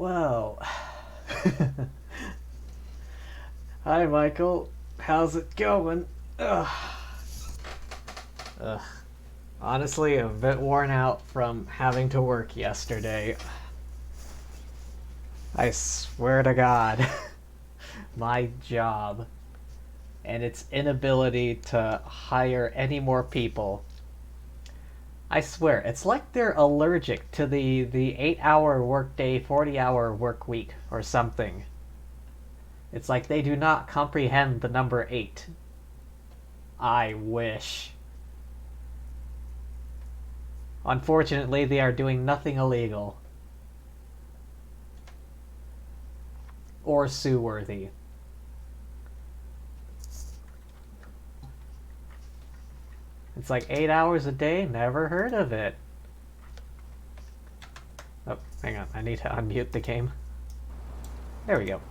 Whoa. Hi, Michael. How's it going? Ugh. Ugh. Honestly, a bit worn out from having to work yesterday. I swear to God. My job and its inability to hire any more people. I swear, it's like they're allergic to the 8-hour workday, 40-hour work week or something. It's like they do not comprehend the number 8. I wish. Unfortunately, they are doing nothing illegal. Or sue-worthy. It's like 8 hours a day? Never heard of it. Oh, hang on. I need to unmute the game. There we go.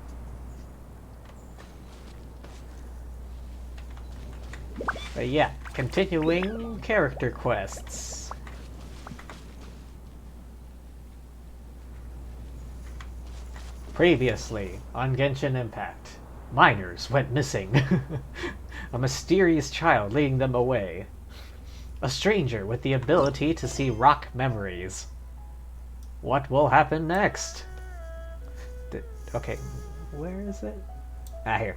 But yeah, continuing character quests. Previously on Genshin Impact, miners went missing. A mysterious child leading them away. A stranger with the ability to see rock memories. What will happen next? Okay, where is it? Ah, here.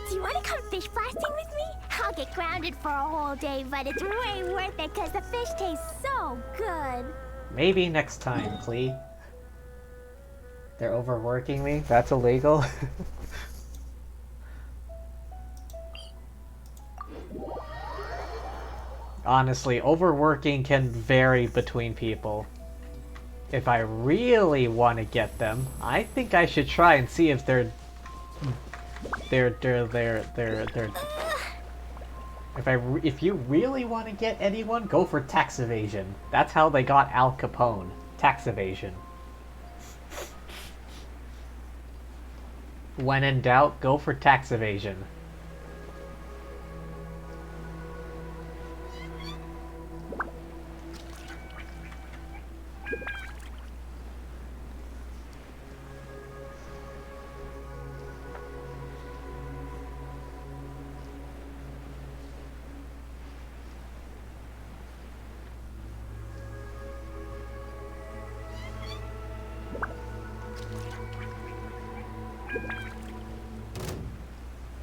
Do you want to come fish blasting with me? I'll get grounded for a whole day, but it's way worth it because the fish tastes so good. Maybe next time, Klee. They're overworking me? That's illegal? Honestly, overworking can vary between people. If I really want to get them, I think I should try and see if they're if you really want to get anyone, go for tax evasion. That's how they got Al Capone. Tax evasion. When in doubt, go for tax evasion.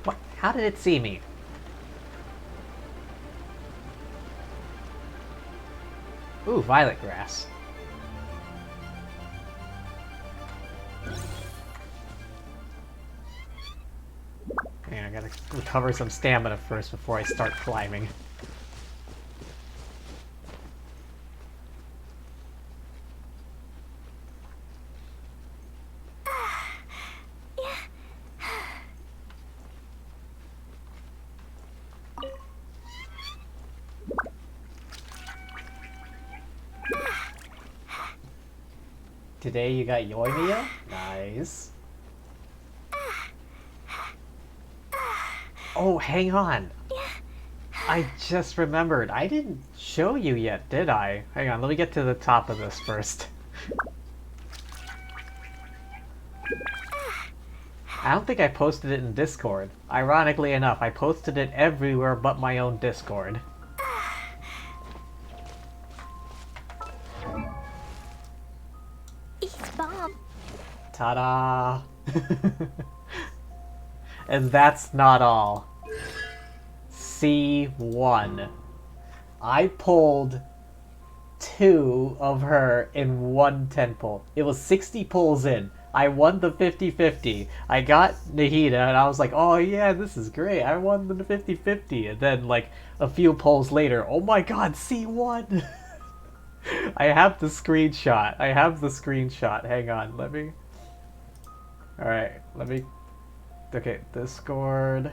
What? How did it see me? Ooh, violet grass. Hang on, I gotta recover some stamina first before I start climbing. Today you got Yoimiya? Nice. Oh, hang on. I just remembered. I didn't show you yet, did I? Hang on, let me get to the top of this first. I don't think I posted it in Discord. Ironically enough, I posted it everywhere but my own Discord. Ta-da! And that's not all. C1. I pulled 2 of her in one 10 pull. It was 60 pulls in. I won the 50-50. I got Nahida and I was like, oh yeah, this is great. I won the 50-50. And then like a few pulls later, oh my god, C1! I have the screenshot. Hang on, let me... Alright, let me... Okay, Discord...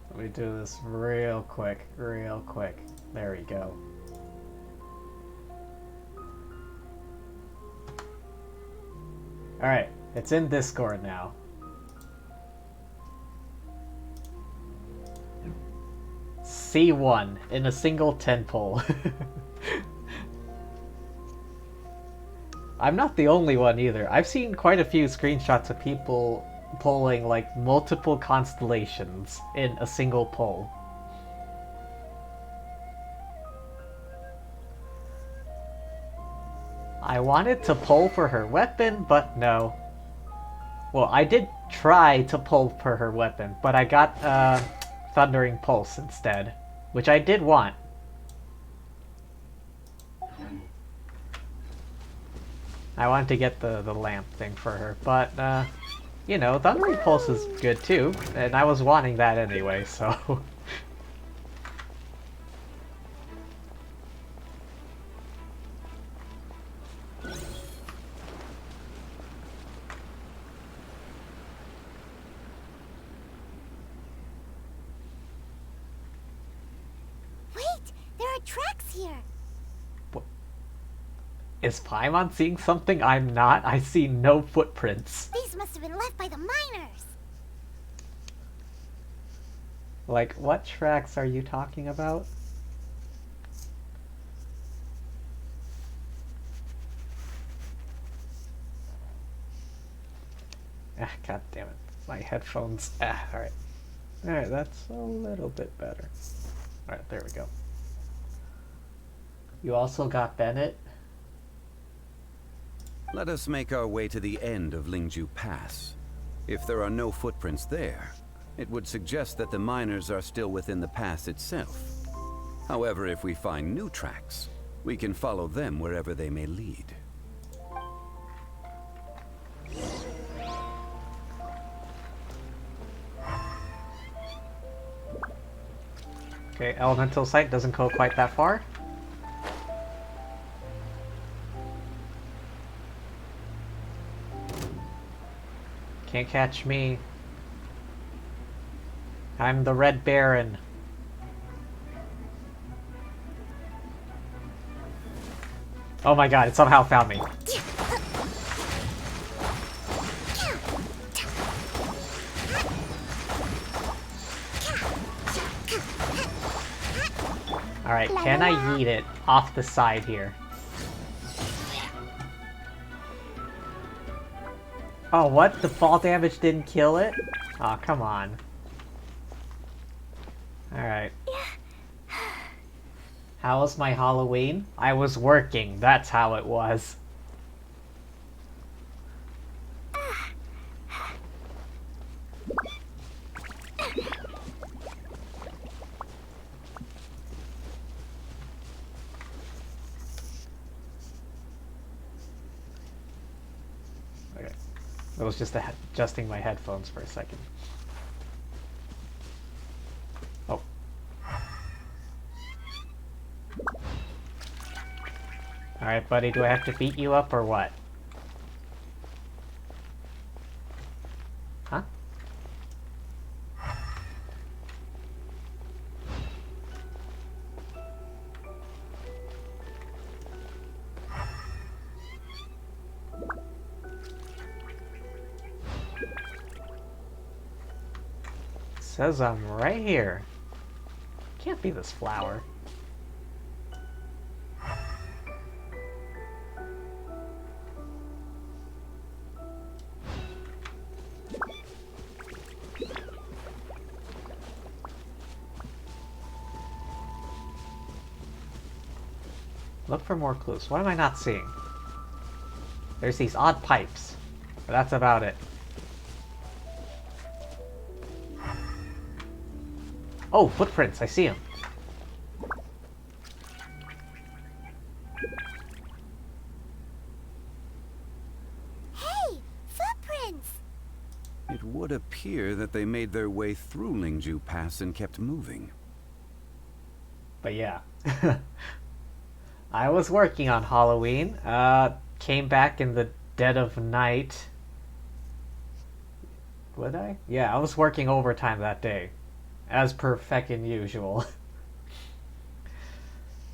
Let me do this real quick. There we go. Alright, it's in Discord now. C1 in a single 10 pull. I'm not the only one either. I've seen quite a few screenshots of people pulling like multiple constellations in a single pull. I wanted to pull for her weapon, but no. Well, I did try to pull for her weapon, but I got Thundering Pulse instead, which I did want. I wanted to get the lamp thing for her, but, you know, Thundering Pulse is good too, and I was wanting that anyway, so... Wait, there are tracks here. Is Paimon seeing something I'm not? I see no footprints. These must have been left by the miners. Like, what tracks are you talking about? Ah, god damn it. My headphones. Ah, alright. Alright, that's a little bit better. Alright, there we go. You also got Bennett? Let us make our way to the end of Lingju Pass. If there are no footprints there, it would suggest that the miners are still within the pass itself. However, if we find new tracks, we can follow them wherever they may lead. Okay, Elemental Sight doesn't go quite that far. Can't catch me. I'm the Red Baron. Oh my god, it somehow found me. Alright, can I yeet it off the side here? Oh, what? The fall damage didn't kill it? Aw, oh, come on. Alright. How was my Halloween? I was working, that's how it was. Okay. I was just adjusting my headphones for a second. Oh. Alright, buddy, do I have to beat you up or what? Huh? Says I'm right here. Can't be this flower. Look for more clues. What am I not seeing? There's these odd pipes, but that's about it. Oh, footprints! I see them. Hey, footprints! It would appear that they made their way through Lingju Pass and kept moving. But yeah. I was working on Halloween. Came back in the dead of night. Would I? Yeah, I was working overtime that day. As per feckin' usual.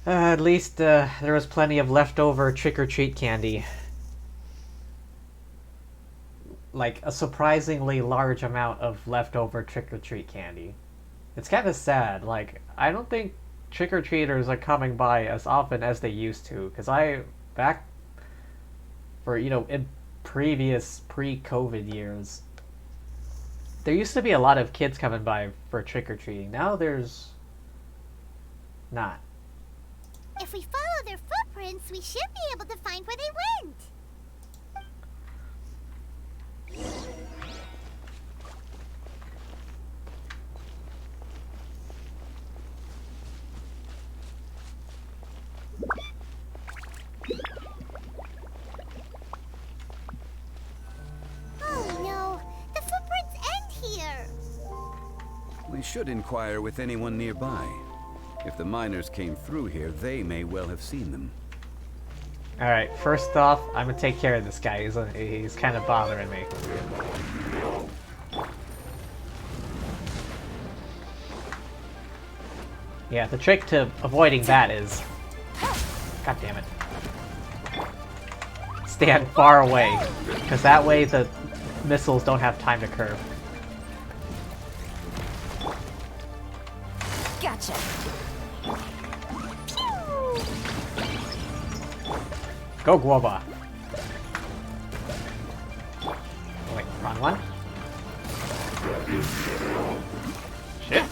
At least there was plenty of leftover trick-or-treat candy. Like, a surprisingly large amount of leftover trick-or-treat candy. It's kind of sad. Like, I don't think trick-or-treaters are coming by as often as they used to. Because back for, in previous pre-COVID years, there used to be a lot of kids coming by for trick-or-treating. Now there's not. If we follow their footprints, we should be able to find where they went. Oh no, the footprints end here. We should inquire with anyone nearby. If the miners came through here, they may well have seen them. Alright, first off, I'm gonna take care of this guy. He's kind of bothering me. Yeah, the trick to avoiding that is... God damn it. Stand far away, because that way the missiles don't have time to curve. Gotcha. Go, Guoba! Oh, wait, wrong one? Shit!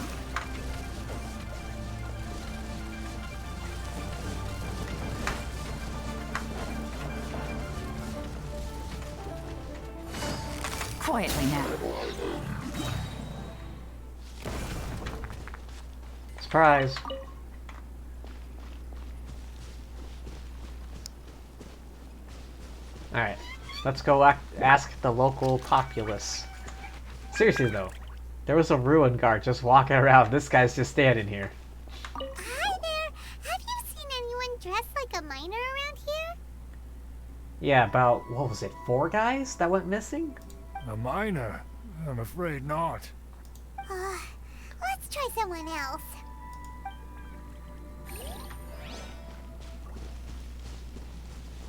Quietly now. Surprise! Alright, let's go ask the local populace. Seriously though, there was a ruin guard just walking around. This guy's just standing here. Hi there. Have you seen anyone dressed like a miner around here? Yeah, about, what was it, 4 guys that went missing? A miner? I'm afraid not. Let's try someone else.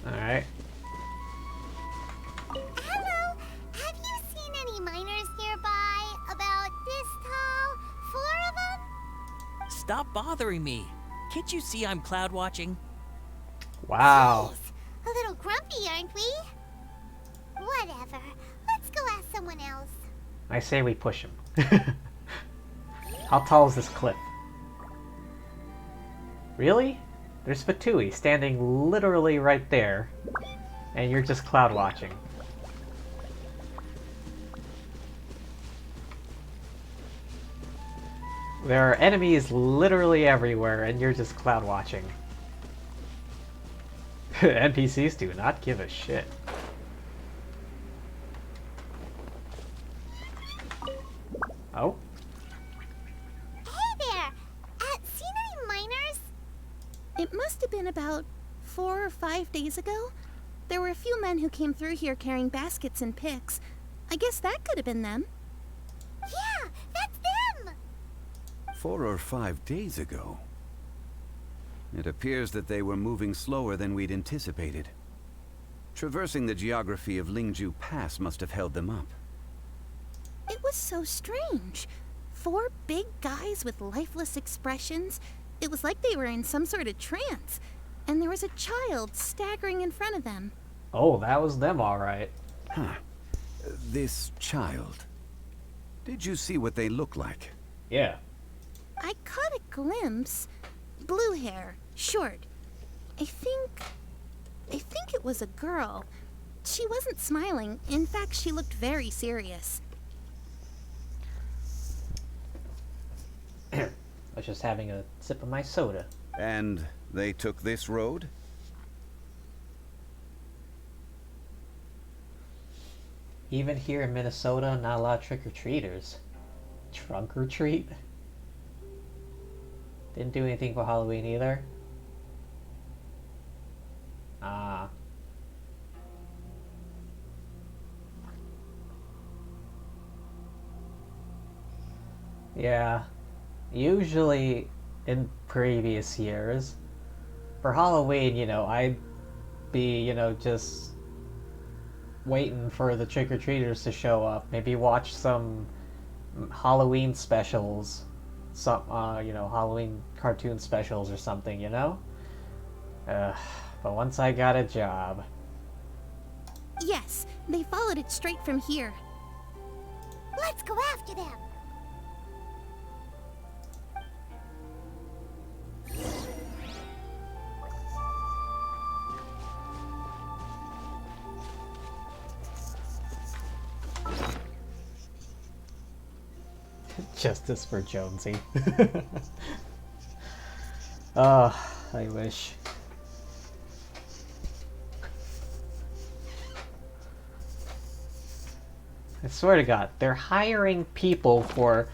Alright. Hello. Have you seen any miners nearby? About this tall? 4 of them? Stop bothering me. Can't you see I'm cloud watching? Wow. Jeez, a little grumpy, aren't we? Whatever. Let's go ask someone else. I say we push him. How tall is this cliff? Really? There's Fatui standing literally right there, and you're just cloud watching. There are enemies literally everywhere, and you're just cloud watching. NPCs do not give a shit. Oh? Hey there! Seen any miners? It must have been about 4 or 5 days ago. There were a few men who came through here carrying baskets and picks. I guess that could have been them. Yeah, that's them! 4 or 5 days ago. It appears that they were moving slower than we'd anticipated. Traversing the geography of Lingju Pass must have held them up. It was so strange. 4 big guys with lifeless expressions. It was like they were in some sort of trance. And there was a child staggering in front of them. Oh, that was them alright. Huh. This child. Did you see what they look like? Yeah. I caught a glimpse. Blue hair, short. I think it was a girl. She wasn't smiling. In fact, she looked very serious. I was just having a sip of my soda. And they took this road? Even here in Minnesota, not a lot of trick-or-treaters. Trunk or treat? Didn't do anything for Halloween either. Ah. Yeah. Usually, in previous years, for Halloween, I'd be, just waiting for the trick-or-treaters to show up. Maybe watch some Halloween specials some, Halloween cartoon specials or something, you know? But once I got a job... Yes, they followed it straight from here. Let's go after them. Justice for Jonesy. Oh, I wish. I swear to God, they're hiring people for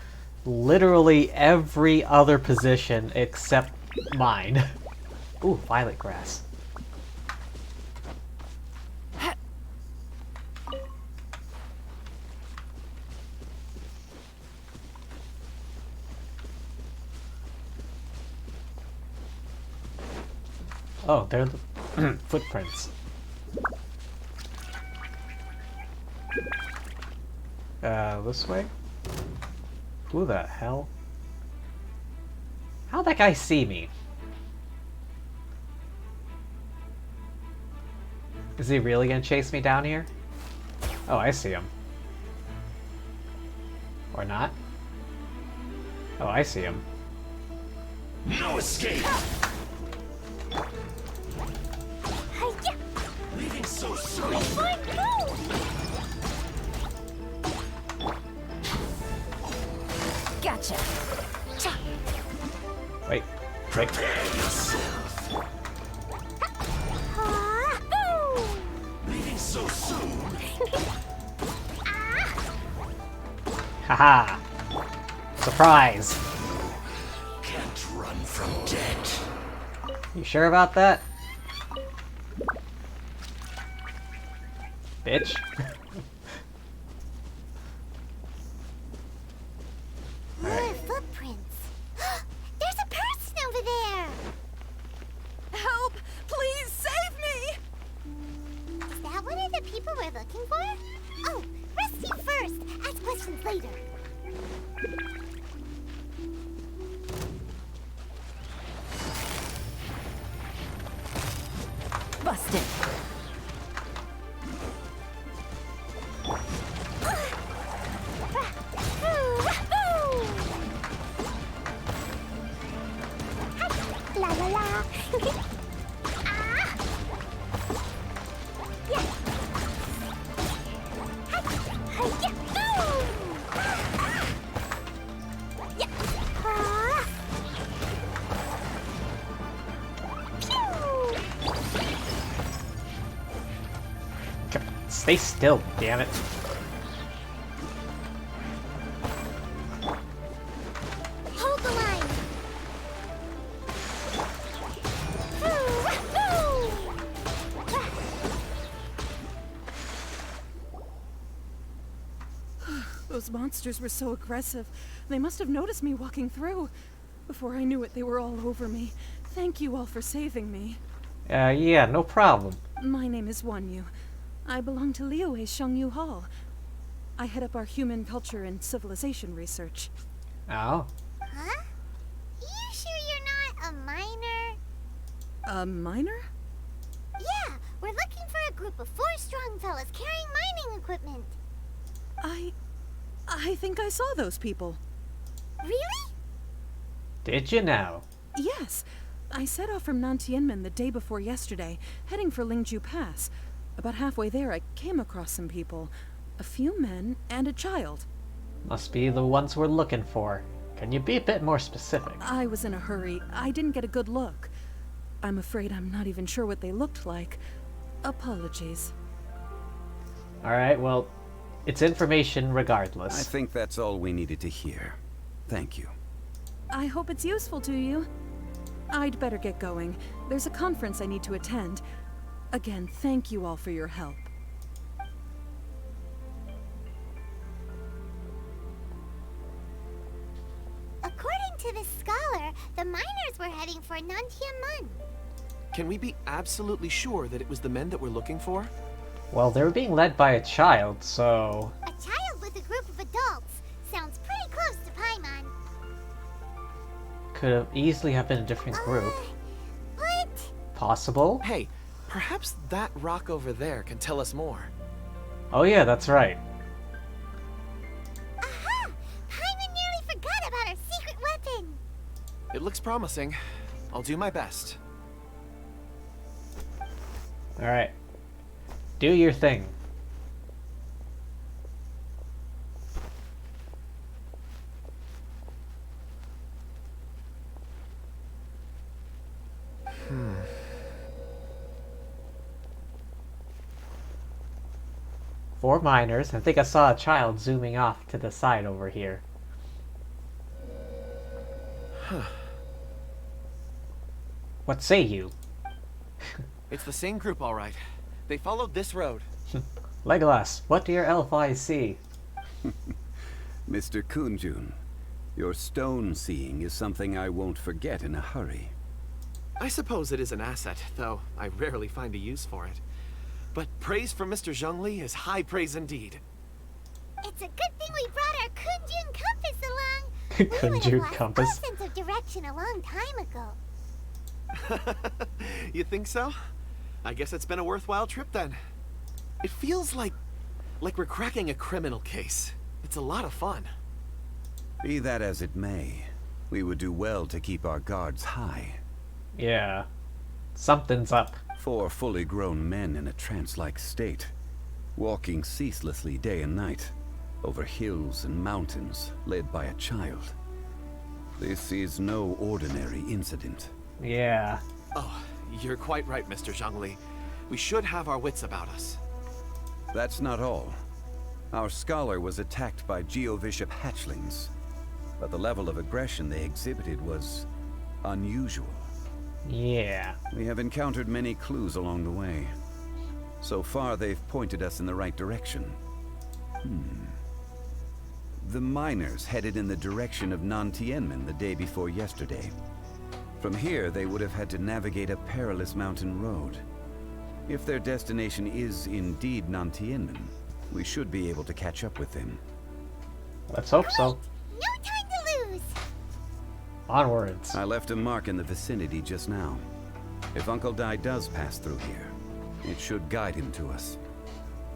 literally every other position except mine. Ooh, violet grass. Oh, they're the footprints. This way? Who the hell? How'd that guy see me? Is he really gonna chase me down here? Oh, I see him. Or not? Oh, I see him. No escape! Hi-ya! Leaving so soon! Fine, move! Gotcha. Wait. Prepare yourself! Ah, boo! Leaving so soon! Haha! Surprise! Can't run from death. You sure about that? Bitch. More footprints. There's a person over there. Help! Please save me! Is that one of the people we're looking for? Oh, rescue first. Ask questions later. Busted. La la la. Ah. Yeah. Hi-ya. Boom. Yeah. Ah. Pew. Stay still, damn it. Hold the line. Those monsters were so aggressive. They must have noticed me walking through. Before I knew it, they were all over me. Thank you all for saving me. Yeah, no problem. My name is Wanyu. I belong to Liyue's Shengyu Hall. I head up our human culture and civilization research. Oh. Huh? You sure you're not a miner? A miner? Yeah, we're looking for a group of 4 strong fellas carrying mining equipment. I think I saw those people. Really? Did you know? Yes. I set off from Nantianmen the day before yesterday, heading for Lingju Pass. About halfway there, I came across some people. A few men and a child. Must be the ones we're looking for. Can you be a bit more specific? I was in a hurry. I didn't get a good look. I'm afraid I'm not even sure what they looked like. Apologies. Alright, well, it's information I regardless. think that's all we needed to hear. Thank you. I hope it's useful to you. I'd better get going. There's a conference I need to attend. Again, thank you all for your help. According to this scholar, the miners were heading for Nantianmen. Can we be absolutely sure that it was the men that we're looking for? Well, they were being led by a child, so... A child with a group of adults. Sounds pretty close to Paimon. Could have easily have been a different group. What? Possible? Hey, perhaps that rock over there can tell us more. Oh yeah, that's right. Aha! Paimon nearly forgot about our secret weapon. It looks promising. I'll do my best. Alright. Do your thing. Four miners. I think I saw a child zooming off to the side over here. What say you? It's the same group, all right. They followed this road. Legolas, what do your elf eyes see? Mr. Kunjun, your stone seeing is something I won't forget in a hurry. I suppose it is an asset, though I rarely find a use for it. But praise from Mr. Zhongli is high praise indeed. It's a good thing we brought our Kunjun compass along. We would have Kunjun lost compass. all sense of direction a long time ago. You think so? I guess it's been a worthwhile trip then. It feels like we're cracking a criminal case. It's a lot of fun. Be that as it may, we would do well to keep our guards high. Yeah. Something's up. Four fully grown men in a trance-like state, walking ceaselessly day and night, over hills and mountains, led by a child. This is no ordinary incident. Yeah. Oh, you're quite right, Mr. Zhongli. We should have our wits about us. That's not all. Our scholar was attacked by Geovishap hatchlings, but the level of aggression they exhibited was unusual. Yeah. We have encountered many clues along the way. So far, they've pointed us in the right direction. The miners headed in the direction of Nantianmen the day before yesterday. From here, they would have had to navigate a perilous mountain road. If their destination is indeed Nantianmen, we should be able to catch up with them. Let's hope so. No time to lose. Onwards. I left a mark in the vicinity just now. If Uncle Dai does pass through here, it should guide him to us.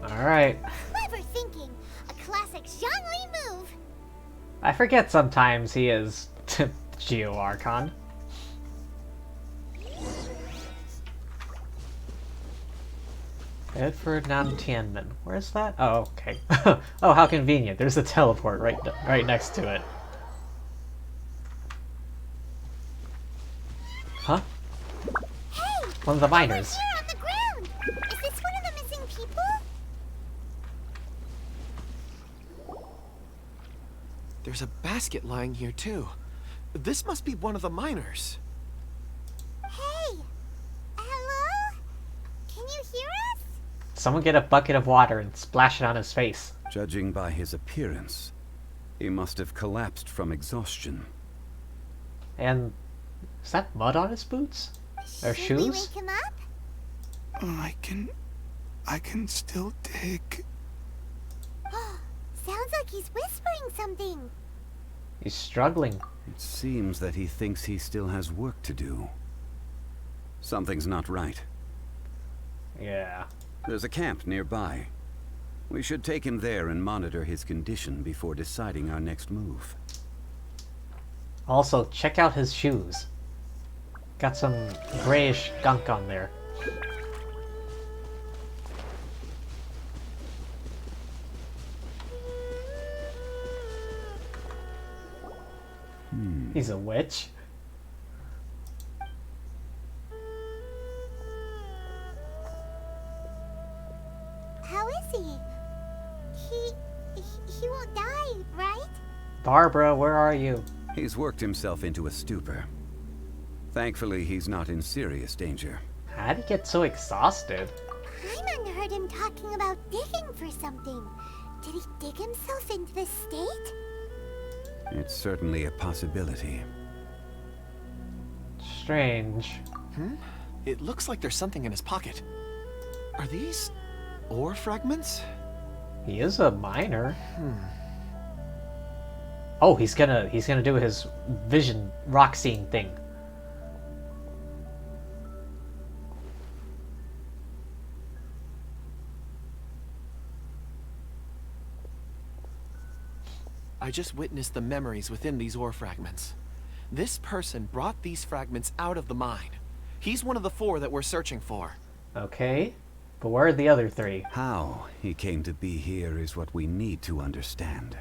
Alright. Clever thinking. A classic Zhongli move. I forget sometimes he is Geo Archon. Head for Nantianmen. Where's that? Oh, okay. Oh, how convenient. There's a teleport right next to it. Huh? Hey! One of the miners. Here on the ground. Is this one of the missing people? There's a basket lying here too. This must be one of the miners. Hey! Hello? Can you hear us? Someone get a bucket of water and splash it on his face. Judging by his appearance, he must have collapsed from exhaustion. And is that mud on his boots? Or Should we shoes? wake him up? I can still dig. Sounds like he's whispering something. He's struggling. It seems that he thinks he still has work to do. Something's not right. Yeah. There's a camp nearby. We should take him there and monitor his condition before deciding our next move. Also, check out his shoes. Got some grayish gunk on there. He's a witch. How is he? He won't die, right? Barbara, where are you? He's worked himself into a stupor. Thankfully, he's not in serious danger. How'd he get so exhausted? Paimon heard him talking about digging for something. Did he dig himself into this state? It's certainly a possibility. Strange. It looks like there's something in his pocket. Are these ore fragments? He is a miner. Oh, he's gonna do his vision rock seeing thing. I just witnessed the memories within these ore fragments. This person brought these fragments out of the mine. He's one of the 4 that we're searching for. Okay, but where are the other 3? How he came to be here is what we need to understand.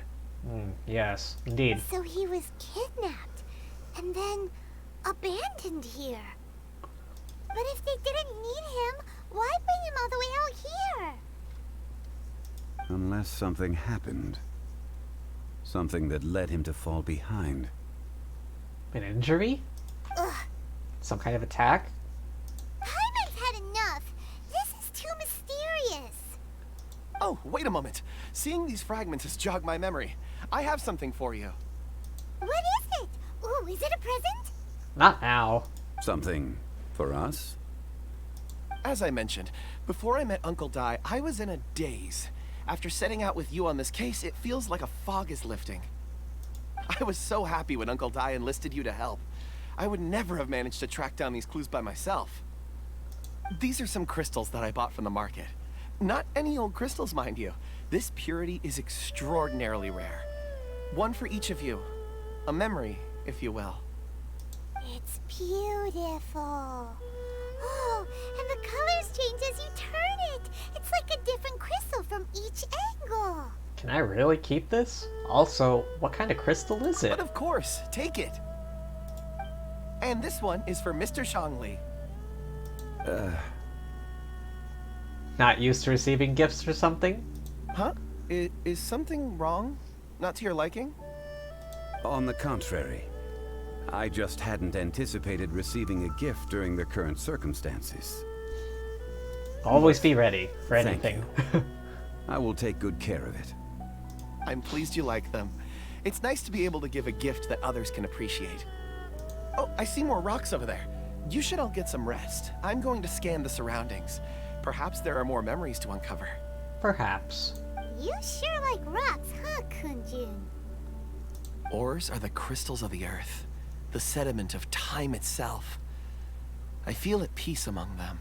Yes, indeed. So he was kidnapped and then abandoned here. But if they didn't need him, why bring him all the way out here? Unless something happened. Something that led him to fall behind. An injury? Ugh, Some kind of attack? Jaime's had enough. This is too mysterious. Oh, wait a moment. Seeing these fragments has jogged my memory. I have something for you. What is it? Ooh, is it a present? Not now. Something for us? As I mentioned, before I met Uncle Dai, I was in a daze. After setting out with you on this case, it feels like a fog is lifting. I was so happy when Uncle Dai enlisted you to help. I would never have managed to track down these clues by myself. These are some crystals that I bought from the market. Not any old crystals, mind you. This purity is extraordinarily rare. One for each of you. A memory, if you will. It's beautiful. Oh, and the colors change as you turn it. It's like a different crystal from each angle. Can I really keep this? Also, what kind of crystal is it? But of course, take it. And this one is for Mr. Shangli. Not used to receiving gifts or something? Huh? Is something wrong? Not to your liking? On the contrary. I just hadn't anticipated receiving a gift during the current circumstances. Always be ready for Thank anything. I will take good care of it. I'm pleased you like them. It's nice to be able to give a gift that others can appreciate. Oh, I see more rocks over there. You should all get some rest. I'm going to scan the surroundings. Perhaps there are more memories to uncover. Perhaps. You sure like rocks, huh, Kunjun? Ores are the crystals of the earth, the sediment of time itself. I feel at peace among them.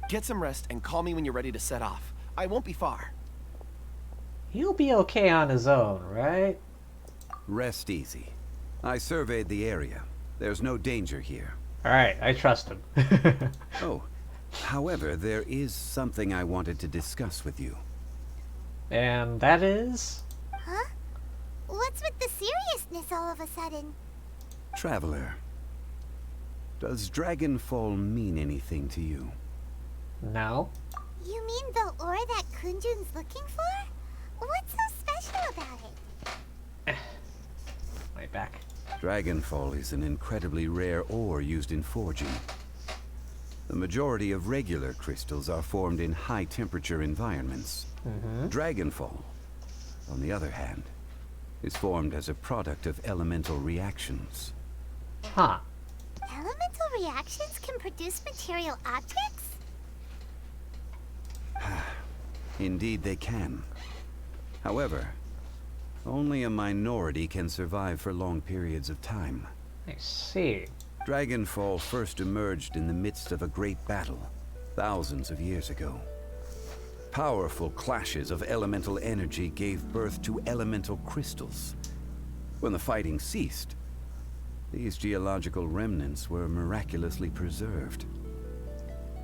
Get some rest and call me when you're ready to set off. I won't be far. He'll be okay on his own, right? Rest easy. I surveyed the area. There's no danger here. Alright, I trust him. Oh, however, there is something I wanted to discuss with you. And that is? Huh? What's with the seriousness all of a sudden? Traveler, does Dragonfall mean anything to you? No. You mean the ore that Kunjun's looking for? What's so special about it? My back. Dragonfall is an incredibly rare ore used in forging. The majority of regular crystals are formed in high-temperature environments. Dragonfall, on the other hand, is formed as a product of elemental reactions. Huh. Elemental reactions can produce material objects? Indeed they can. However, only a minority can survive for long periods of time. I see. Dragonfall first emerged in the midst of a great battle, thousands of years ago. Powerful clashes of elemental energy gave birth to elemental crystals. When the fighting ceased, these geological remnants were miraculously preserved.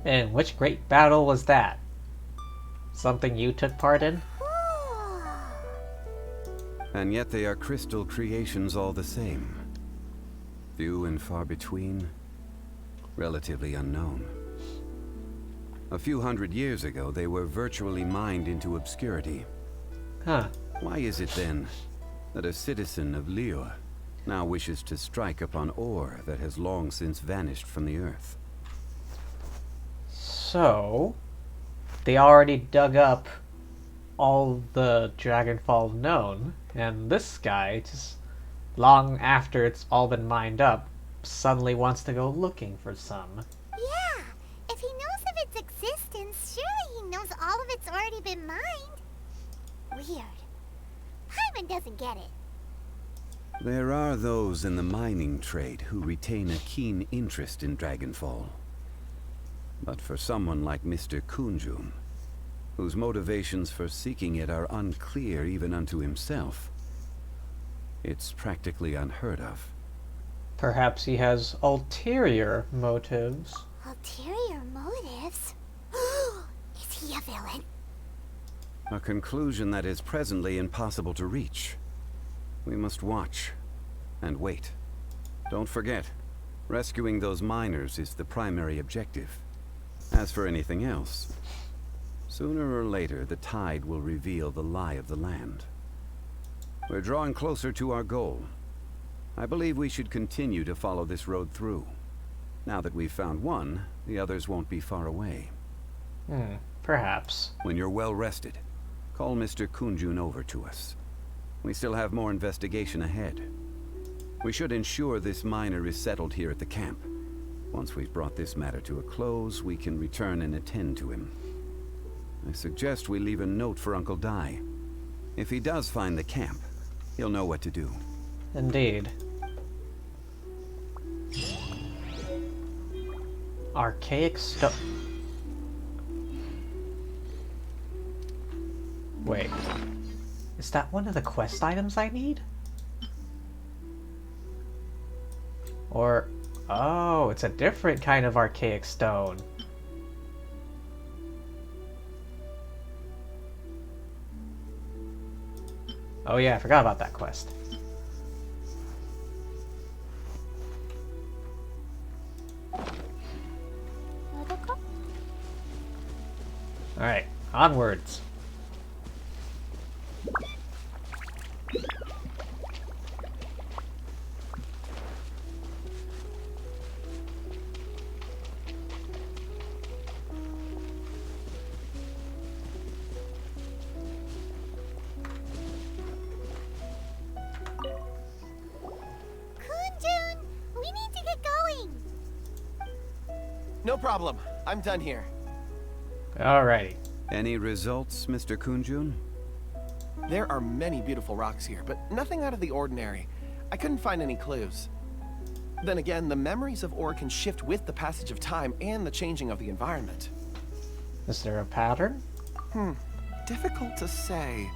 And which great battle was that? Something you took part in? And yet they are crystal creations all the same. Few and far between, relatively unknown. A few hundred years ago, they were virtually mined into obscurity. Huh. Why is it then that a citizen of Liyue now wishes to strike upon ore that has long since vanished from the earth? So, they already dug up all the Dragonfall known, and this guy, just long after it's all been mined up, suddenly wants to go looking for some. Yeah, if he knows of its existence, surely he knows all of it's already been mined. Weird. Paimon doesn't get it. There are those in the mining trade who retain a keen interest in Dragonfall. But for someone like Mr. Kunjun, whose motivations for seeking it are unclear even unto himself, it's practically unheard of. Perhaps he has ulterior motives. Ulterior motives? Is he a villain? A conclusion that is presently impossible to reach. We must watch and wait. Don't forget, rescuing those miners is the primary objective. As for anything else, sooner or later the tide will reveal the lie of the land. We're drawing closer to our goal. I believe we should continue to follow this road through. Now that we've found one, the others won't be far away. Perhaps. When you're well rested, call Mr. Kunjun over to us. We still have more investigation ahead. We should ensure this miner is settled here at the camp. Once we've brought this matter to a close, we can return and attend to him. I suggest we leave a note for Uncle Dai. If he does find the camp, he'll know what to do. Indeed. Archaic stone. Wait. Is that one of the quest items I need? Or... oh, it's a different kind of archaic stone. Oh yeah, I forgot about that quest. Alright, onwards. Kunjun, we need to get going. No problem. I'm done here. Alrighty. Any results, Mr. Kunjun? There are many beautiful rocks here, but nothing out of the ordinary. I couldn't find any clues. Then again, the memories of ore can shift with the passage of time and the changing of the environment. Is there a pattern? Difficult to say.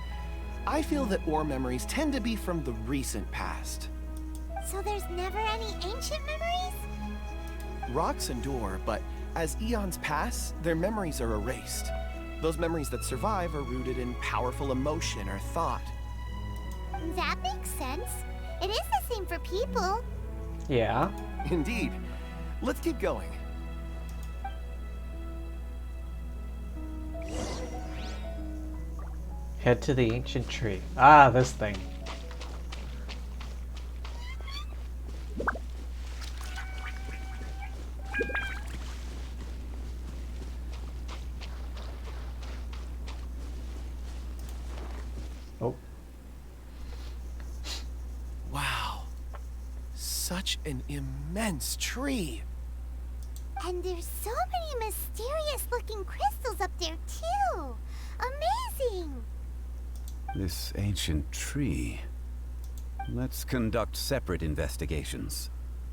I feel that ore memories tend to be from the recent past. So there's never any ancient memories? Rocks endure, but as eons pass, their memories are erased. Those memories that survive are rooted in powerful emotion or thought. That makes sense. It is the same for people. Yeah. Indeed. Let's keep going. Head to the ancient tree. Ah, this thing. Oh. Wow. Such an immense tree. And there's so many mysterious looking crystals up there too. Amazing. This ancient tree. Let's conduct separate investigations.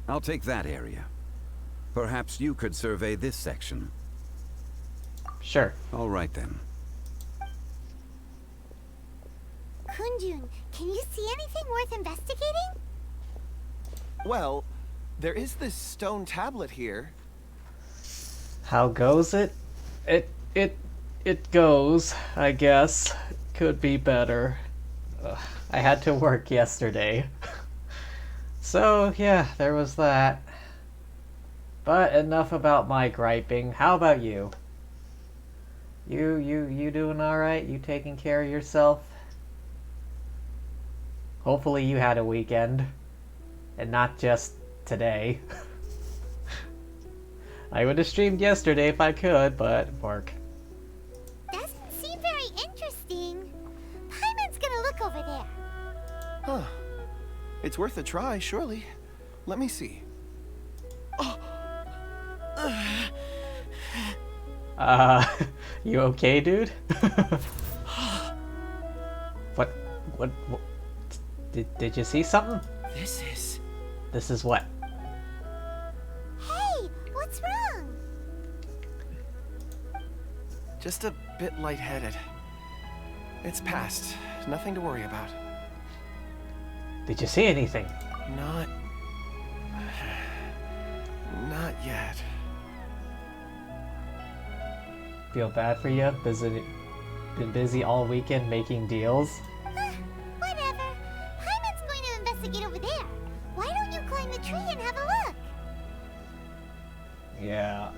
I'll take that area. Perhaps you could survey this section. Sure. All right then. Kunjun, can you see anything worth investigating? Well, there is this stone tablet here. How goes it? It goes, I guess. Could be better. I had to work yesterday. So, yeah, there was that. But enough about my griping. How about you? You doing alright? You taking care of yourself? Hopefully you had a weekend. And not just today. I would have streamed yesterday if I could, but work. Doesn't seem very interesting. Paimon's gonna look over there. Huh. It's worth a try, surely. Let me see. You okay, dude? What did you see something? This is what? Hey, what's wrong? Just a bit lightheaded. It's past. Nothing to worry about. Did you see anything? Not yet. Feel bad for you? Been busy all weekend making deals? Whatever. Hyman's going to investigate over there. Why don't you climb the tree and have a look? Yeah.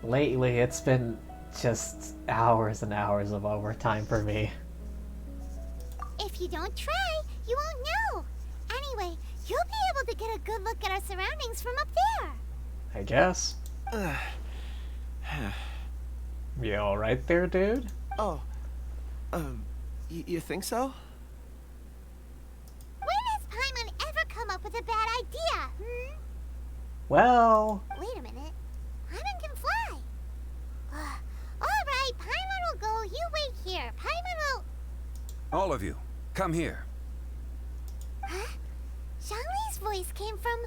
Lately, it's been just hours and hours of overtime for me. If you don't try, you won't know. Anyway, you'll be able to get a good look at our surroundings from up there. I guess. You alright there, dude? Oh. You think so? When has Paimon ever come up with a bad idea, hmm? Well... Wait a minute. Paimon can fly. Alright, Paimon will go. You wait here. Paimon will... All of you, come here. Huh? Zhongli's voice came from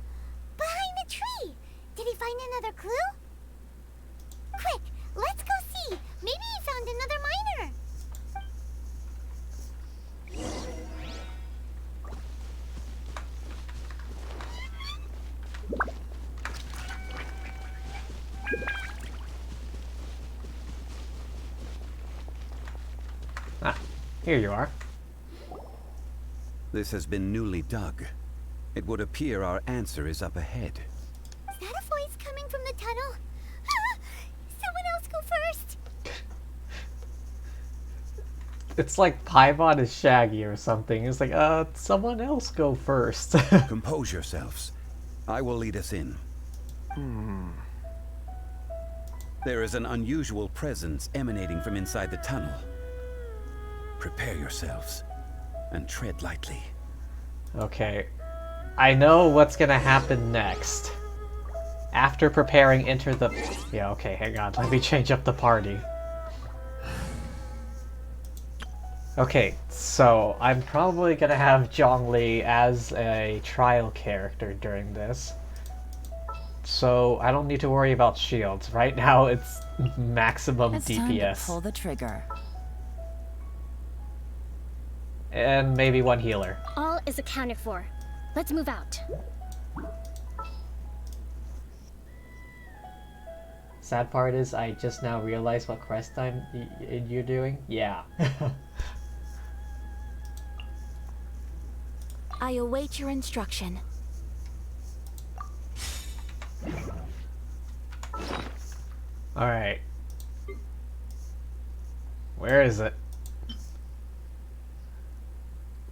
behind the tree. Did he find another clue? Quick, let's go see. Maybe he found another miner. Ah, here you are. This has been newly dug. It would appear our answer is up ahead. Is that a voice coming from the tunnel? Someone else go first. It's like Paimon is Shaggy or something. It's like, someone else go first. Compose yourselves. I will lead us in. There is an unusual presence emanating from inside the tunnel. Prepare yourselves and tread lightly. Okay. I know what's gonna happen next. After preparing, enter the... Yeah, okay, hang on. Let me change up the party. Okay, so I'm probably gonna have Zhongli as a trial character during this. So I don't need to worry about shields. Right now it's maximum It's DPS. time to pull the trigger. And maybe one healer. All is accounted for. Let's move out. Sad part is I just now realized what quest you're doing. Yeah. I await your instruction. Alright. Where is it?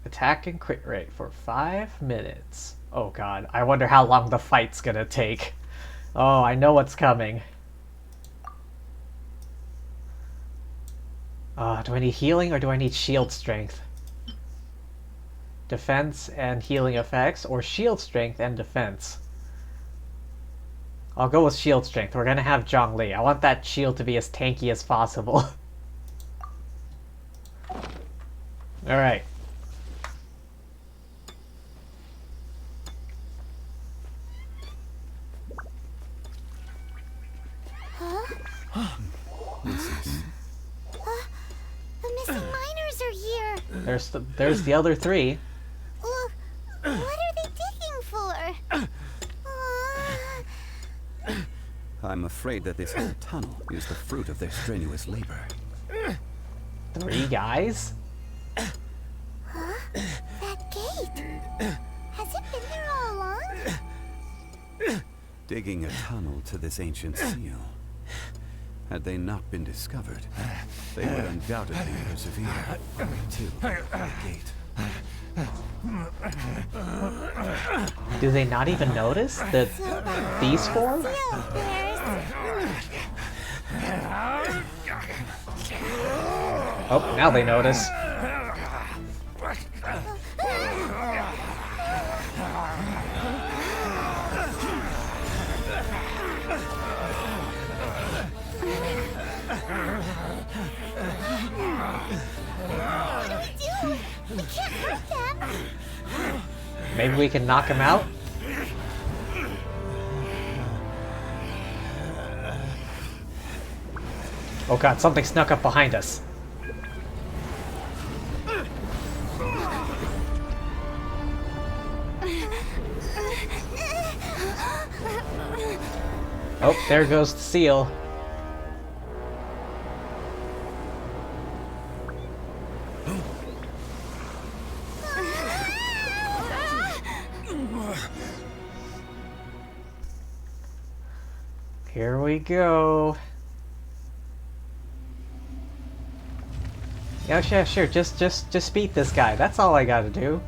Attack and crit rate for 5 minutes. Oh god, I wonder how long the fight's gonna take. Oh, I know what's coming. Do I need healing or do I need shield strength? Defense and healing effects, or shield strength and defense? I'll go with shield strength. We're gonna have Zhongli. I want that shield to be as tanky as possible. Alright. The missing miners are here. There's the other 3. What are they digging for? I'm afraid that this whole tunnel is the fruit of their strenuous labor. 3 guys? That gate. Has it been there all along? Digging a tunnel to this ancient seal. Had they not been discovered, they would undoubtedly persevere to the gate. Do they not even notice that these 4? Oh, now they notice. What do we do? We can't hurt them. Maybe we can knock him out? Oh god, something snuck up behind us. Oh, there goes the seal. Here we go. Yeah, sure. Just beat this guy. That's all I gotta do.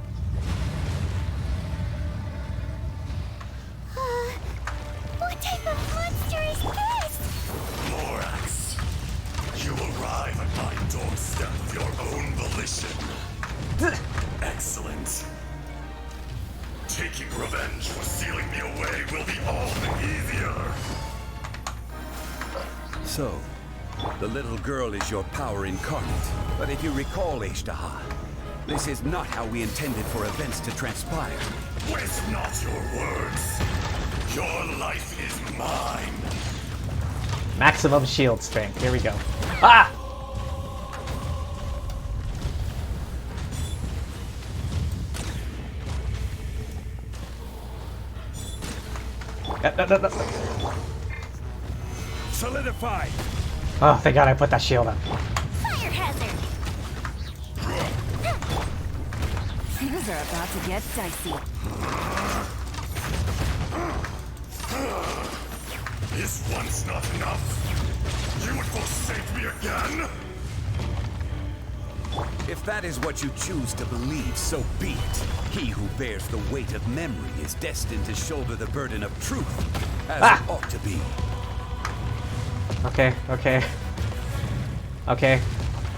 What type of monster is this? Morax, you arrive at my doorstep of your own volition. Excellent. Taking revenge for sealing me away will be all the easier. So, the little girl is your power incarnate. But if you recall, Ishtaha, this is not how we intended for events to transpire. Waste not your words. Your life is mine. Maximum shield strength. Here we go. Ah! No. Solidify. Oh, thank God I put that shield up. Fire hazard. Things are about to get dicey. Is once not enough? You would forsake me again? If that is what you choose to believe, so be it. He who bears the weight of memory is destined to shoulder the burden of truth, as it ought to be. Okay.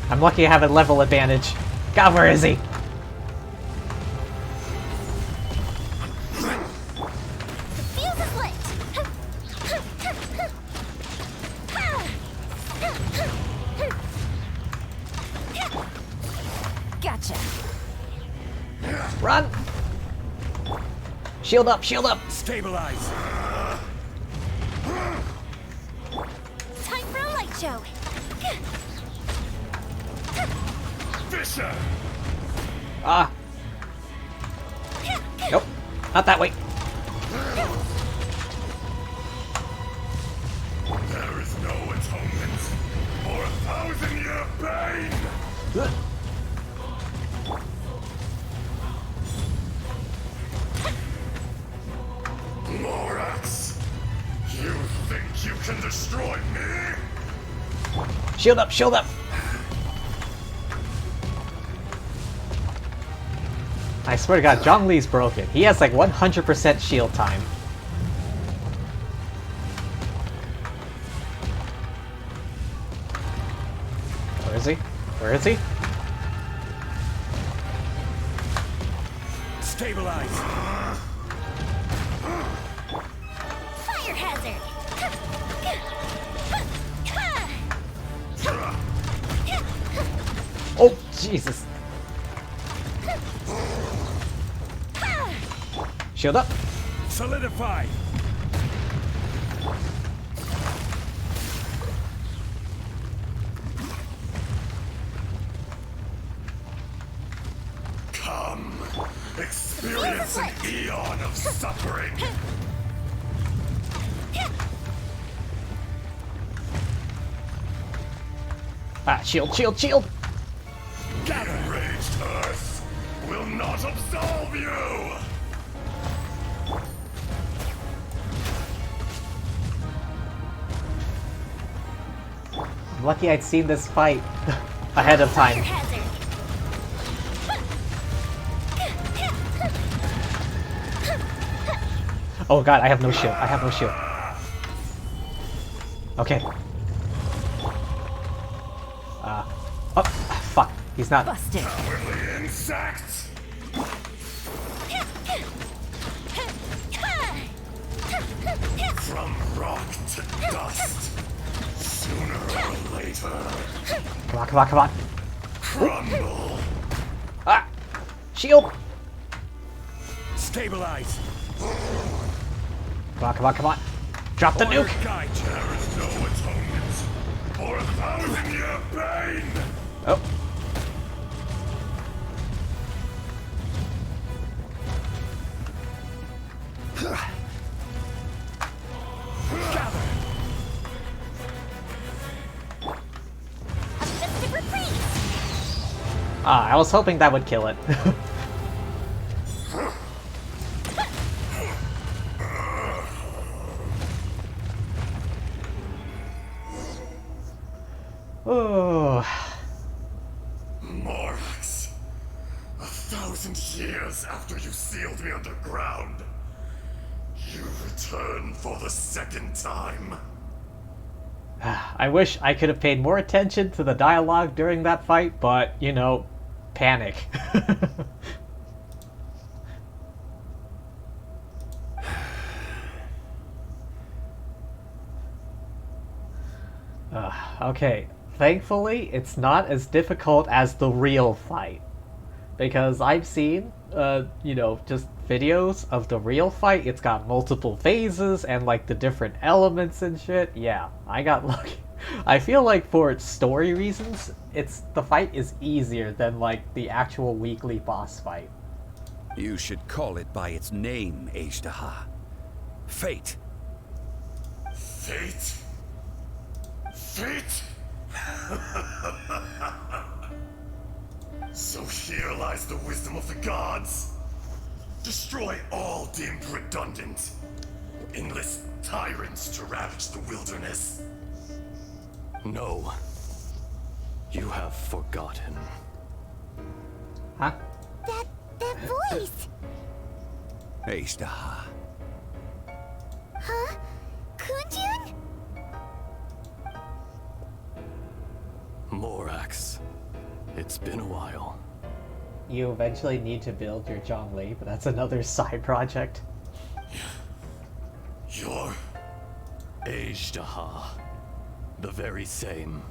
I'm lucky I have a level advantage. God, where is he? Fuse is lit. Gotcha. Run! Shield up! Stabilize. Time for a light show. Fisher. Ah! Nope, not that way. There is no atonement for 1,000-year pain. Morax, you think you can destroy me? Shield up! I swear to God, Zhongli's broken. He has like 100% shield time. Where is he? Stabilize. Fire hazard. Oh, Jesus. Shield up. Solidify. Come, experience an eon of suffering. Ah, shield! Enraged Earth will not absolve you! I'm lucky I'd seen this fight ahead of time. Hazard. Oh God, I have no shield. Okay. Oh, fuck. He's not. Busted. Cowardly insects! From rock to dust, sooner or later, Come on. crumble. Ah! Shield! Stabilize. Come on, come on, come on. Drop the Order nuke. guide. There is no atonement for 1,000-year pain. Oh. Gather. A festive reprise! Ah, I was hoping that would kill it. Oh. Morax. 1,000 years after you sealed me underground, you return for the second time. I wish I could have paid more attention to the dialogue during that fight, but, you know, panic. Okay, thankfully, it's not as difficult as the real fight. Because I've seen, you know, just videos of the real fight. It's got multiple phases and, like, the different elements and shit. Yeah, I got lucky. I feel like for story reasons, the fight is easier than, like, the actual weekly boss fight. You should call it by its name, Ajdaha. Fate. Fate? Fate? So here lies the wisdom of the gods. Destroy all deemed redundant. Enlist tyrants to ravage the wilderness. No. You have forgotten. Huh? That voice! Ajdaha. Huh? Kunjun? Morax. It's been a while. You eventually need to build your Zhongli, but that's another side project. You're... Ajdaha. The very same.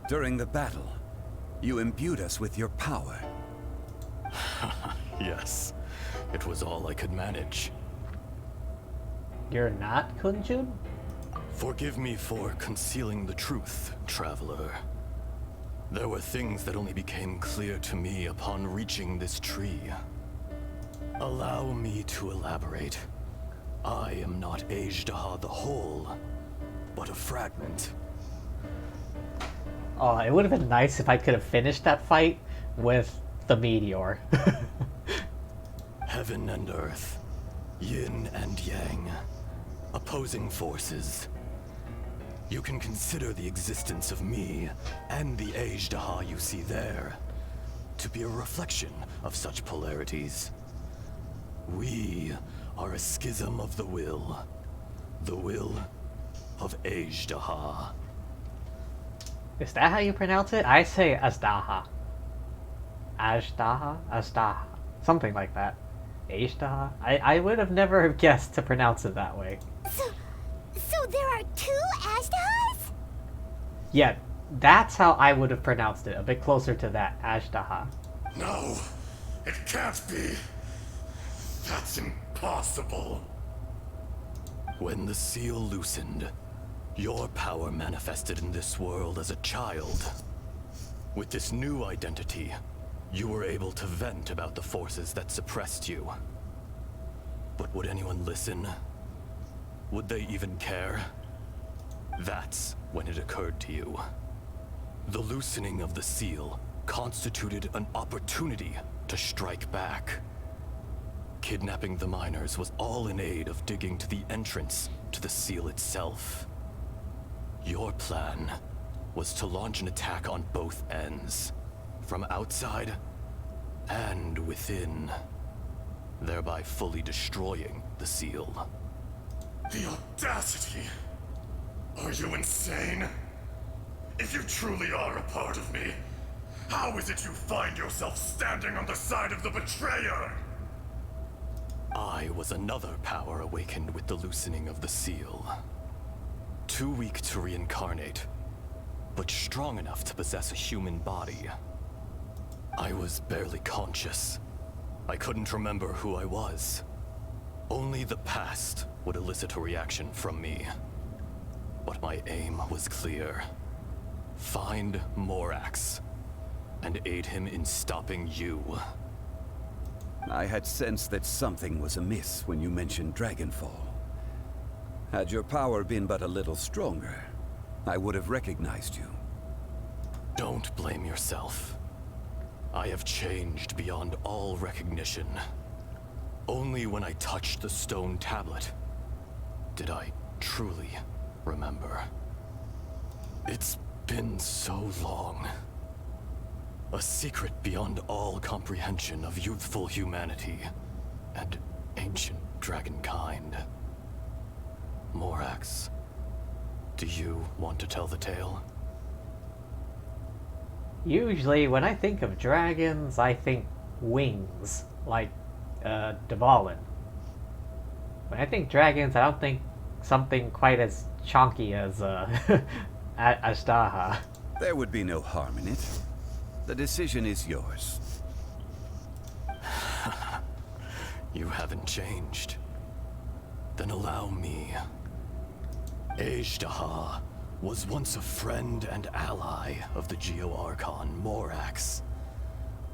During the battle, you imbued us with your power. Yes. It was all I could manage. You're not Kunjun? Forgive me for concealing the truth, traveler. There were things that only became clear to me upon reaching this tree. Allow me to elaborate. I am not Ajdaha the whole, but a fragment. Oh, it would have been nice if I could have finished that fight with the meteor. Heaven and earth, yin and yang, opposing forces. You can consider the existence of me and the Ajdaha you see there to be a reflection of such polarities. We are a schism of the will of Ajdaha. Is that how you pronounce it? I say Azdaha. Ajdaha? Azdaha. Something like that. Ajdaha? I would have never have guessed to pronounce it that way. So there are two Ashdahas? Yeah, that's how I would have pronounced it. A bit closer to that. Ajdaha. No, it can't be. That's impossible. When the seal loosened, your power manifested in this world as a child. With this new identity, you were able to vent about the forces that suppressed you. But would anyone listen? Would they even care? That's when it occurred to you. The loosening of the seal constituted an opportunity to strike back. Kidnapping the miners was all in aid of digging to the entrance to the seal itself. Your plan was to launch an attack on both ends, from outside and within, thereby fully destroying the seal. The audacity! Are you insane? If you truly are a part of me, how is it you find yourself standing on the side of the betrayer? I was another power awakened with the loosening of the seal. Too weak to reincarnate, but strong enough to possess a human body. I was barely conscious. I couldn't remember who I was. Only the past would elicit a reaction from me. But my aim was clear. Find Morax, and aid him in stopping you. I had sensed that something was amiss when you mentioned Dragonfall. Had your power been but a little stronger, I would have recognized you. Don't blame yourself. I have changed beyond all recognition. Only when I touched the stone tablet did I truly remember. It's been so long. A secret beyond all comprehension of youthful humanity and ancient dragonkind. Morax, do you want to tell the tale? Usually, when I think of dragons, I think wings, like Dvalin. When I think dragons, I don't think something quite as chonky as Ashtaha. There would be no harm in it. The decision is yours. You haven't changed. Then allow me. Ashtaha was once a friend and ally of the Geo-Archon Morax,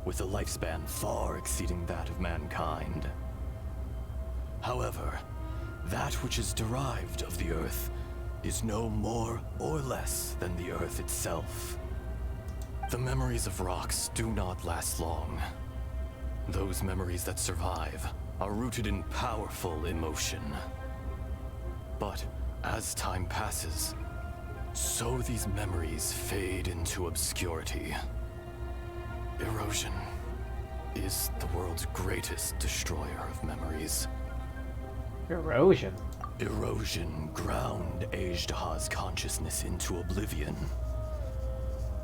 with a lifespan far exceeding that of mankind. However, that which is derived of the Earth is no more or less than the Earth itself. The memories of rocks do not last long. Those memories that survive are rooted in powerful emotion. But as time passes, so these memories fade into obscurity. Erosion is the world's greatest destroyer of memories. Erosion? Erosion ground Ashtaha's consciousness into oblivion.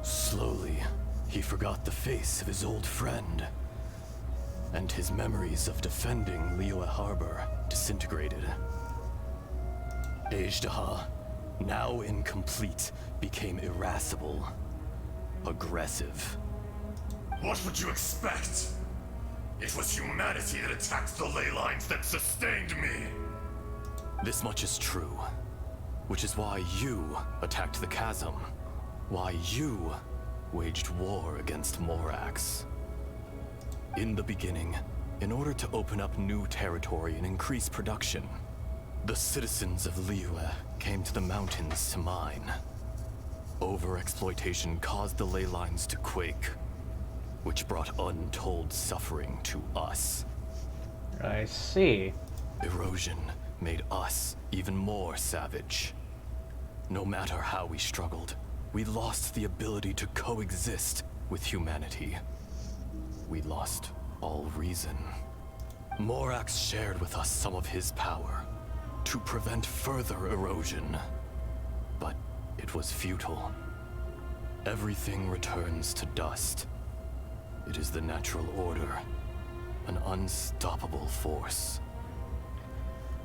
Slowly, he forgot the face of his old friend, and his memories of defending Liyue Harbor disintegrated. Ashtaha, now incomplete, became irascible, aggressive. What would you expect? It was humanity that attacked the ley lines that sustained me. This much is true, which is why you attacked the chasm, why you waged war against Morax. In the beginning, in order to open up new territory and increase production, the citizens of Liyue came to the mountains to mine. Overexploitation caused the ley lines to quake, which brought untold suffering to us. I see. Erosion made us even more savage. No matter how we struggled, we lost the ability to coexist with humanity. We lost all reason. Morax shared with us some of his power to prevent further erosion, but it was futile. Everything returns to dust. It is the natural order, an unstoppable force.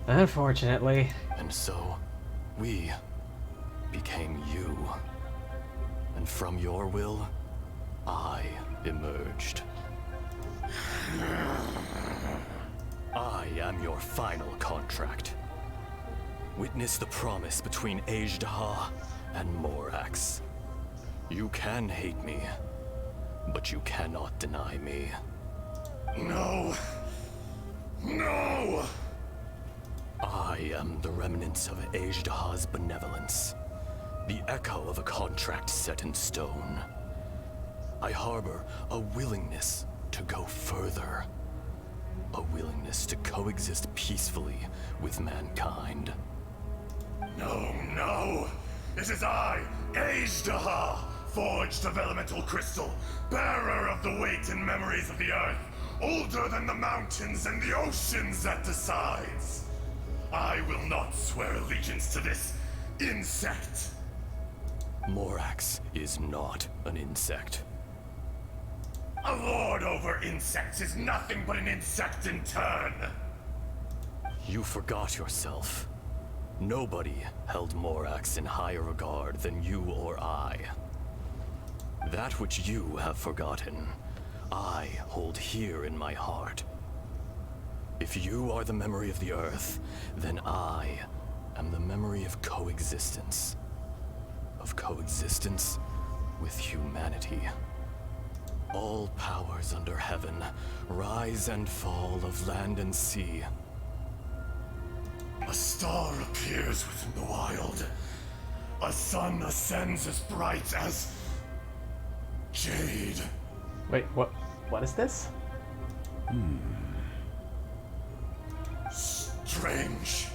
Unfortunately. And so, we became you. And from your will, I emerged. I am your final contract. Witness the promise between Ashtaha and Morax. You can hate me, but you cannot deny me. No. No! I am the remnants of Ashtaha's benevolence, the echo of a contract set in stone. I harbor a willingness to go further, a willingness to coexist peacefully with mankind. No, no! It is I, Ashtaha, forged of elemental crystal, bearer of the weight and memories of the earth, older than the mountains and the oceans at the sides. I will not swear allegiance to this insect. Morax is not an insect. A lord over insects is nothing but an insect in turn. You forgot yourself. Nobody held Morax in higher regard than you or I. That which you have forgotten, I hold here in my heart If you are the memory of the Earth, then I am the memory of coexistence. Of coexistence with humanity. All powers under heaven, rise and fall of land and sea. A star appears within the wild. A sun ascends as bright as jade. Wait, what is this? Strange.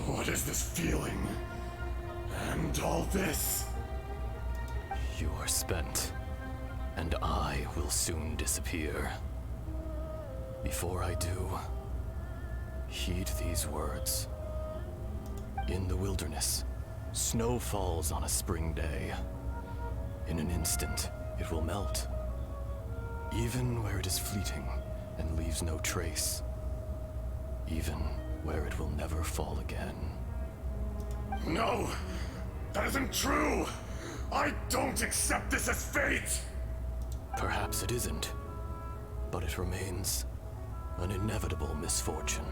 What is this feeling? And all this? You are spent, and I will soon disappear. Before I do, heed these words. In the wilderness, snow falls on a spring day. In an instant, it will melt. Even where it is fleeting and leaves no trace. Even where it will never fall again. No! That isn't true! I don't accept this as fate! Perhaps it isn't, but it remains an inevitable misfortune.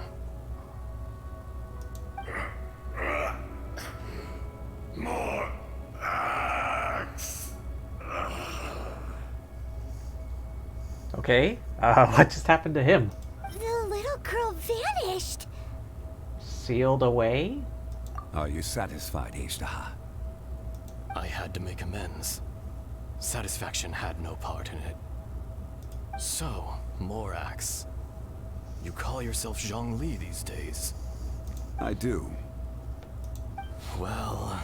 More axe. Okay, what just happened to him? The little girl vanished. Sealed away? Are you satisfied, Ishtaha? I had to make amends. Satisfaction had no part in it. So, Morax, you call yourself Zhongli these days? I do. Well,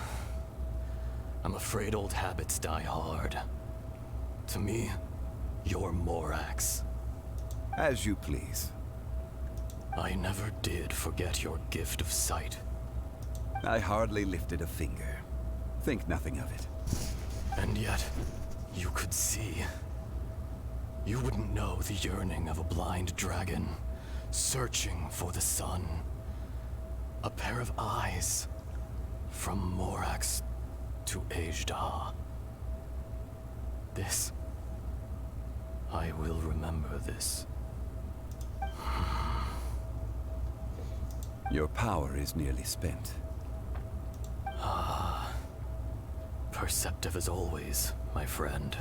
I'm afraid old habits die hard. To me, you're Morax. As you please. I never did forget your gift of sight. I hardly lifted a finger. Think nothing of it. And yet, you could see. You wouldn't know the yearning of a blind dragon, searching for the sun. A pair of eyes, from Morax to Ejda. This, I will remember this. Your power is nearly spent. Perceptive as always, my friend.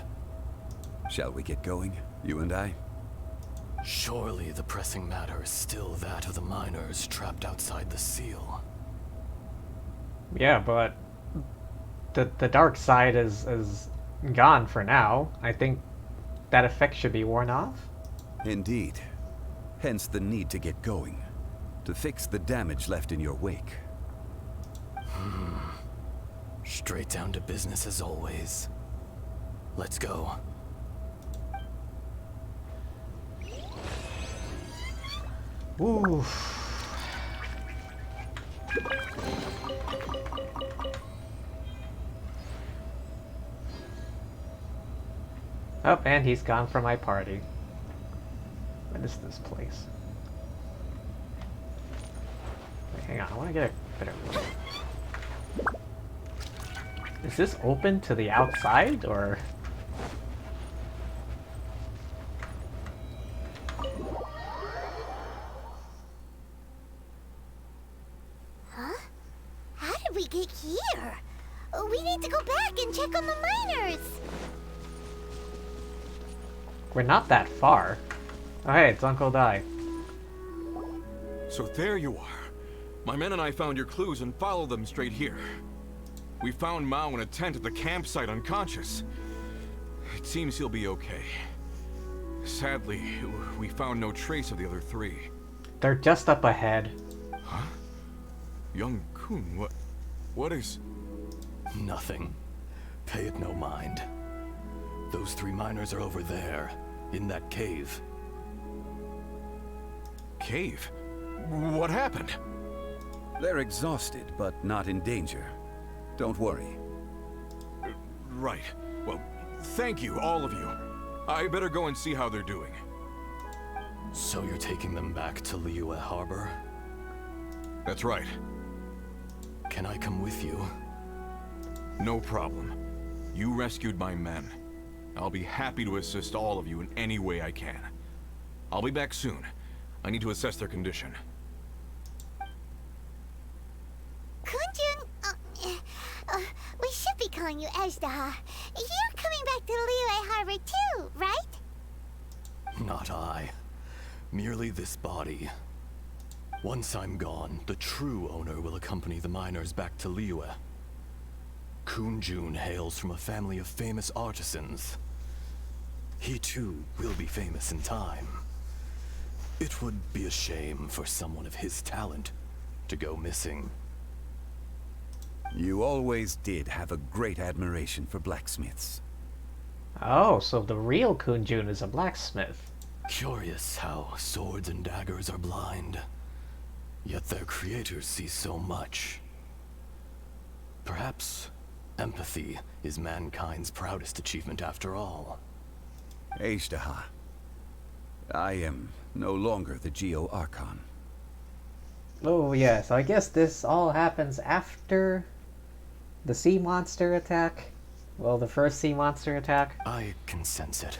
Shall we get going, you and I? Surely the pressing matter is still that of the miners trapped outside the seal. Yeah, but the dark side is gone for now. I think that effect should be worn off. Indeed. Hence the need to get going. To fix the damage left in your wake. Straight down to business as always. Let's go. Ooh. Oh, and he's gone from my party. What is this place? Wait, hang on, I want to get a better look. Is this open to the outside, or...? Huh? How did we get here? We need to go back and check on the miners. We're not that far. Oh hey, it's Uncle Dai. So there you are. My men and I found your clues and followed them straight here. We found Mao in a tent at the campsite unconscious. It seems he'll be okay. Sadly, we found no trace of the other three. They're just up ahead. Huh? Young Kun, what is... Nothing. Pay it no mind. Those three miners are over there, in that cave. Cave? What happened? They're exhausted, but not in danger. Don't worry. Right. Well, thank you, all of you. I better go and see how they're doing. So you're taking them back to Liyue Harbor? That's right. Can I come with you? No problem. You rescued my men. I'll be happy to assist all of you in any way I can. I'll be back soon. I need to assess their condition. Kunjun, we should be calling you Ezdaha. You're coming back to Liyue Harbor too, right? Not I. Merely this body. Once I'm gone, the true owner will accompany the miners back to Liyue. Kunjun hails from a family of famous artisans. He too will be famous in time. It would be a shame for someone of his talent to go missing. You always did have a great admiration for blacksmiths. Oh, so the real Kunjun is a blacksmith. Curious how swords and daggers are blind, yet their creators see so much. Perhaps empathy is mankind's proudest achievement after all. Ezdaha, I am no longer the Geo Archon. Oh yeah, so I guess this all happens after the sea monster attack? Well, the first sea monster attack? I can sense it.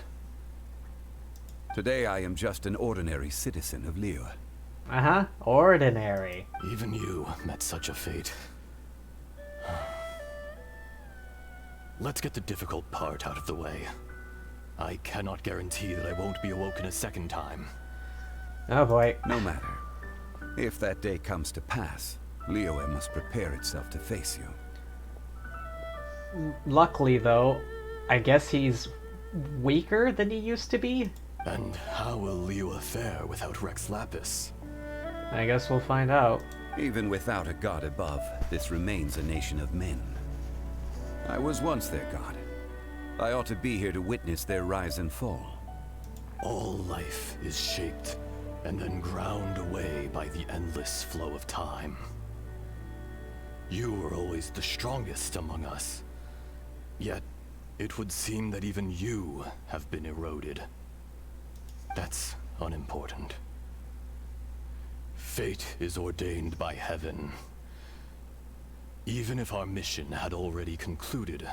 Today I am just an ordinary citizen of Liyue. Uh-huh, ordinary. Even you met such a fate. Let's get the difficult part out of the way. I cannot guarantee that I won't be awoken a second time. Oh boy. No matter. If that day comes to pass, Liyue must prepare itself to face you. Luckily, though, I guess he's weaker than he used to be? And how will Liyue fare without Rex Lapis? I guess we'll find out. Even without a god above, this remains a nation of men. I was once their god. I ought to be here to witness their rise and fall. All life is shaped and then ground away by the endless flow of time. You were always the strongest among us. Yet, it would seem that even you have been eroded. That's unimportant. Fate is ordained by heaven. Even if our mission had already concluded,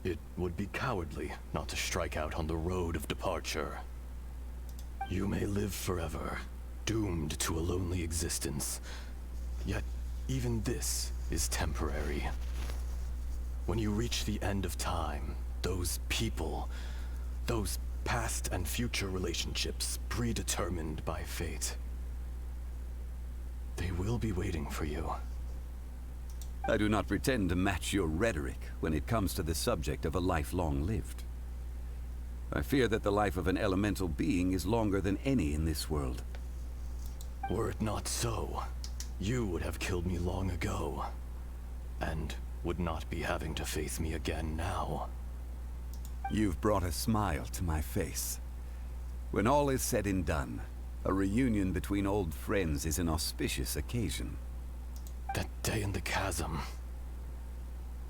it would be cowardly not to strike out on the road of departure. You may live forever, doomed to a lonely existence. Yet, even this is temporary. When you reach the end of time, those people, those past and future relationships predetermined by fate, they will be waiting for you. I do not pretend to match your rhetoric when it comes to the subject of a life long lived. I fear that the life of an elemental being is longer than any in this world. Were it not so, you would have killed me long ago, and would not be having to face me again now. You've brought a smile to my face. When all is said and done, a reunion between old friends is an auspicious occasion. That day in the chasm,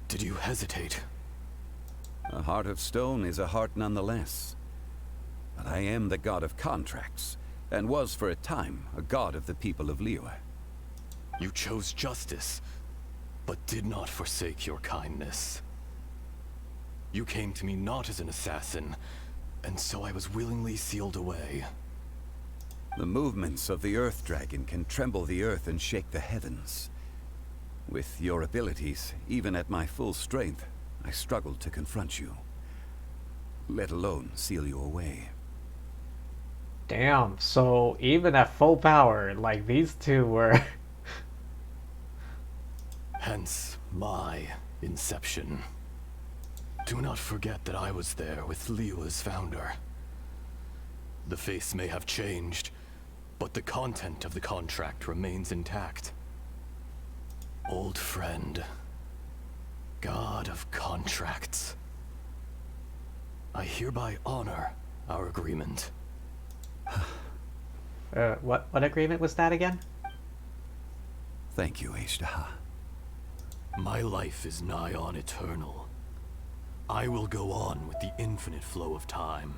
did you hesitate? A heart of stone is a heart nonetheless. But I am the god of contracts, and was for a time a god of the people of Liyue. You chose justice, but did not forsake your kindness. You came to me not as an assassin, and so I was willingly sealed away. The movements of the Earth Dragon can tremble the earth and shake the heavens. With your abilities, even at my full strength, I struggled to confront you. Let alone seal you away. Damn, so even at full power, like these two were... Hence my inception. Do not forget that I was there with Liyue's founder. The face may have changed, but the content of the contract remains intact. Old friend, god of contracts, I hereby honor our agreement. What agreement was that again? Thank you, Ezdaha. My life is nigh on eternal. I will go on with the infinite flow of time.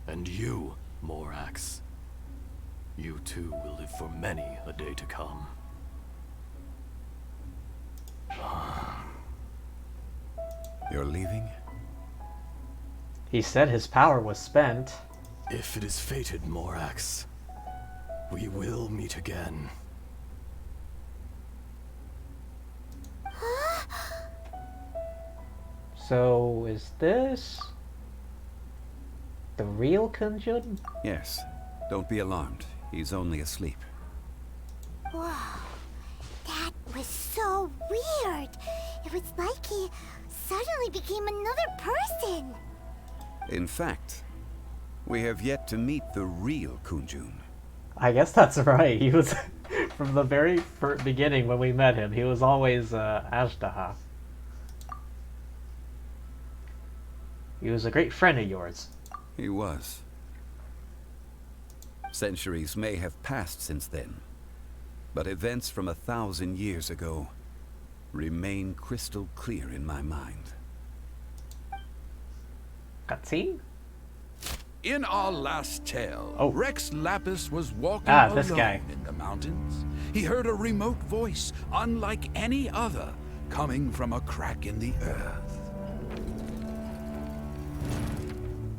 And you, Morax, you too will live for many a day to come. You're leaving? He said his power was spent. If it is fated, Morax, We will meet again. So, is this the real Kunjun? Yes. Don't be alarmed. He's only asleep. Whoa. That was so weird. It was like he suddenly became another person. In fact, we have yet to meet the real Kunjun. I guess that's right. He was, from the very beginning when we met him, he was always Ajdaha. He was a great friend of yours. He was. Centuries may have passed since then, but events from 1,000 years ago remain crystal clear in my mind. Cutscene? In our last tale, Rex Lapis was walking this alone guy. in the mountains. He heard a remote voice, unlike any other, coming from a crack in the earth.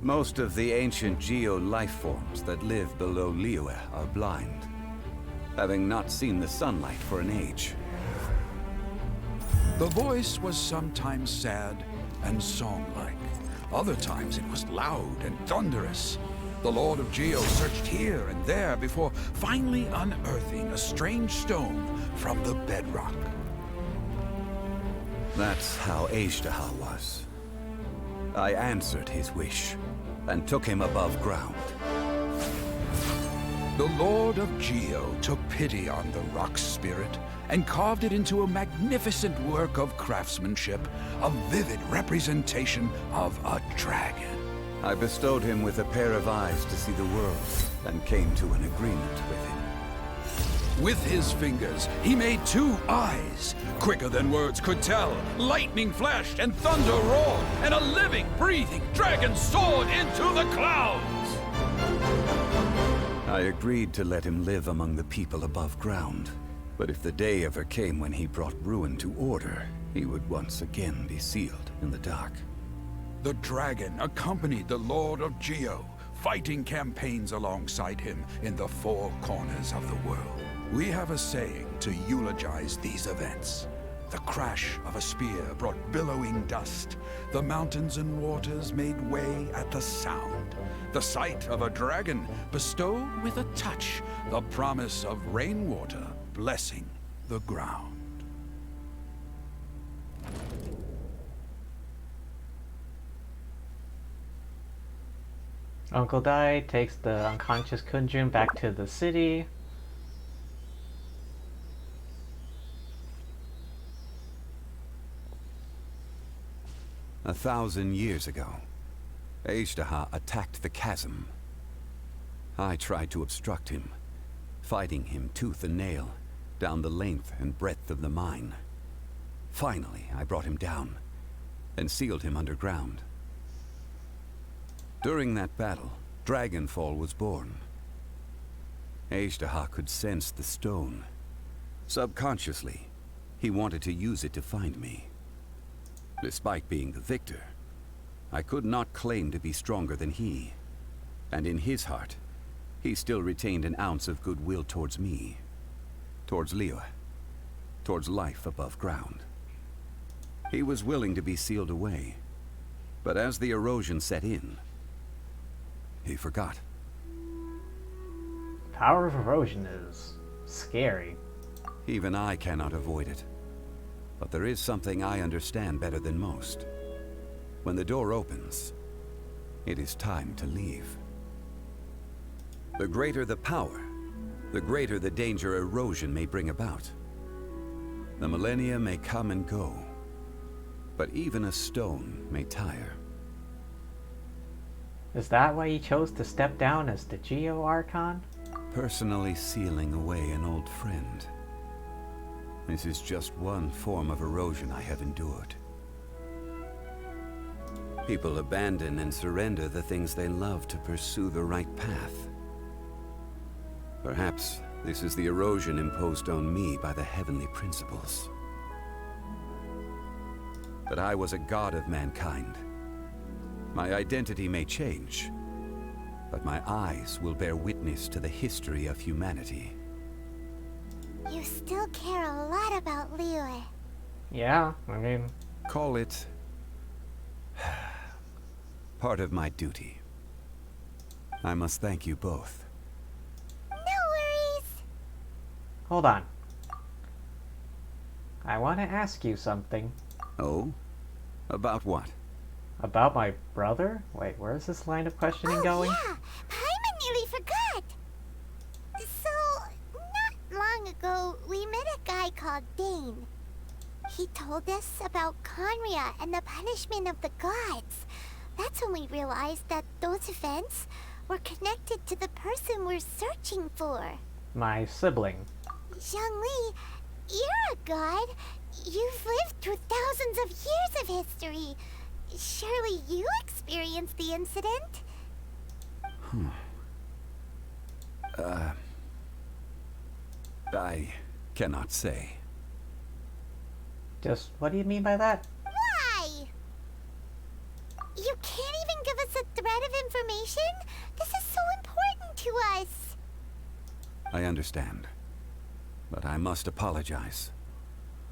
Most of the ancient geo life forms that live below Liyue are blind, having not seen the sunlight for an age. The voice was sometimes sad and song-like. Other times it was loud and thunderous. The Lord of Geo searched here and there before finally unearthing a strange stone from the bedrock. That's how Ajdaha was. I answered his wish and took him above ground. The Lord of Geo took pity on the rock spirit and carved it into a magnificent work of craftsmanship, a vivid representation of a dragon. I bestowed him with a pair of eyes to see the world and came to an agreement with him. With his fingers, he made 2 eyes, quicker than words could tell. Lightning flashed and thunder roared, and a living, breathing dragon soared into the clouds. I agreed to let him live among the people above ground. But if the day ever came when he brought ruin to order, he would once again be sealed in the dark. The dragon accompanied the Lord of Geo, fighting campaigns alongside him in the 4 corners of the world. We have a saying to eulogize these events. The crash of a spear brought billowing dust. The mountains and waters made way at the sound. The sight of a dragon bestowed with a touch the promise of rainwater blessing the ground. Uncle Dai takes the unconscious Kunjun back to the city. A 1,000 years ago, Ajdaha attacked the chasm. I tried to obstruct him, fighting him tooth and nail down the length and breadth of the mine. Finally, I brought him down and sealed him underground. During that battle, Dragonfall was born. Ajdaha could sense the stone. Subconsciously, he wanted to use it to find me. Despite being the victor, I could not claim to be stronger than he. And in his heart, he still retained an ounce of goodwill towards me. Towards Liyue. Towards life above ground. He was willing to be sealed away. But as the erosion set in, he forgot. Power of erosion is scary. Even I cannot avoid it. But there is something I understand better than most. When the door opens, it is time to leave. The greater the power, the greater the danger erosion may bring about. The millennia may come and go, but even a stone may tire. Is that why he chose to step down as the Geo Archon? Personally sealing away an old friend. This is just one form of erosion I have endured. People abandon and surrender the things they love to pursue the right path. Perhaps this is the erosion imposed on me by the heavenly principles. But I was a god of mankind. My identity may change, but my eyes will bear witness to the history of humanity. You still care a lot about Liyue. Yeah, I mean... Call it... part of my duty. I must thank you both. No worries. Hold on. I want to ask you something. Oh? About what? About my brother? Wait, where is this line of questioning going? Yeah, Paimon nearly forgot. So, not long ago, we met a guy called Dane. He told us about Conria and the punishment of the gods. That's when we realized that those events were connected to the person we're searching for. My sibling. Zhongli, you're a god. You've lived through thousands of years of history. Surely you experienced the incident? I cannot say. Just, what do you mean by that? Why? You can't even give us a thread of information? This is so important to us. I understand. But I must apologize.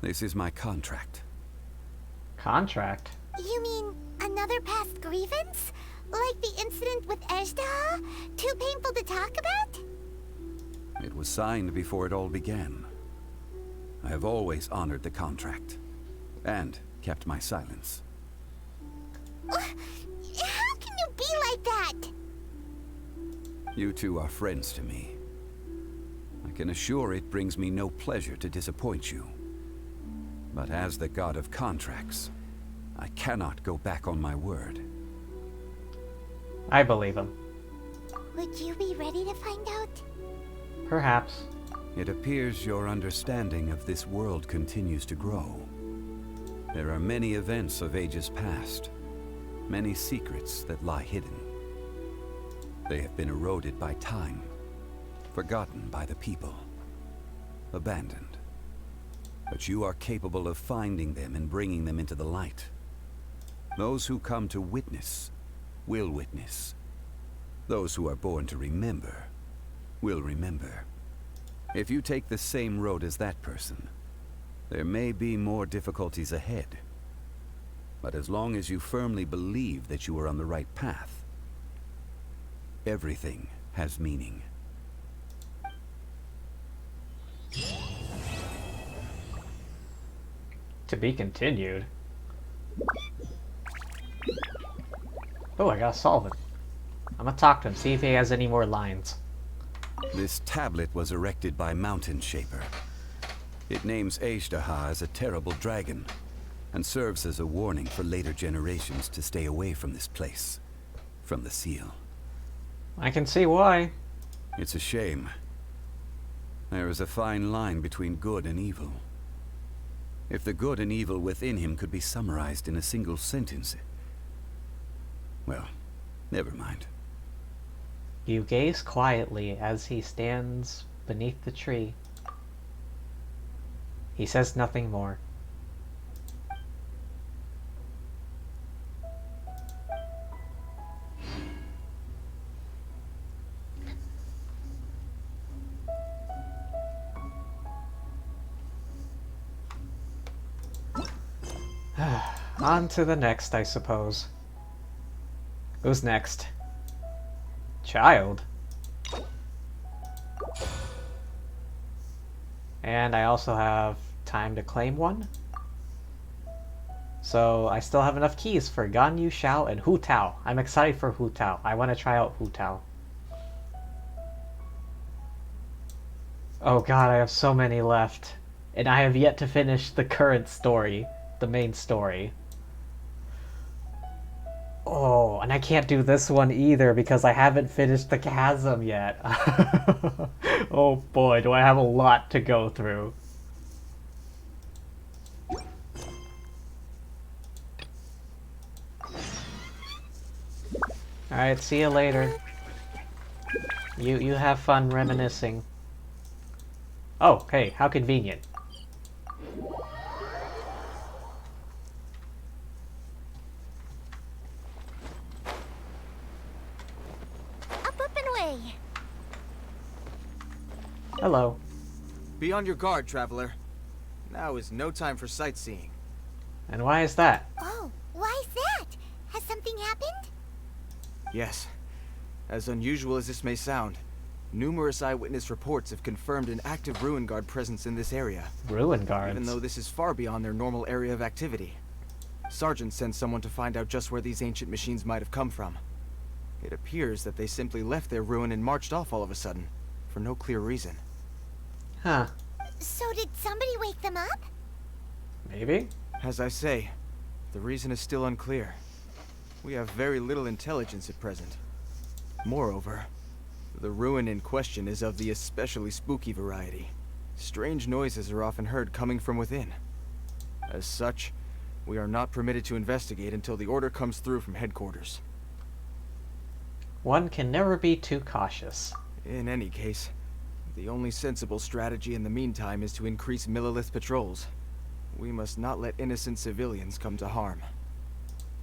This is my contract. Contract? You mean another past grievance? Like the incident with Ejdaha? Too painful to talk about? It was signed before it all began. I have always honored the contract. And kept my silence. How can you be like that? You two are friends to me. I can assure it brings me no pleasure to disappoint you. But as the god of contracts, I cannot go back on my word. I believe him. Would you be ready to find out? Perhaps. It appears your understanding of this world continues to grow. There are many events of ages past, many secrets that lie hidden. They have been eroded by time, forgotten by the people, abandoned. But you are capable of finding them and bringing them into the light. Those who come to witness will witness. Those who are born to remember will remember. If you take the same road as that person, there may be more difficulties ahead. But as long as you firmly believe that you are on the right path, everything has meaning. To be continued. Oh, I gotta solve it. I'm gonna talk to him, see if he has any more lines. This tablet was erected by Mountain Shaper. It names Ejdaha as a terrible dragon, and serves as a warning for later generations to stay away from this place, from the seal. I can see why. It's a shame. There is a fine line between good and evil. If the good and evil within him could be summarized in a single sentence... Well, never mind. You gaze quietly as he stands beneath the tree. He says nothing more. On to the next, I suppose. Who's next? Child. And I also have time to claim one. So I still have enough keys for Gan Yu Xiao and Hu Tao. I'm excited for Hu Tao. I want to try out Hu Tao. Oh god, I have so many left. And I have yet to finish the current story. The main story. Oh, and I can't do this one either because I haven't finished the chasm yet. Oh boy, do I have a lot to go through. Alright, see you later. You have fun reminiscing. Oh, hey, how convenient. Hello. Be on your guard, traveler. Now is no time for sightseeing. And why is that? Oh, why is that? Has something happened? Yes. As unusual as this may sound, numerous eyewitness reports have confirmed an active Ruin Guard presence in this area. Ruin Guards? Even though this is far beyond their normal area of activity. Sergeant sent someone to find out just where these ancient machines might have come from. It appears that they simply left their ruin and marched off all of a sudden, for no clear reason. Huh. So did somebody wake them up? Maybe? As I say, the reason is still unclear. We have very little intelligence at present. Moreover, the ruin in question is of the especially spooky variety. Strange noises are often heard coming from within. As such, we are not permitted to investigate until the order comes through from headquarters. One can never be too cautious. In any case, the only sensible strategy in the meantime is to increase Millilith patrols. We must not let innocent civilians come to harm.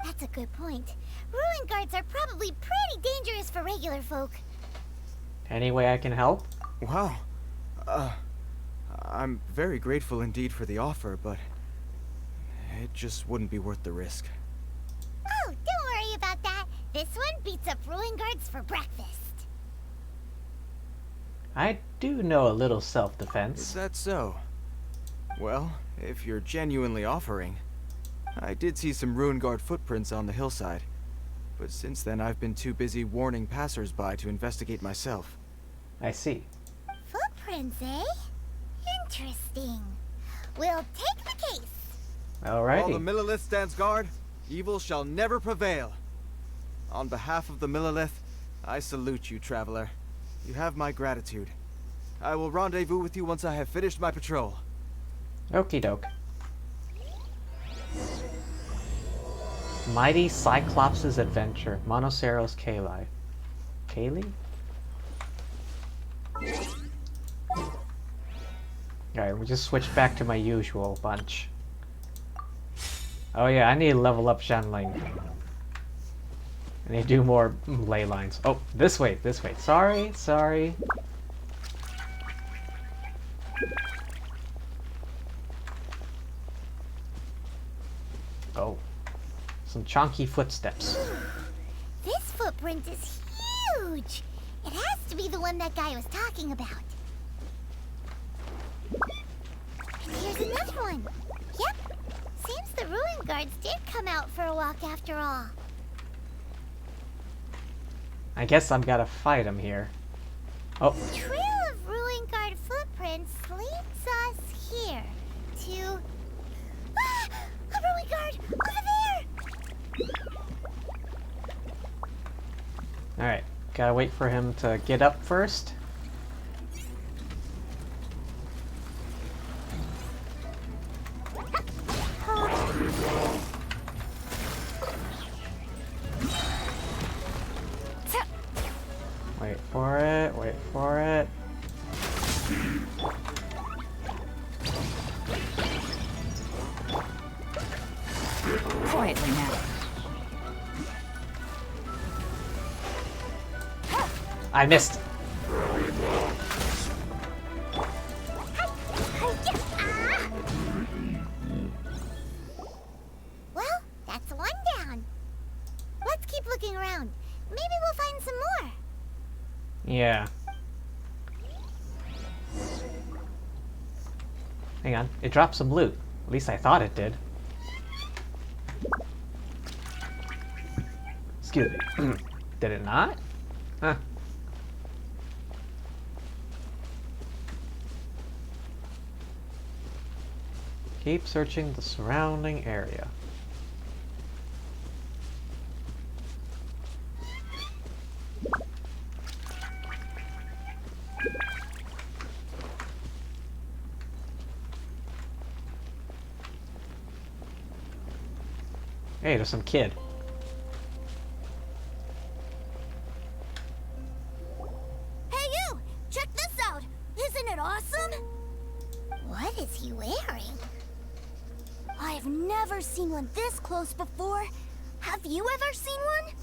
That's a good point. Ruin guards are probably pretty dangerous for regular folk. Any way I can help? Wow. I'm very grateful indeed for the offer, but it just wouldn't be worth the risk. Oh, don't worry about that. This one beats up ruin guards for breakfast. I do know a little self-defense. Is that so? Well, if you're genuinely offering. I did see some Ruin Guard footprints on the hillside, but since then I've been too busy warning passers-by to investigate myself. I see. Footprints, eh? Interesting. We'll take the case. Alrighty. While the Millilith stands guard, evil shall never prevail. On behalf of the Millilith, I salute you, traveler. You have my gratitude. I will rendezvous with you once I have finished my patrol. Okie doke. Mighty Cyclops' Adventure, Monoceros Kali. Kali? Alright, we just switched back to my usual bunch. Oh yeah, I need to level up Shanling. I need to do more ley lines. Oh, this way, this way. Sorry, sorry. Oh. Some chonky footsteps. This footprint is huge. It has to be the one that guy was talking about. And here's another one. Yep. Seems the ruin guards did come out for a walk after all. I guess I've got to fight him here. Oh. The trail of ruin guard footprints leads us here to... Ah! A ruin guard! Over there! Alright. Gotta wait for him to get up first. Wait for it, wait for it. Quietly now. I missed. Well, that's one down. Let's keep looking around. Maybe we'll find some more. Yeah. Hang on, it dropped some loot. At least I thought it did. Excuse me. Did it not? Huh. Keep searching the surrounding area. Hey, there's some kid. Hey you! Check this out! Isn't it awesome? What is he wearing? I've never seen one this close before. Have you ever seen one?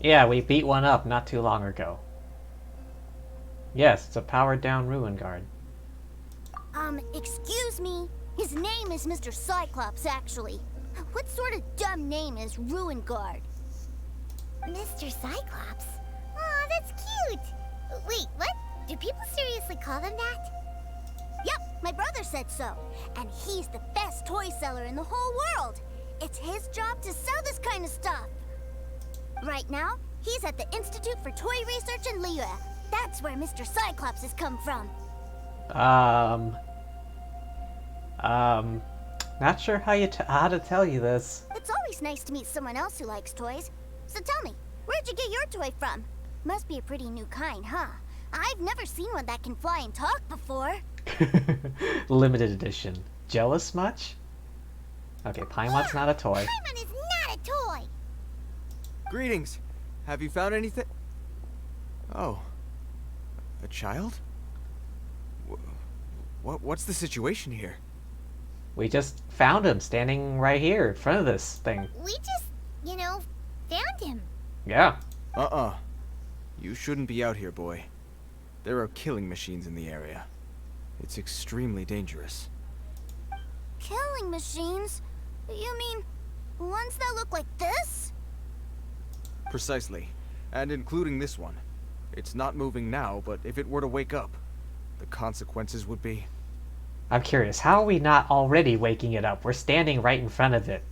Yeah, we beat one up not too long ago. Yes, it's a powered down ruin guard. Excuse me. His name is Mr. Cyclops, actually. What sort of dumb name is Ruin Guard? Mr. Cyclops? Aw, that's cute. Wait, what? Do people seriously call them that? Yep, my brother said so. And he's the best toy seller in the whole world. It's his job to sell this kind of stuff. Right now, he's at the Institute for Toy Research in Liyue. That's where Mr. Cyclops has come from. Not sure how to tell you this. It's always nice to meet someone else who likes toys. So tell me, where'd you get your toy from? Must be a pretty new kind, huh? I've never seen one that can fly and talk before. Limited edition. Jealous much? Okay, Paimon's not a toy. Paimon is not a toy! Greetings. Have you found anything? Oh. A child? What's the situation here? We just found him standing right here in front of this thing. We just, found him. Yeah. You shouldn't be out here, boy. There are killing machines in the area. It's extremely dangerous. Killing machines? You mean ones that look like this? Precisely. And including this one. It's not moving now, but if it were to wake up, the consequences would be... I'm curious, how are we not already waking it up? We're standing right in front of it.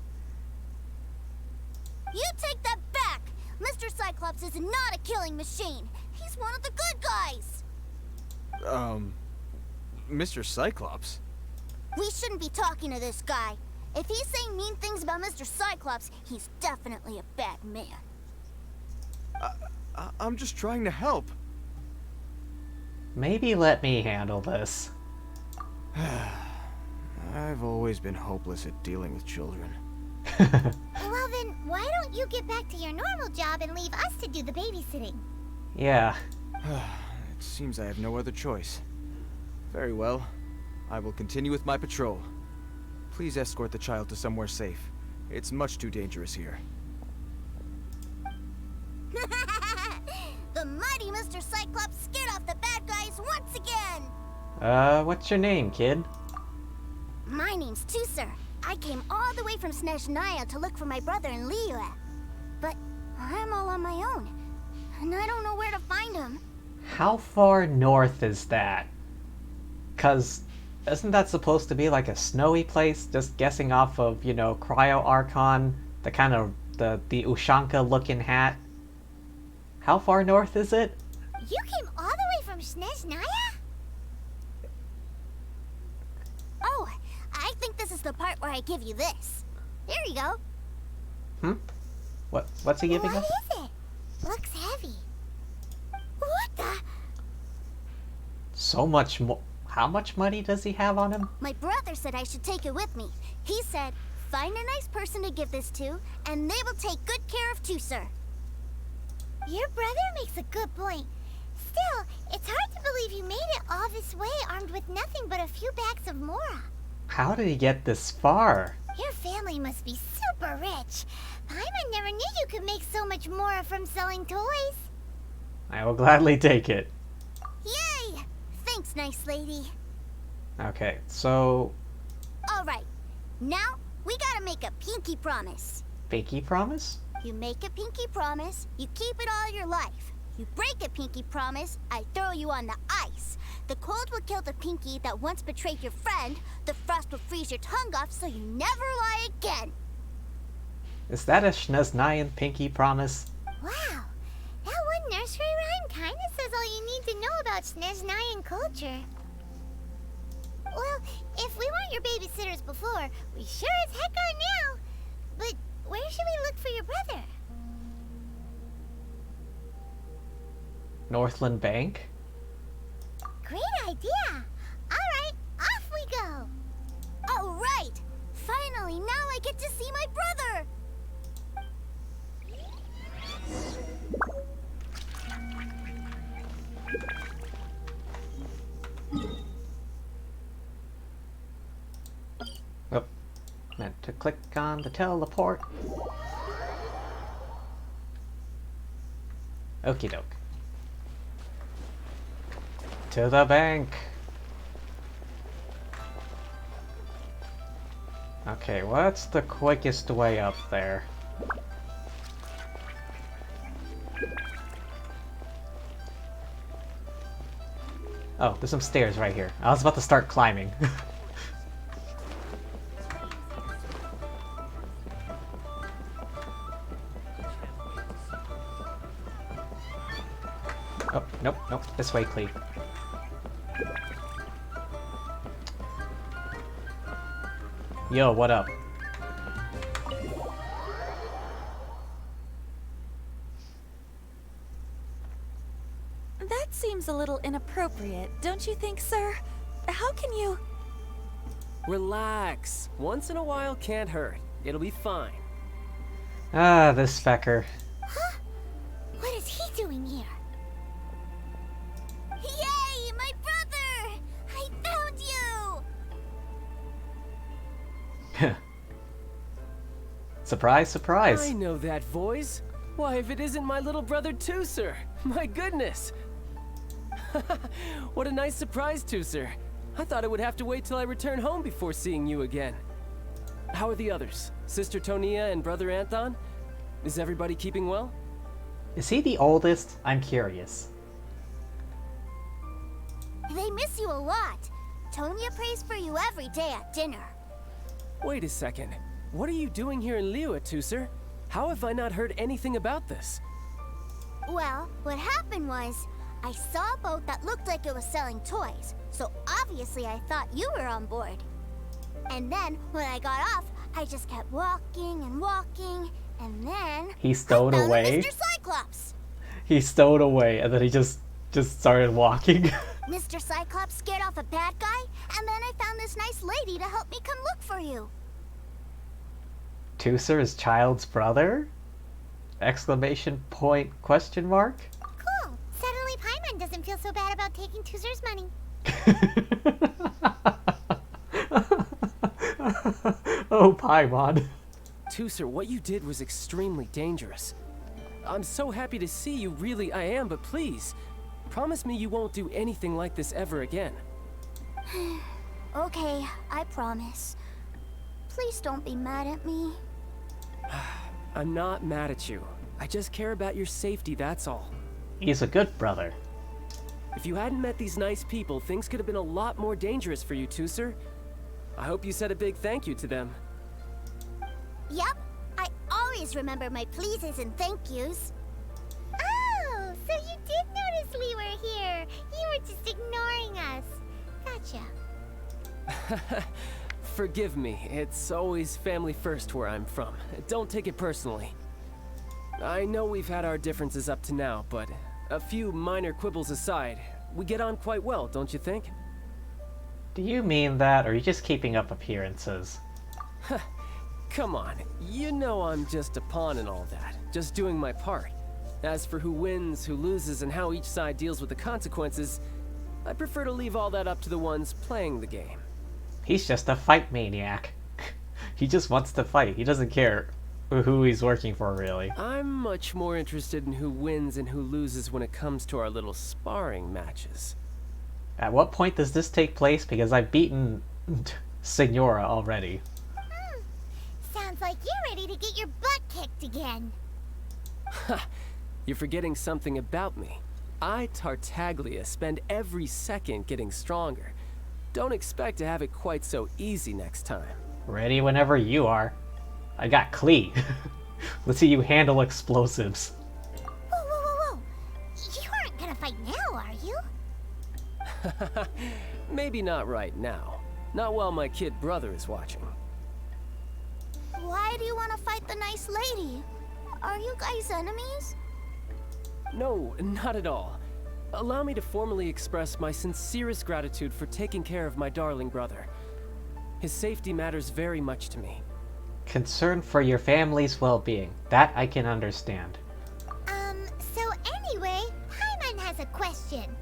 You take that back! Mr. Cyclops is not a killing machine. He's one of the good guys. Mr. Cyclops? We shouldn't be talking to this guy. If he's saying mean things about Mr. Cyclops, he's definitely a bad man. I'm just trying to help. Maybe let me handle this. I've always been hopeless at dealing with children. Well then, why don't you get back to your normal job and leave us to do the babysitting? Yeah. It seems I have no other choice. Very well. I will continue with my patrol. Please escort the child to somewhere safe. It's much too dangerous here. The mighty Mr. Cyclops scared off the bad guys once again! What's your name, kid? My name's Tusser. I came all the way from Snezhnaya to look for my brother in Liyue. But I'm all on my own, and I don't know where to find him. How far north is that? 'Cause isn't that supposed to be like a snowy place? Just guessing off of, Cryo Archon, the kind of the Ushanka looking hat. How far north is it? You came all the way from Snezhnaya? Oh, I think this is the part where I give you this. There you go. What's he giving us? What is it? Looks heavy. What the? So much more. How much money does he have on him? My brother said I should take it with me. He said, find a nice person to give this to, and they will take good care of Tusser. Your brother makes a good point. Still, it's hard to believe you made it all this way armed with nothing but a few bags of Mora. How did he get this far? Your family must be super rich. Paimon never knew you could make so much Mora from selling toys. I will gladly take it. Yay! Thanks, nice lady. Okay, so... Alright, now we gotta make a pinky promise. Pinky promise? You make a pinky promise, you keep it all your life. You break a pinky promise, I throw you on the ice. The cold will kill the pinky that once betrayed your friend. The frost will freeze your tongue off so you never lie again. Is that a Snezhnayan pinky promise? Wow, that one nursery rhyme kinda says all you need to know about Snezhnayan culture. Well, if we weren't your babysitters before, we sure as heck are now. But where should we look for your brother? Northland Bank? Great idea! Alright, off we go! Alright! Finally, now I get to see my brother! Oh, meant to click on the teleport. Okie doke. To the bank. Okay, what's the quickest way up there? Oh, there's some stairs right here. I was about to start climbing. Oh, nope, nope. This way, Clee. Yo, what up? That seems a little inappropriate, don't you think, sir? How can you... Relax. Once in a while can't hurt. It'll be fine. Ah, this fecker. Huh? What is he doing here? Yay, my brother! I found you! Surprise, surprise. I know that voice. Why, if it isn't my little brother Tooser. My goodness. What a nice surprise, Tooser. I thought I would have to wait till I return home before seeing you again. How are the others? Sister Tonia and Brother Anthon? Is everybody keeping well? Is he the oldest? I'm curious. They miss you a lot. Tonia prays for you every day at dinner. Wait a second. What are you doing here in Liyue, Tooser? How have I not heard anything about this? Well, what happened was, I saw a boat that looked like it was selling toys, so obviously I thought you were on board. And then, when I got off, I just kept walking and walking, and then... He stowed away? Mr. Cyclops! He stowed away, and then he just started walking. Mr. Cyclops scared off a bad guy, and then I found this nice lady to help me come look for you. Tooser is Child's brother? Exclamation point question mark? Cool. Suddenly Paimon doesn't feel so bad about taking Tooser's money. Oh, Paimon. Tooser, what you did was extremely dangerous. I'm so happy to see you, really I am, but please, promise me you won't do anything like this ever again. Okay, I promise. Please don't be mad at me. I'm not mad at you. I just care about your safety, that's all. He's a good brother. If you hadn't met these nice people, things could have been a lot more dangerous for you, Tooser. I hope you said a big thank you to them. Yep, I always remember my pleases and thank yous. Oh, so you did notice we were here. You were just ignoring us. Gotcha. Forgive me, it's always family first where I'm from. Don't take it personally. I know we've had our differences up to now, but a few minor quibbles aside, we get on quite well, don't you think? Do you mean that, or are you just keeping up appearances? Come on, you know I'm just a pawn in all that, just doing my part. As for who wins, who loses, and how each side deals with the consequences, I prefer to leave all that up to the ones playing the game. He's just a fight maniac. He just wants to fight. He doesn't care who he's working for, really. I'm much more interested in who wins and who loses when it comes to our little sparring matches. At what point does this take place? Because I've beaten Signora already. Sounds like you're ready to get your butt kicked again. Ha! You're forgetting something about me. I, Tartaglia, spend every second getting stronger. Don't expect to have it quite so easy next time. Ready whenever you are. I got Klee. Let's see you handle explosives. Whoa, whoa, whoa, whoa. You aren't gonna fight now, are you? Maybe not right now. Not while my kid brother is watching. Why do you want to fight the nice lady? Are you guys enemies? No, not at all. Allow me to formally express my sincerest gratitude for taking care of my darling brother. His safety matters very much to me. Concern for your family's well-being. That I can understand. So anyway, Paimon has a question.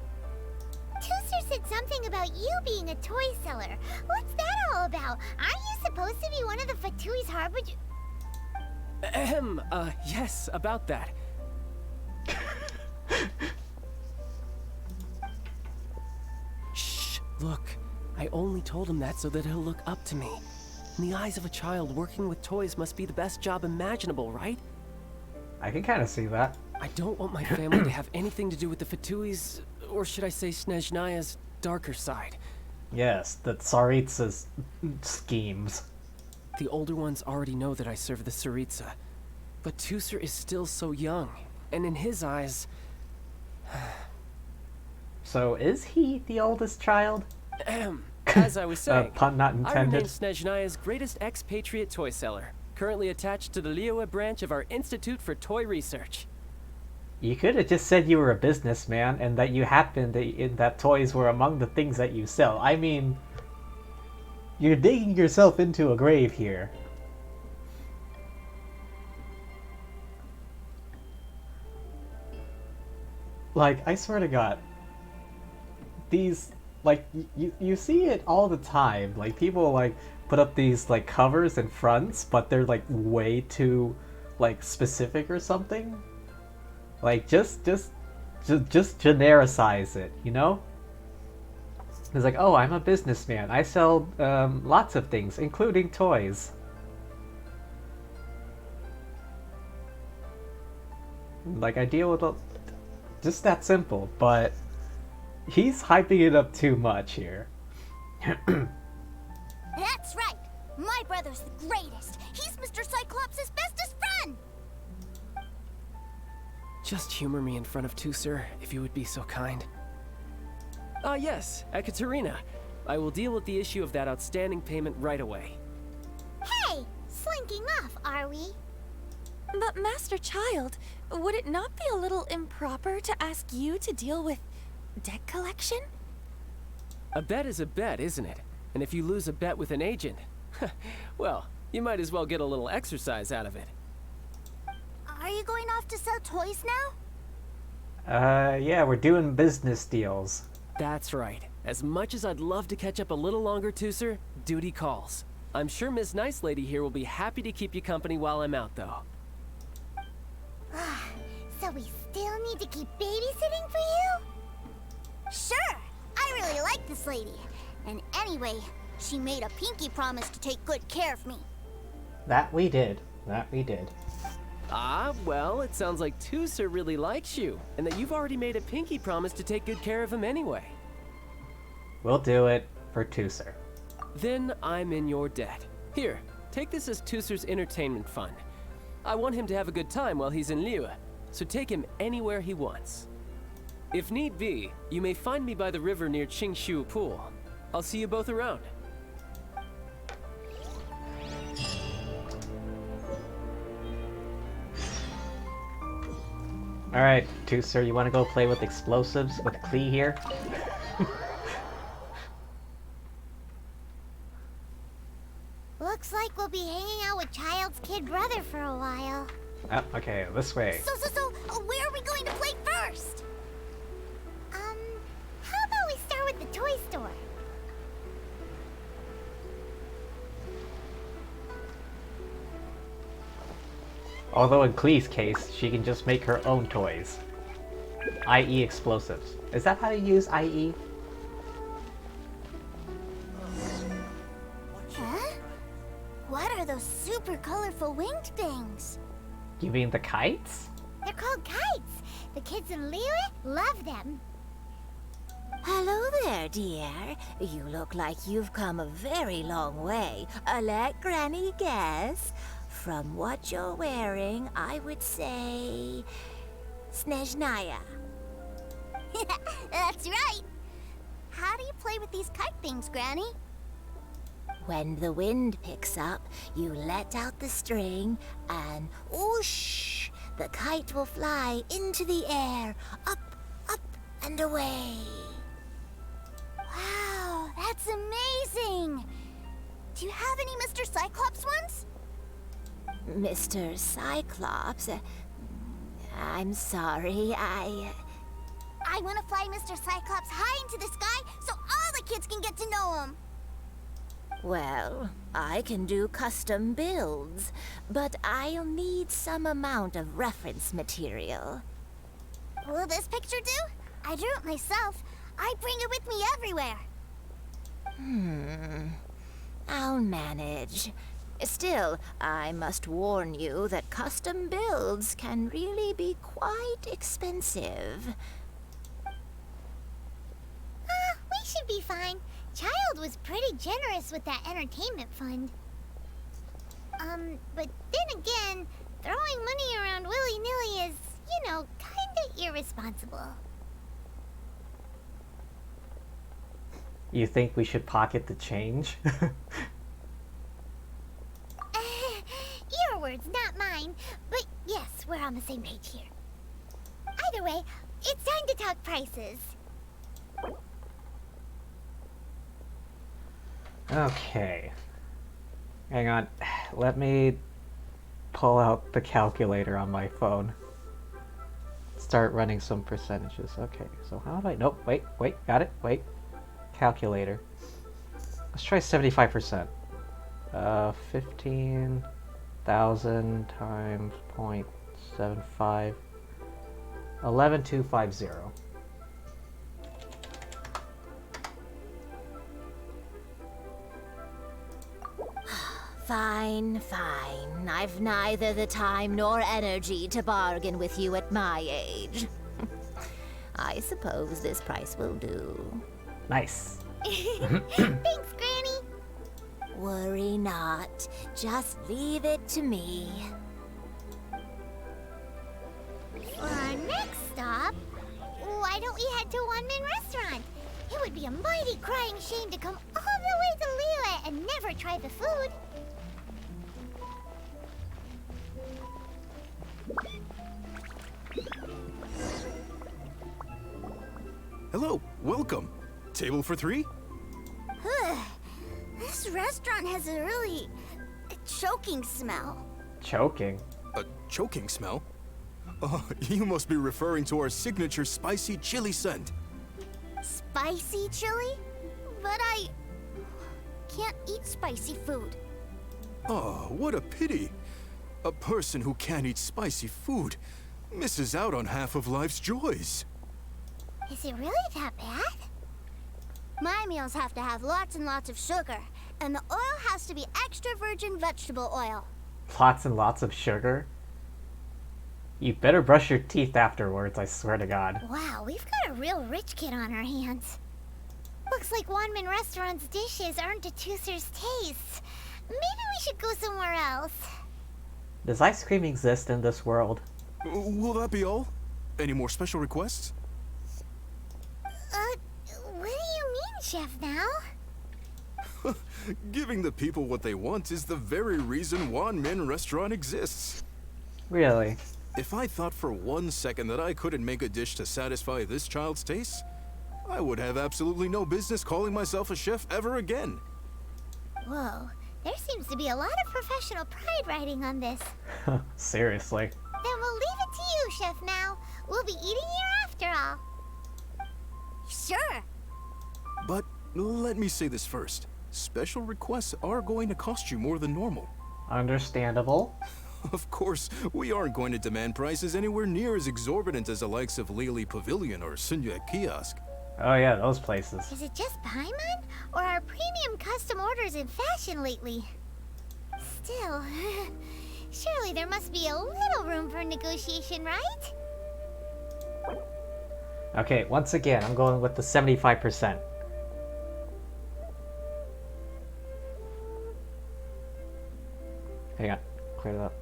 Tooser said something about you being a toy seller. What's that all about? Aren't you supposed to be one of the Fatui's harbinger? Yes, about that. Look, I only told him that so that he'll look up to me. In the eyes of a child, working with toys must be the best job imaginable, right? I can kind of see that. I don't want my family to have anything to do with the Fatui's, or should I say Snezhnaya's, darker side. Yes, the Tsaritsa's schemes. The older ones already know that I serve the Tsaritsa. But Tusser is still so young, and in his eyes... So is he the oldest child? As I was saying, pun not I intended. remain Snezhnaya's greatest expatriate toy seller, currently attached to the Liyue branch of our Institute for Toy Research. You could have just said you were a businessman and that you happened that toys were among the things that you sell. I mean, you're digging yourself into a grave here. Like, I swear to God, these, like, you see it all the time. Like, people, like, put up these, like, covers and fronts, but they're, like, way too, like, specific or something. Like, just genericize it, you know? It's like, oh, I'm a businessman. I sell lots of things, including toys. Like, I deal with just that simple, but he's hyping it up too much here. That's right! My brother's the greatest! He's Mr. Cyclops' bestest friend! Just humor me in front of Tusser, if you would be so kind. Ah, yes, Ekaterina. I will deal with the issue of that outstanding payment right away. Hey! Slinking off, are we? But Master Child, would it not be a little improper to ask you to deal with debt collection? A bet is a bet, isn't it? And if you lose a bet with an agent, well, you might as well get a little exercise out of it. Are you going off to sell toys now? Yeah, we're doing business deals. That's right. As much as I'd love to catch up a little longer, Tusser, duty calls. I'm sure Miss Nice Lady here will be happy to keep you company while I'm out, though. So we still need to keep babysitting for you? Sure! I really like this lady. And anyway, she made a pinky promise to take good care of me. That we did. That we did. Ah, well, it sounds like Tusser really likes you, and that you've already made a pinky promise to take good care of him anyway. We'll do it for Tusser. Then I'm in your debt. Here, take this as Tusser's entertainment fund. I want him to have a good time while he's in Liyue, so take him anywhere he wants. If need be, you may find me by the river near Qingshu Pool. I'll see you both around. Alright, Tusser, you want to go play with explosives with Klee here? Looks like we'll be hanging out with Child's kid brother for a while. Oh, okay, this way. So, where are we going to play first? How about we start with the toy store? Although in Klee's case, she can just make her own toys. I.e. explosives. Is that how you use I.E.? Huh? What are those super colorful winged things? You mean the kites? They're called kites. The kids in Liyue love them. Hello there, dear. You look like you've come a very long way. Let Granny guess. From what you're wearing, I would say... Snezhnaya. That's right. How do you play with these kite things, Granny? When the wind picks up, you let out the string and whoosh! The kite will fly into the air, up, up, and away. Wow, that's amazing! Do you have any Mr. Cyclops ones? Mr. Cyclops? I'm sorry, I want to fly Mr. Cyclops high into the sky so all the kids can get to know him. Well, I can do custom builds, but I'll need some amount of reference material. Will this picture do? I drew it myself. I bring it with me everywhere. I'll manage. Still, I must warn you that custom builds can really be quite expensive. We should be fine. Child was pretty generous with that entertainment fund. But then again, throwing money around willy-nilly is, you know, kinda irresponsible. You think we should pocket the change? Your words, not mine. But yes, we're on the same page here. Either way, it's time to talk prices. Okay. Hang on. Let me pull out the calculator on my phone. Start running some percentages. Okay, so how do I... Nope, wait, got it, wait. Calculator. Let's try 75%. 15,000 times 0.75. 11,250. Fine. I've neither the time nor energy to bargain with you at my age. I suppose this price will do. Nice. Thanks, Granny. Worry not. Just leave it to me. For our next stop, why don't we head to One Man Restaurant? It would be a mighty crying shame to come all the way to Liyue and never try the food. Hello, welcome. Table for 3? This restaurant has a really choking smell. Choking? A choking smell? Oh, you must be referring to our signature spicy chili scent. Spicy chili? But I can't eat spicy food. Oh, what a pity. A person who can't eat spicy food misses out on half of life's joys. Is it really that bad? My meals have to have lots and lots of sugar, and the oil has to be extra virgin vegetable oil. Lots and lots of sugar? You better brush your teeth afterwards, I swear to God. Wow, we've got a real rich kid on our hands. Looks like Wanman Restaurant's dishes aren't to Tooser's taste. Maybe we should go somewhere else. Does ice cream exist in this world? Will that be all? Any more special requests? What do you mean, Chef now? Giving the people what they want is the very reason Wan Min Restaurant exists. Really? If I thought for 1 second that I couldn't make a dish to satisfy this child's taste, I would have absolutely no business calling myself a chef ever again. Whoa, there seems to be a lot of professional pride riding on this. Seriously. Then we'll leave it to you, Chef Mao. We'll be eating here after all. Sure. But let me say this first. Special requests are going to cost you more than normal. Understandable. Of course, we aren't going to demand prices anywhere near as exorbitant as the likes of Lily Pavilion or Sunya Kiosk. Oh yeah, those places. Is it just Paimon? Or are premium custom orders in fashion lately? Still, surely there must be a little room for negotiation, right? Okay, once again, I'm going with the 75%. Hang on, clear it up.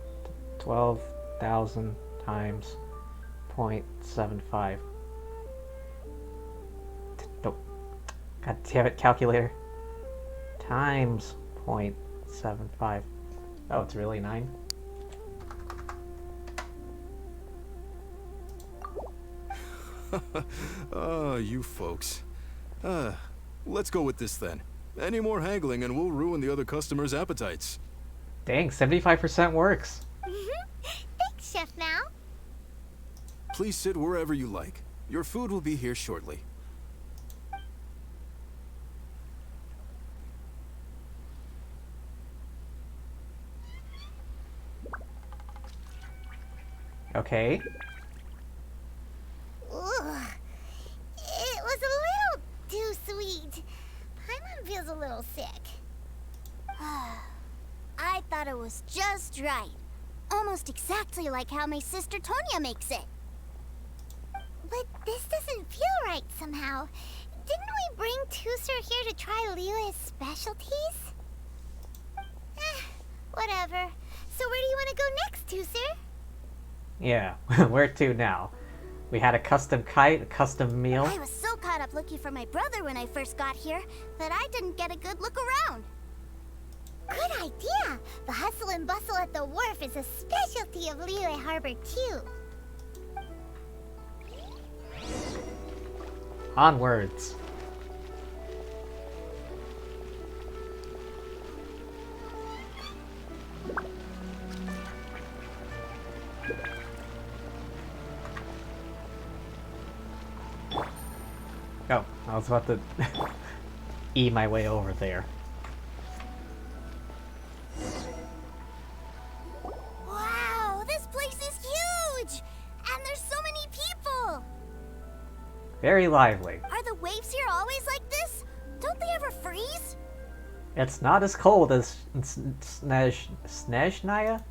12,000 times 0.75. Nope. God damn it, calculator. Times 0.75. Oh, it's really 9? You folks. Let's go with this then. Any more haggling and we'll ruin the other customers' appetites. Dang, 75% works. Thanks, Chef Mao. Please sit wherever you like. Your food will be here shortly. Okay. Ugh. It was a little too sweet. Paimon feels a gelato was just right. Almost exactly like how my sister Tonya makes it. But this doesn't feel right somehow. Didn't we bring Tusser here to try Liyue's specialties? Whatever. So where do you want to go next, Tusser? Yeah, where to now? We had a custom kite, a custom meal. I was so caught up looking for my brother when I first got here that I didn't get a good look around. Good idea! The hustle and bustle at the wharf is a specialty of Liyue Harbor, too. Onwards. Oh, I was about to E my way over there. Wow, this place is huge! And there's so many people! Very lively. Are the waves here always like this? Don't they ever freeze? It's not as cold as Snezhnaya? Snezhnaya?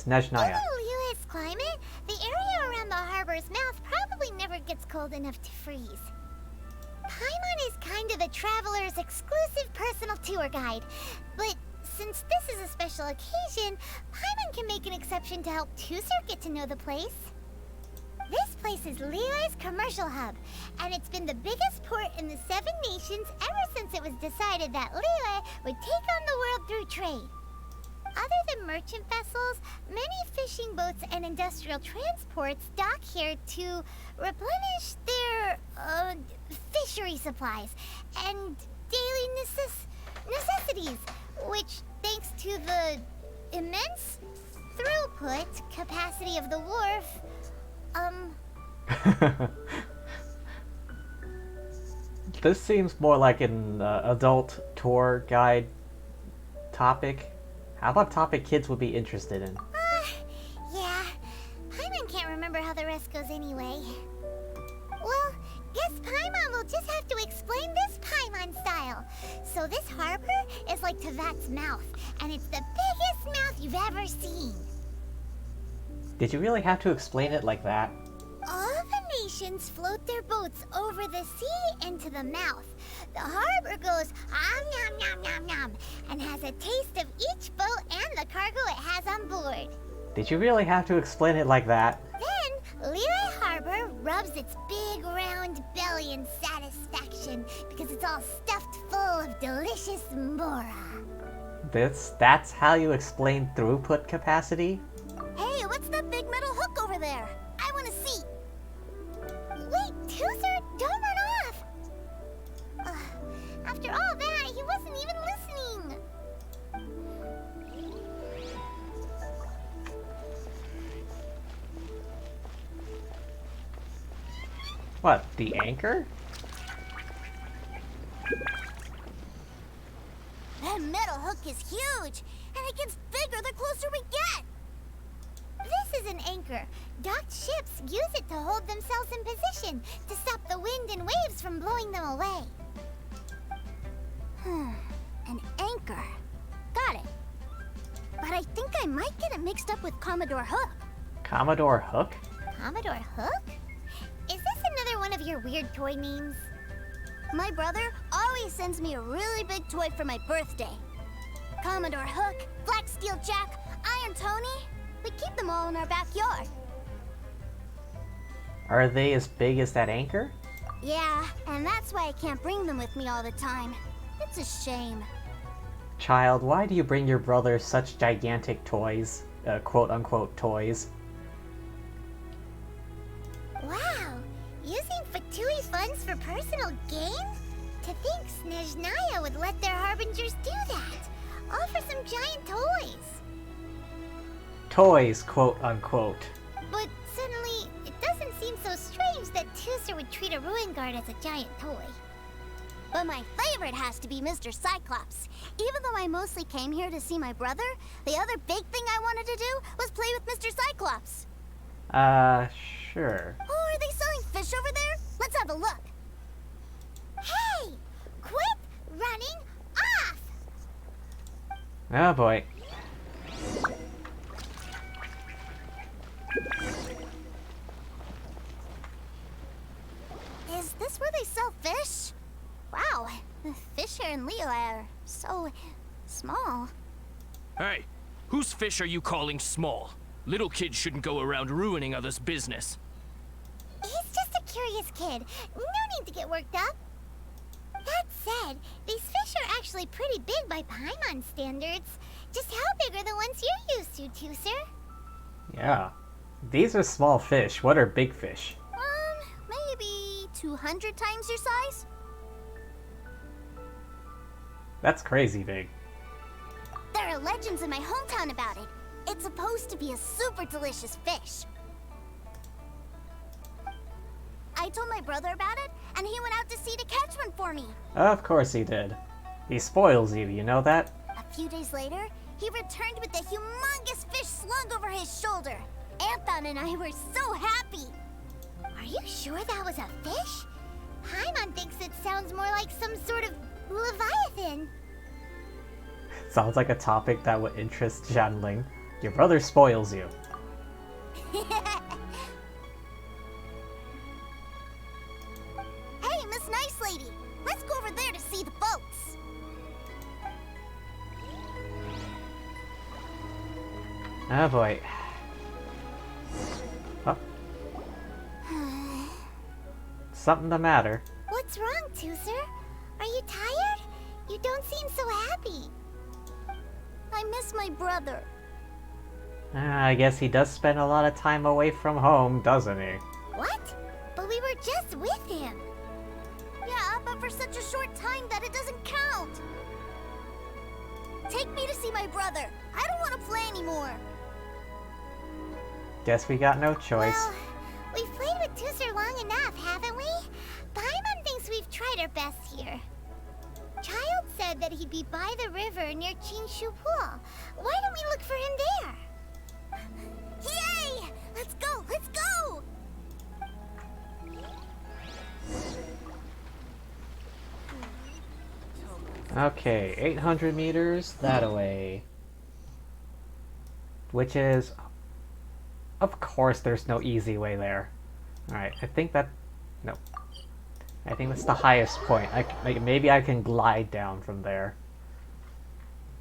Snezhnaya. Given Liyue's climate, the area around the harbor's mouth probably never gets cold enough to freeze. Paimon is kind of the traveler's exclusive personal tour guide, but since this is a special occasion, Paimon can make an exception to help Tusser get to know the place. This place is Liyue's commercial hub, and it's been the biggest port in the Seven Nations ever since it was decided that Liyue would take on the world through trade. Other than merchant vessels, many fishing boats and industrial transports dock here to replenish their, fishery supplies and daily necessities, which, thanks to the immense throughput capacity of the wharf, This seems more like an adult tour guide topic. How about topic kids would be interested in? Yeah. Paimon can't remember how the rest goes anyway. Well, guess Paimon will just have to explain this Paimon style. So this harbor is like Tevat's mouth, and it's the biggest mouth you've ever seen. Did you really have to explain it like that? All the nations float their boats over the sea into the mouth. The harbor goes nom nom nom nom and has a taste of each boat and the cargo it has on board. Did you really have to explain it like that? Then, Liyue Harbor rubs its big round belly in satisfaction because it's all stuffed full of delicious mora. That's how you explain throughput capacity? Hey, what's that big metal hook over there? I want to see. Wait, Tusser, don't run off! After all that, he wasn't even listening. What, the anchor? That metal hook is huge, and it gets bigger the closer we get. This is an anchor. Docked ships use it to hold themselves in position to stop the wind and waves from blowing them away. An anchor. Got it. But I think I might get it mixed up with Commodore Hook. Commodore Hook? Commodore Hook? Is this another one of your weird toy names? My brother always sends me a really big toy for my birthday. Commodore Hook, Black Steel Jack, Iron Tony. We keep them all in our backyard. Are they as big as that anchor? Yeah, and that's why I can't bring them with me all the time. It's a shame. Child, why do you bring your brother such gigantic toys? Quote-unquote toys. Wow! Using Fatui funds for personal gain? To think Snezhnaya would let their harbingers do that! All for some giant toys! Toys, quote-unquote. But suddenly, it doesn't seem so strange that Tusser would treat a ruin guard as a giant toy. But my favorite has to be Mr. Cyclops. Even though I mostly came here to see my brother, the other big thing I wanted to do was play with Mr. Cyclops. Sure. Oh, are they selling fish over there? Let's have a look. Hey! Quit running off! Oh boy. this where they sell fish? Wow, the fish here in Leo are so small. Hey, whose fish are you calling small? Little kids shouldn't go around ruining others' business. He's just a curious kid. No need to get worked up. That said, these fish are actually pretty big by Paimon standards. Just how big are the ones you're used to, Tooser? Yeah. These are small fish. What are big fish? Maybe 200 times your size? That's crazy big. There are legends in my hometown about it. It's supposed to be a super delicious fish. I told my brother about it, and he went out to sea to catch one for me. Of course he did. He spoils you know that? A few days later, he returned with a humongous fish slung over his shoulder. Anthon and I were so happy. Are you sure that was a fish? Paimon thinks it sounds more like some sort of leviathan. Sounds like a topic that would interest Janling. Your brother spoils you. Hey, Miss Nice Lady, let's go over there to see the boats. Oh boy. Huh? Something the matter. What's wrong, Tooser? Are you tired? You don't seem so happy. I miss my brother. I guess he does spend a lot of time away from home, doesn't he? What? But we were just with him. Yeah, but for such a short time that it doesn't count. Take me to see my brother. I don't want to play anymore. Guess we got no choice. Well, we've played with Tooser long enough, haven't we? Paimon thinks we've tried our best here. Child said that he'd be by the river near Chinshu Pool. Why don't we look for him there? Yay! Let's go! Let's go! Okay, 800 meters that way. Which is... Of course there's no easy way there. Alright, I think that... No. I think that's the highest point. Maybe I can glide down from there.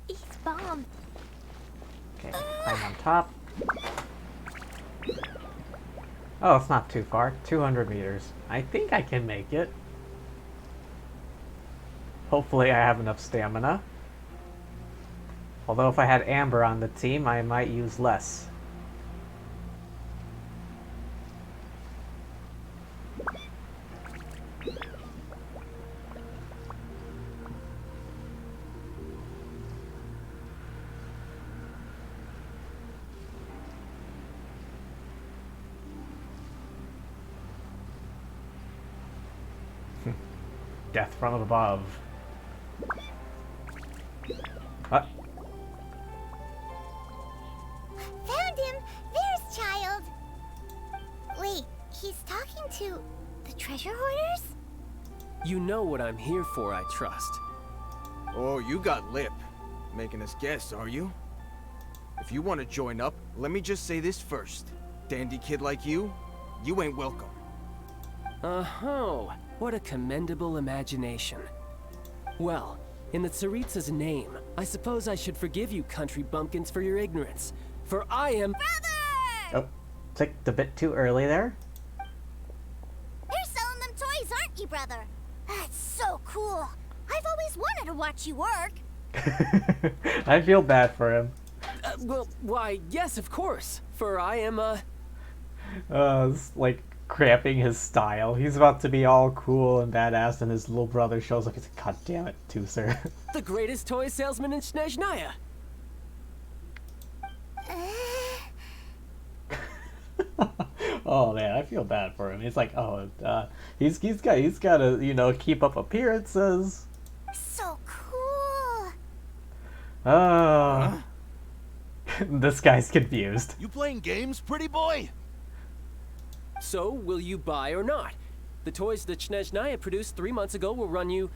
He's bomb. Okay, climb on top. Oh, it's not too far. 200 meters. I think I can make it. Hopefully I have enough stamina. Although if I had Amber on the team, I might use less. Death from above. What? Found him! There's Child! Wait, he's talking to the treasure hoarders? You know what I'm here for, I trust. Oh, you got lip. Making us guess, are you? If you want to join up, let me just say this first. Dandy kid like you ain't welcome. Oh, what a commendable imagination. Well, in the Tsaritsa's name, I suppose I should forgive you country bumpkins for your ignorance. For I am— Oh, clicked a bit too early there. You're selling them toys, aren't you, brother? That's so cool. I've always wanted to watch you work. I feel bad for him. Well, why, yes, of course. For I am, It's like cramping his style. He's about to be all cool and badass, and his little brother shows up. He's like, God damn it, Tooser. the greatest toy salesman in Snezhnaya. Oh man, I feel bad for him. He's like, oh, he's got to, you know, keep up appearances. So cool. Oh. This guy's confused. You playing games, pretty boy? So, will you buy or not? The toys that Snezhnaya produced 3 months ago will run you,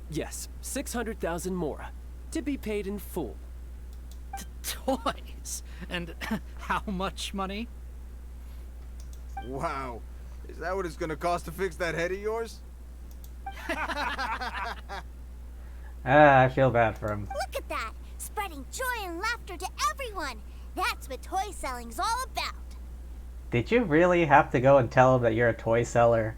yes, 600,000 mora, to be paid in full. Toys? And how much money? Wow. Is that what it's gonna cost to fix that head of yours? I feel bad for him. Look at that! Spreading joy and laughter to everyone! That's what toy selling's all about! Did you really have to go and tell him that you're a toy seller?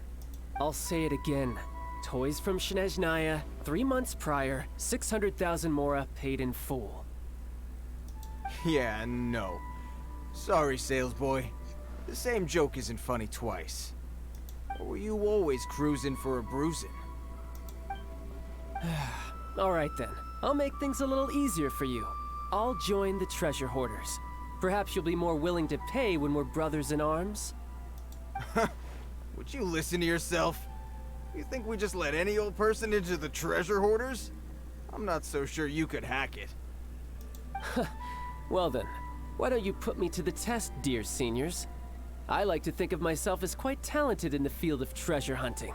I'll say it again. Toys from Snezhnaya, 3 months prior, 600,000 mora paid in full. Yeah, no. Sorry, sales boy. The same joke isn't funny twice. Or were you always cruising for a bruising? Alright then, I'll make things a little easier for you. I'll join the treasure hoarders. Perhaps you'll be more willing to pay when we're brothers in arms? Would you listen to yourself? You think we just let any old person into the treasure hoarders? I'm not so sure you could hack it. Well then, why don't you put me to the test, dear seniors? I like to think of myself as quite talented in the field of treasure hunting.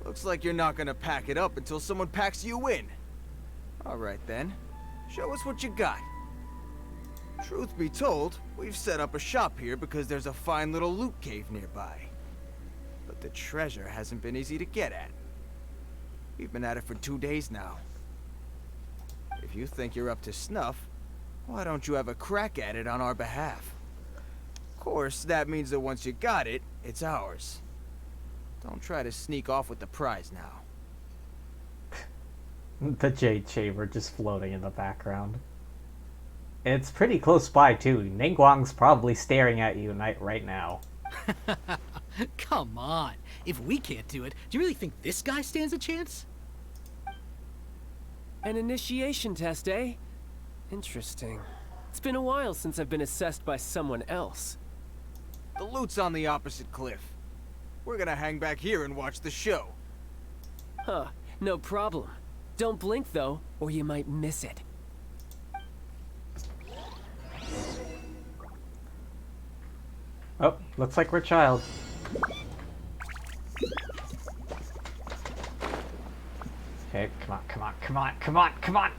Looks like you're not gonna pack it up until someone packs you in. Alright then, show us what you got. Truth be told, we've set up a shop here because there's a fine little loot cave nearby. But the treasure hasn't been easy to get at. We've been at it for 2 days now. If you think you're up to snuff, why don't you have a crack at it on our behalf? Of course, that means that once you got it, it's ours. Don't try to sneak off with the prize now. The jade chamber just floating in the background. It's pretty close by too. Ningguang's probably staring at you right now. Come on. If we can't do it, do you really think this guy stands a chance? An initiation test, eh? Interesting. It's been a while since I've been assessed by someone else. The loot's on the opposite cliff. We're gonna hang back here and watch the show. Huh, no problem. Don't blink though, or you might miss it. Oh, looks like we're child. Okay, come on, come on, come on, come on, come on!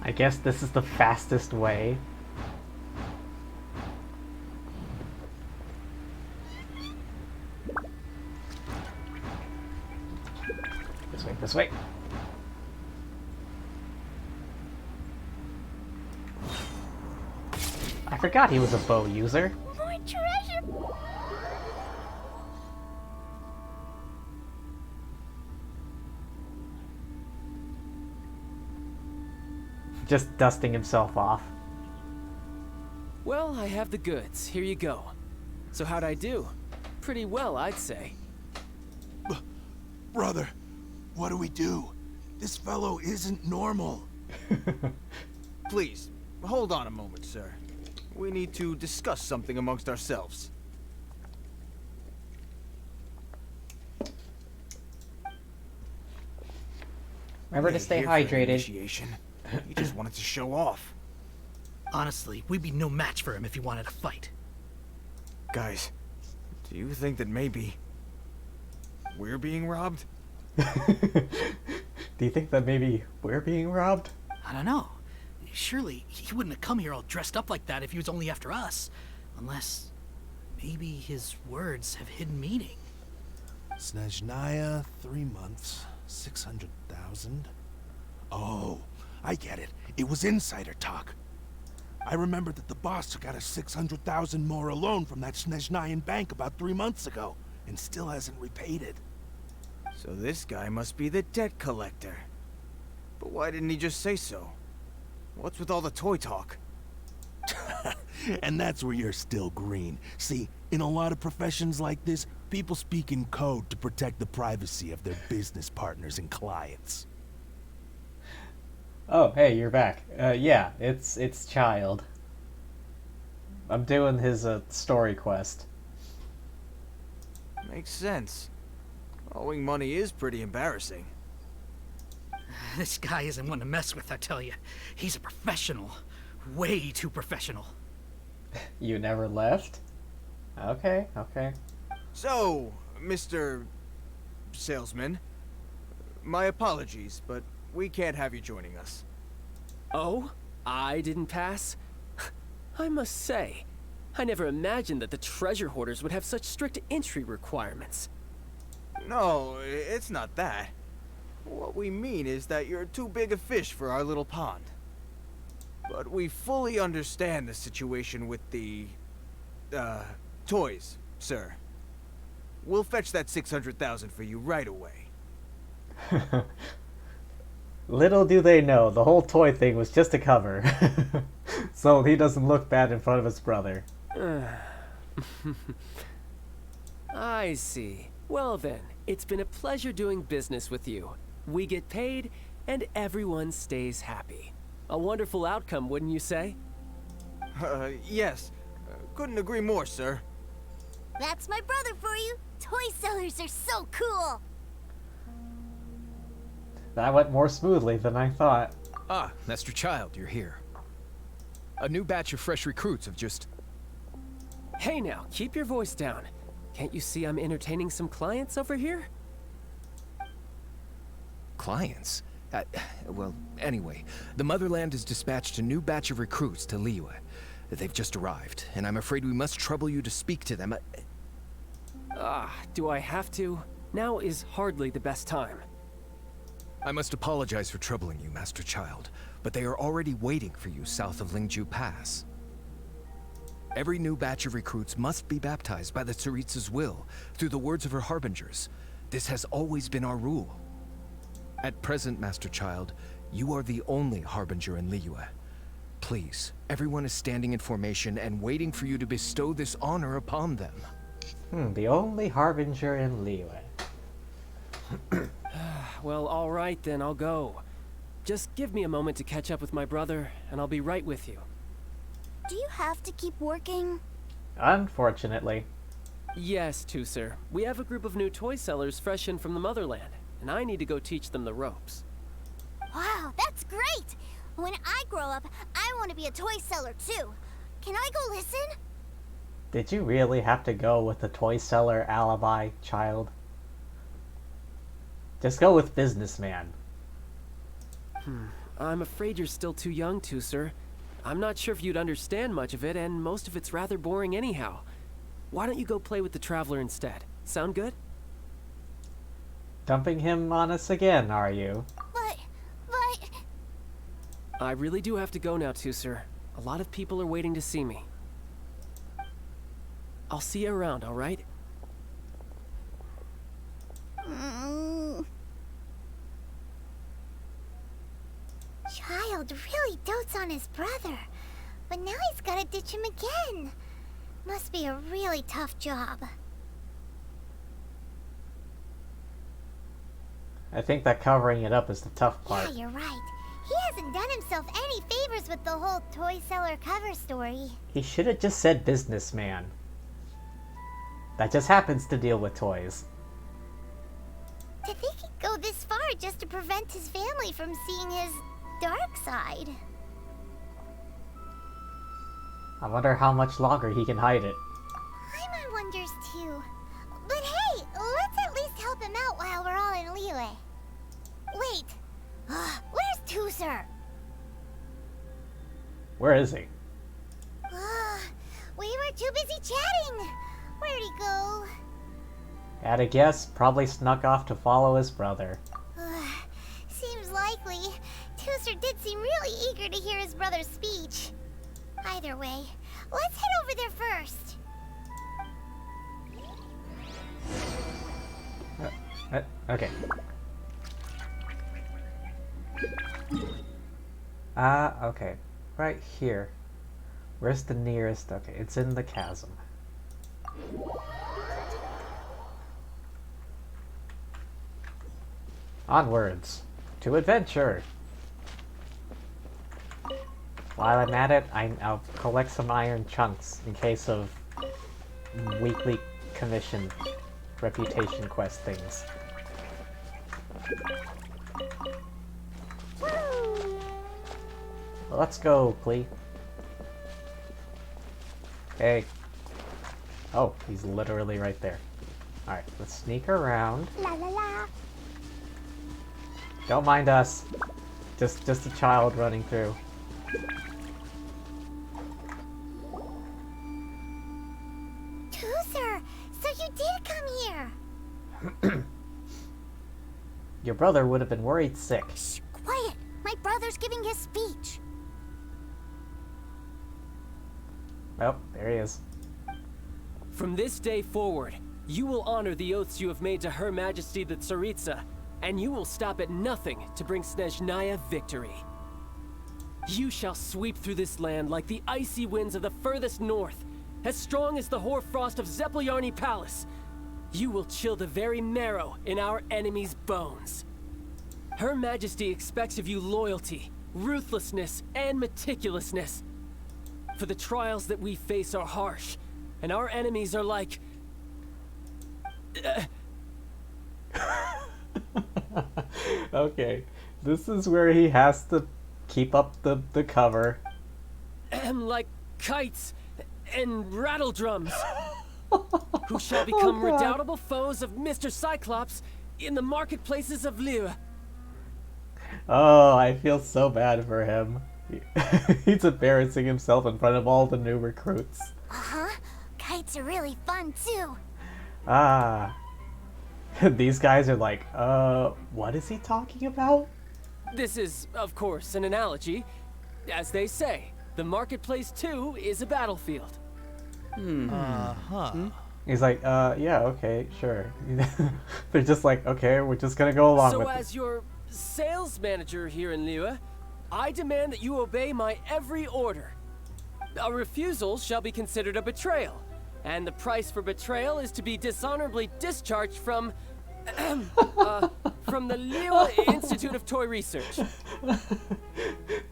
I guess this is the fastest way. This way, this way. I forgot he was a bow user. More treasure! Just dusting himself off. Well, I have the goods. Here you go. So how'd I do? Pretty well, I'd say. Brother, what do we do? This fellow isn't normal. Please, hold on a moment, sir. We need to discuss something amongst ourselves. Remember to stay hydrated. Initiation. He just wanted to show off. Honestly, we'd be no match for him if he wanted to fight. Guys, do you think that maybe we're being robbed? Do you think that maybe we're being robbed? I don't know. Surely he wouldn't have come here all dressed up like that if he was only after us. Unless maybe his words have hidden meaning. Snezhnaya, 3 months, 600,000. Oh, I get it. It was insider talk. I remember that the boss took out a 600,000 more loan from that Snezhnayan bank about 3 months ago, and still hasn't repaid it. So this guy must be the debt collector. But why didn't he just say so? What's with all the toy talk? And that's where you're still green. See, in a lot of professions like this, people speak in code to protect the privacy of their business partners and clients. Oh, hey, you're back. Yeah, it's Child. I'm doing his story quest. Makes sense. Owing money is pretty embarrassing. This guy isn't one to mess with, I tell you. He's a professional. Way too professional. You never left? Okay, okay. So, Mr. Salesman, my apologies, but we can't have you joining us. Oh? I didn't pass? I must say, I never imagined that the treasure hoarders would have such strict entry requirements. No, it's not that. What we mean is that you're too big a fish for our little pond. But we fully understand the situation with the, toys, sir. We'll fetch that 600,000 for you right away. Little do they know, the whole toy thing was just a cover. So he doesn't look bad in front of his brother. I see. Well then, it's been a pleasure doing business with you. We get paid, and everyone stays happy. A wonderful outcome, wouldn't you say? Yes. Couldn't agree more, sir. That's my brother for you. Toy sellers are so cool. That went more smoothly than I thought. Ah, Master Child, you're here. A new batch of fresh recruits have just... Hey now, keep your voice down. Can't you see I'm entertaining some clients over here? Clients? Well, anyway, the Motherland has dispatched a new batch of recruits to Liyue. They've just arrived, and I'm afraid we must trouble you to speak to them. Do I have to? Now is hardly the best time. I must apologize for troubling you, Master Child, but they are already waiting for you south of Lingju Pass. Every new batch of recruits must be baptized by the Tsaritsa's will, through the words of her harbingers. This has always been our rule. At present, Master Child, you are the only harbinger in Liyue. Please, everyone is standing in formation and waiting for you to bestow this honor upon them. The only harbinger in Liyue. Well, alright then, I'll go. Just give me a moment to catch up with my brother, and I'll be right with you. Do you have to keep working? Unfortunately. Yes, Tusser. We have a group of new toy sellers fresh in from the Motherland, and I need to go teach them the ropes. Wow, that's great! When I grow up, I want to be a toy seller too. Can I go listen? Did you really have to go with the toy seller alibi, child? Just go with businessman. I'm afraid you're still too young, Tusser. I'm not sure if you'd understand much of it, and most of it's rather boring anyhow. Why don't you go play with the Traveler instead? Sound good? Dumping him on us again, are you? But... I really do have to go now, Tusser. A lot of people are waiting to see me. I'll see you around, alright? Child really dotes on his brother, but now he's gotta ditch him again. Must be a really tough job. I think that covering it up is the tough part. Yeah, you're right. He hasn't done himself any favors with the whole toy seller cover story. He should have just said businessman. That just happens to deal with toys. To think he'd go this far just to prevent his family from seeing his dark side. I wonder how much longer he can hide it. Paimon wonders too. But hey, let's at least help him out while we're all in Liyue. Wait, where's Tusser? Where is he? We were too busy chatting. Where'd he go? At a guess, probably snuck off to follow his brother. Seems likely. Tusser did seem really eager to hear his brother's speech. Either way, let's head over there first. Okay. Okay. Right here. Where's the nearest? Okay, it's in the chasm. Onwards. To adventure! While I'm at it, I'll collect some iron chunks in case of weekly commission reputation quest things. Let's go, Klee. Hey. Oh, he's literally right there. Alright, let's sneak around. La la la. Don't mind us. Just a child running through. Toozer, so you did come here. Your brother would have been worried sick. Shh, quiet. My brother's giving his speech. Oh, there he is. From this day forward, you will honor the oaths you have made to Her Majesty the Tsaritsa, and you will stop at nothing to bring Snezhnaya victory. You shall sweep through this land like the icy winds of the furthest north, as strong as the hoarfrost of Zeplyarny Palace. You will chill the very marrow in our enemies' bones. Her Majesty expects of you loyalty, ruthlessness, and meticulousness. For the trials that we face are harsh, and our enemies are like... Okay, this is where he has to keep up the cover. like kites and rattle drums. Who shall become redoubtable foes of Mr. Cyclops in the marketplaces of Liyue. Oh, I feel so bad for him. He's embarrassing himself in front of all the new recruits. Uh-huh. Kites are really fun, too. Ah. These guys are like, what is he talking about? This is, of course, an analogy. As they say, the marketplace too is a battlefield. He's like, yeah, okay, sure. They're just like, okay, we're just gonna go along with So it. as your sales manager here in Liyue, I demand that you obey my every order. A refusal shall be considered a betrayal, and the price for betrayal is to be dishonorably discharged from the Liyue Institute of Toy Research.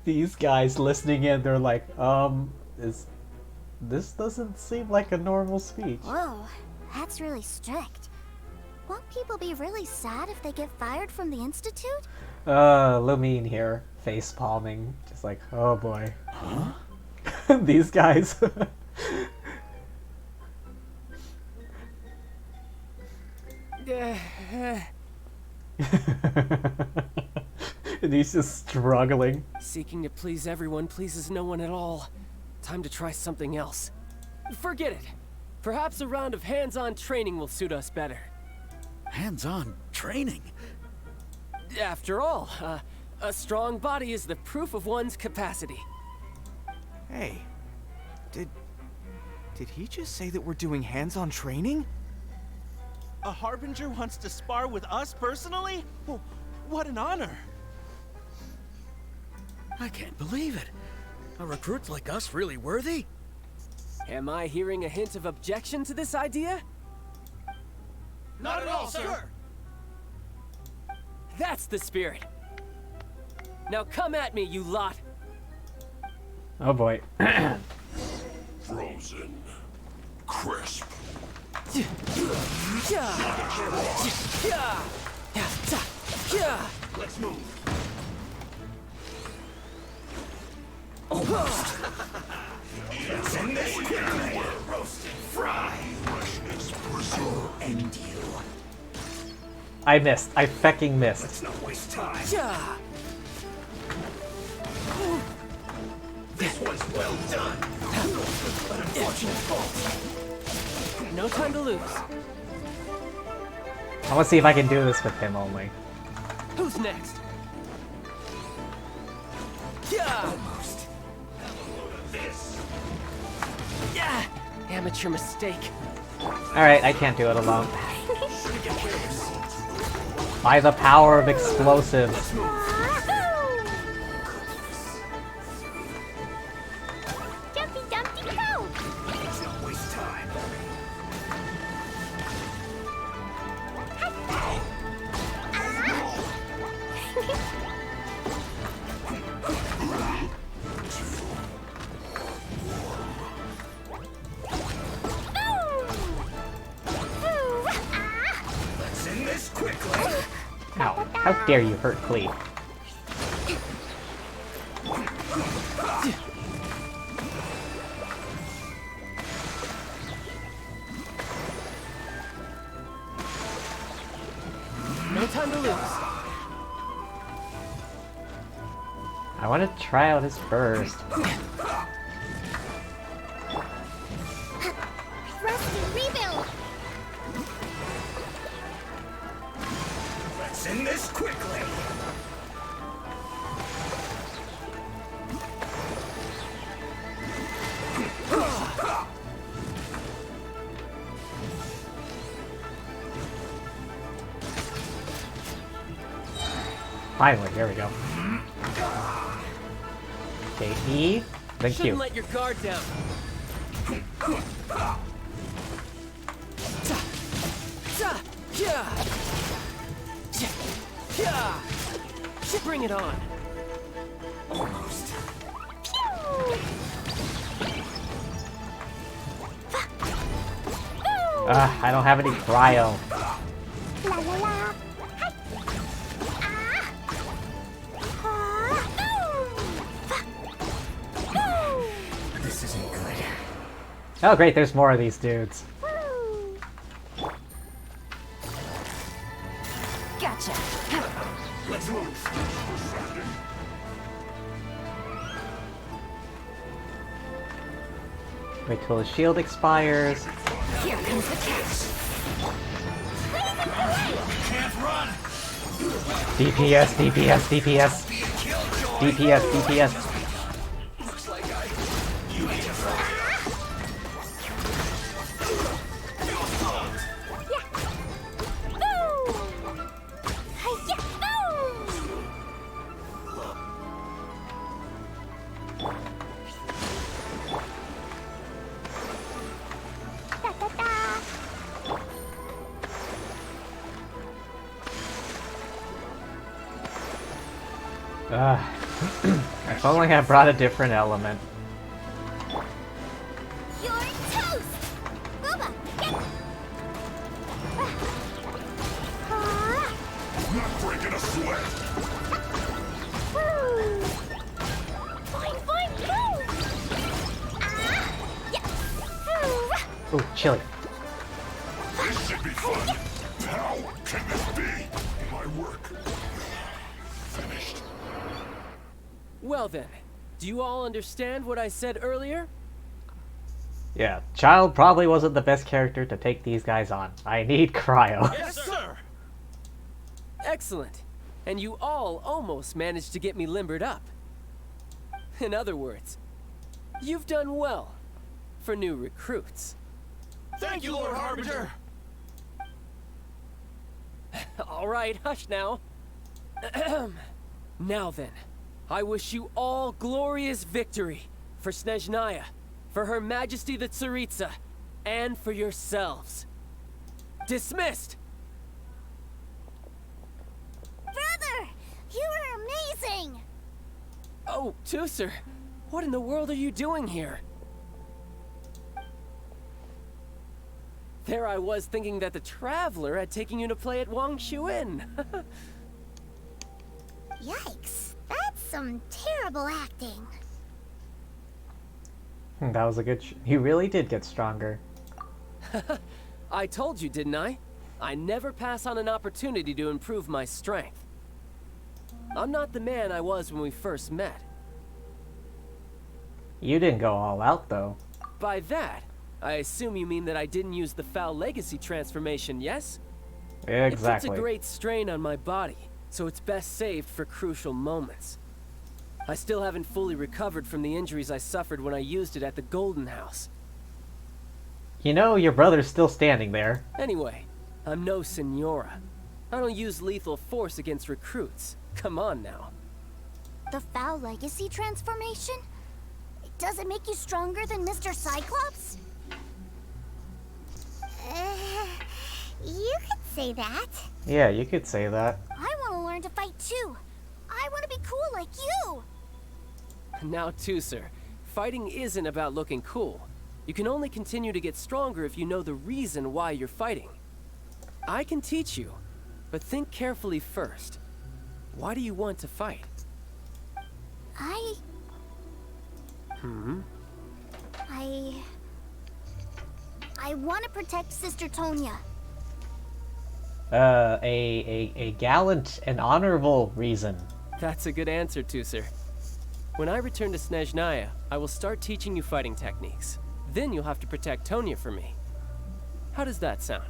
These guys listening in, they're like, this doesn't seem like a normal speech. Whoa, that's really strict. Won't people be really sad if they get fired from the Institute? Lumine here, face palming, just like, oh boy. Huh? These guys. And he's just struggling. Seeking to please everyone pleases no one at all. Time to try something else. Forget it. Perhaps a round of hands-on training will suit us better. Hands-on training? After all, a strong body is the proof of one's capacity. Hey, did he just say that we're doing hands-on training? A Harbinger wants to spar with us personally? Well, what an honor! I can't believe it. Are recruits like us really worthy? Am I hearing a hint of objection to this idea? Not at all, sir! That's the spirit. Now come at me, you lot. Oh boy. Frozen. Crisp. Let's move. It's in this quickly. Roasted, fried. Freshness preserved. End you. I missed. I fecking missed. Let's not waste time. This was well done. But unfortunate fault. No time to lose. I want to see if I can do this with him only. Who's next? Almost. This. Yeah, amateur mistake. Alright, I can't do it alone. By the power of explosives. Jumpy dumpty go! Let's not waste time. Let's end this quickly. Ow. How dare you hurt Klee? time to lose. I want to try out his burst. Rusty, rebuild! Let's end this quickly. Finally, here we go. Okay, E, then Q. Shouldn't let your guard down. Bring it on. Almost. I don't have any cryo. La la la. This isn't good. Oh great, there's more of these dudes. Gotcha. Let's move. Wait till the shield expires. Here comes the catch. Can't run. DPS, DPS, DPS. DPS, DPS. Looks like you need to fire. If only I brought a different element. You're toast! Booba, get... Not breaking a sweat. Fine, fine, move! Ooh, chilly. This should be fun. How can this be? My work finished. Well then, do you all understand what I said earlier? Yeah, Child probably wasn't the best character to take these guys on. I need cryo. Yes, sir. Excellent. And you all almost managed to get me limbered up. In other words, you've done well for new recruits. Thank you, Lord Harbinger. All right, hush now. Now then, I wish you all glorious victory for Snezhnaya, for Her Majesty the Tsaritsa, and for yourselves. Dismissed! Brother! You are amazing! Oh, Tusser, what in the world are you doing here? There I was thinking that the Traveler had taken you to play at Wangshuin. Yikes, that's some terrible acting. That was a good he really did get stronger. I told you, didn't I? I never pass on an opportunity to improve my strength. I'm not the man I was when we first met. You didn't go all out, though. By that, I assume you mean that I didn't use the Foul Legacy transformation, yes? Exactly. It puts a great strain on my body, so it's best saved for crucial moments. I still haven't fully recovered from the injuries I suffered when I used it at the Golden House. You know, your brother's still standing there. Anyway, I'm no Senora. I don't use lethal force against recruits. Come on now. The Foul Legacy transformation? Does it make you stronger than Mr. Cyclops? You could say that. Yeah, you could say that. I want to learn to fight too. I want to be cool like you. Now, Tusser, fighting isn't about looking cool. You can only continue to get stronger if you know the reason why you're fighting. I can teach you, but think carefully first. Why do you want to fight? I want to protect Sister Tonya. A gallant and honorable reason. That's a good answer, Tusser. When I return to Snezhnaya, I will start teaching you fighting techniques. Then you'll have to protect Tonya for me. How does that sound?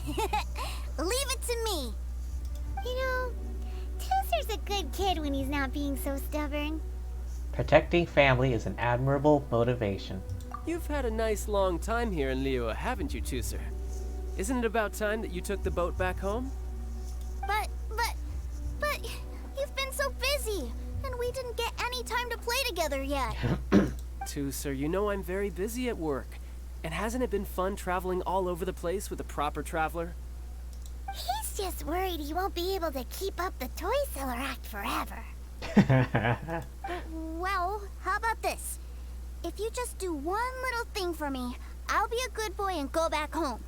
Leave it to me. You know, Tusser's a good kid when he's not being so stubborn. Protecting family is an admirable motivation. You've had a nice long time here in Liyue, haven't you, Tusser? Isn't it about time that you took the boat back home? But, you've been so busy, and we didn't get any time to play together yet. Tusser, you know I'm very busy at work. And hasn't it been fun traveling all over the place with a proper traveler? He's just worried he won't be able to keep up the toy seller act forever. Well, how about this? If you just do one little thing for me, I'll be a good boy and go back home.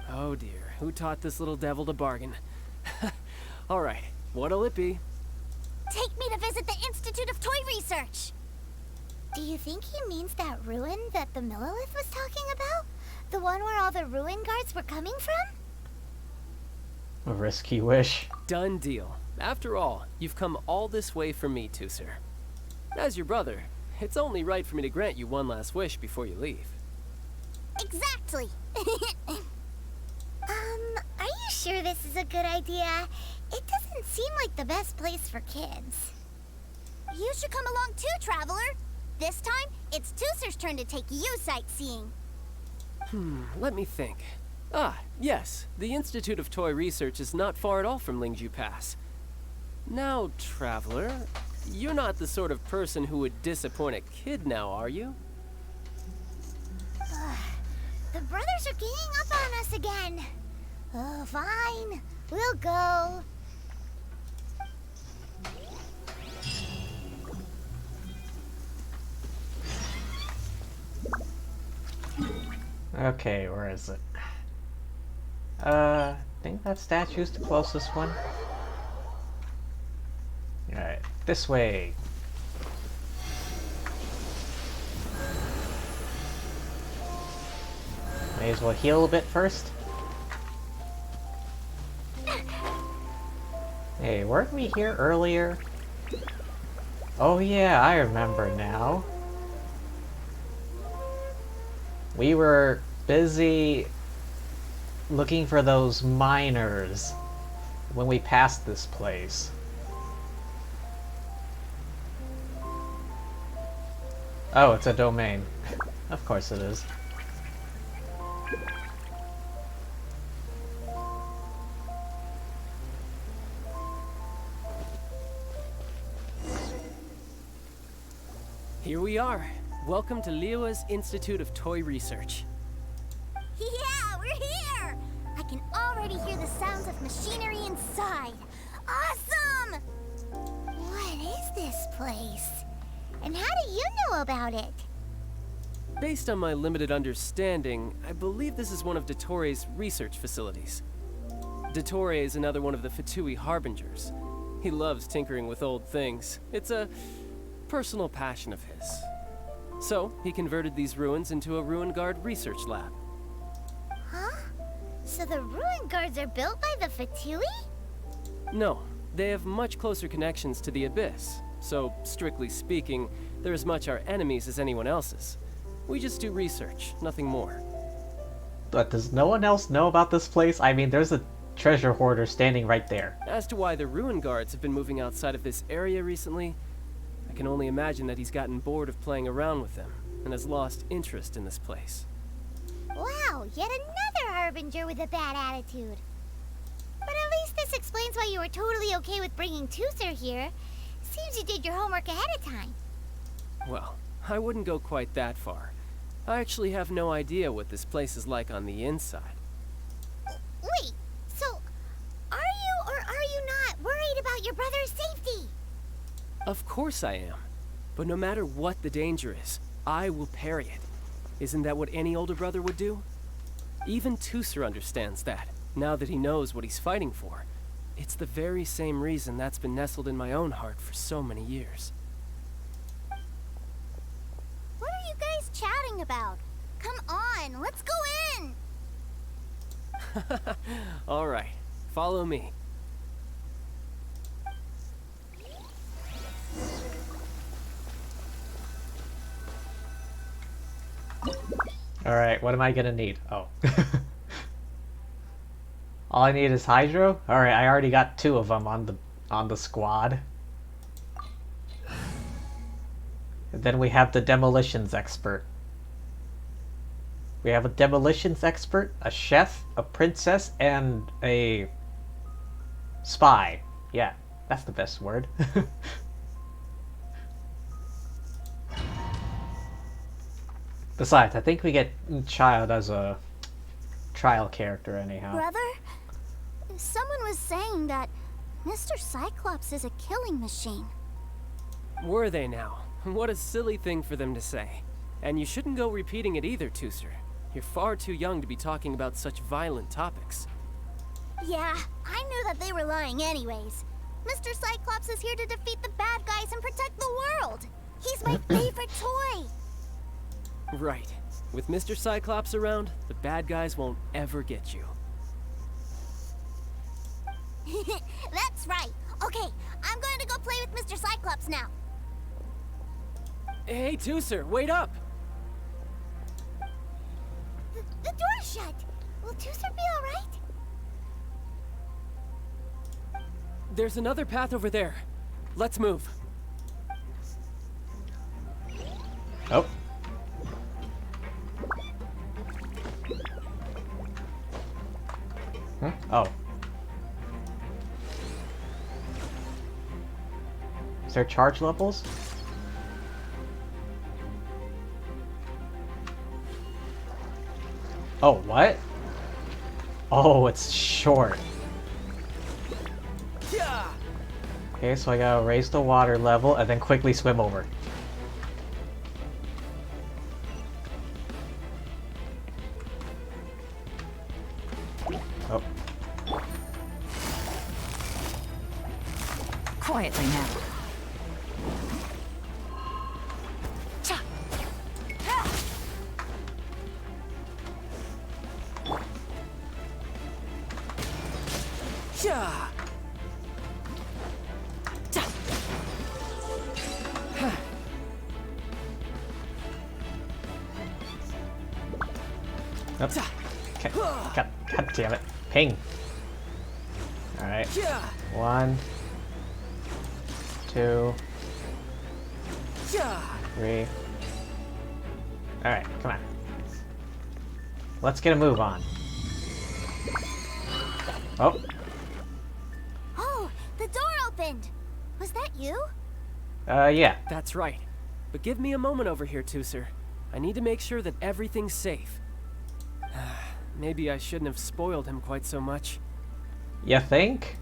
Oh dear, who taught this little devil to bargain? Alright, what'll it be? Take me to visit the Institute of Toy Research! Do you think he means that ruin that the Millilith was talking about? The one where all the ruin guards were coming from? A risky wish. Done deal. After all, you've come all this way for me, Tusser. As your brother, it's only right for me to grant you one last wish before you leave. Exactly! Are you sure this is a good idea? It doesn't seem like the best place for kids. You should come along too, Traveler! This time, it's Tusser's turn to take you sightseeing. Let me think. Ah, yes, the Institute of Toy Research is not far at all from Lingju Pass. Now, Traveler, you're not the sort of person who would disappoint a kid now, are you? The brothers are ganging up on us again. Oh, fine. We'll go. Okay, where is it? I think that statue's the closest one. Alright, this way. May as well heal a bit first. Hey, weren't we here earlier? Oh yeah, I remember now. We were busy looking for those miners when we passed this place. Oh, it's a domain. Of course it is. Here we are. Welcome to Liyue's Institute of Toy Research. Yeah, we're here! I can already hear the sounds of machinery inside. Awesome! What is this place? And how do you know about it? Based on my limited understanding, I believe this is one of Dottoro's research facilities. Dottore is another one of the Fatui Harbingers. He loves tinkering with old things. It's a personal passion of his. So, he converted these ruins into a Ruin Guard research lab. Huh? So the ruin guards are built by the Fatui? No, they have much closer connections to the Abyss. So, strictly speaking, they're as much our enemies as anyone else's. We just do research, nothing more. But does no one else know about this place? I mean, there's a treasure hoarder standing right there. As to why the Ruin Guards have been moving outside of this area recently, I can only imagine that he's gotten bored of playing around with them, and has lost interest in this place. Wow, yet another Harbinger with a bad attitude. But at least this explains why you were totally okay with bringing Tusser here. Seems you did your homework ahead of time. Well, I wouldn't go quite that far. I actually have no idea what this place is like on the inside. Wait, so are you or are you not worried about your brother's safety? Of course I am. But no matter what the danger is, I will parry it. Isn't that what any older brother would do? Even Tusser understands that, now that he knows what he's fighting for. It's the very same reason that's been nestled in my own heart for so many years. What are you guys chatting about? Come on, let's go in! Alright, follow me. Alright, what am I gonna need? Oh. All I need is Hydro? Alright, I already got 2 of them on the squad. And then we have the demolitions expert. We have a demolitions expert, a chef, a princess, and a spy. Yeah, that's the best word. Besides, I think we get Child as a trial character anyhow. Brother, someone was saying that Mr. Cyclops is a killing machine. Were they now? What a silly thing for them to say. And you shouldn't go repeating it either, Tooser. You're far too young to be talking about such violent topics. Yeah, I knew that they were lying anyways. Mr. Cyclops is here to defeat the bad guys and protect the world. He's my favorite toy. Right. With Mr. Cyclops around, the bad guys won't ever get you. That's right. Okay, I'm going to go play with Mr. Cyclops now. Hey, Tooser, wait up! The door's shut. Will Tooser be alright? There's another path over there. Let's move. Oh. Oh. Is there charge levels? Oh, what? Oh, it's short. Okay, so I gotta raise the water level and then quickly swim over. Oh. Quietly now. Oops. God damn it. Ping. Alright. 1, 2, 3. Alright, come on. Let's get a move on. Oh. Oh, the door opened. Was that you? Yeah. That's right. But give me a moment over here, Tooser. I need to make sure that everything's safe. Maybe I shouldn't have spoiled him quite so much. You think?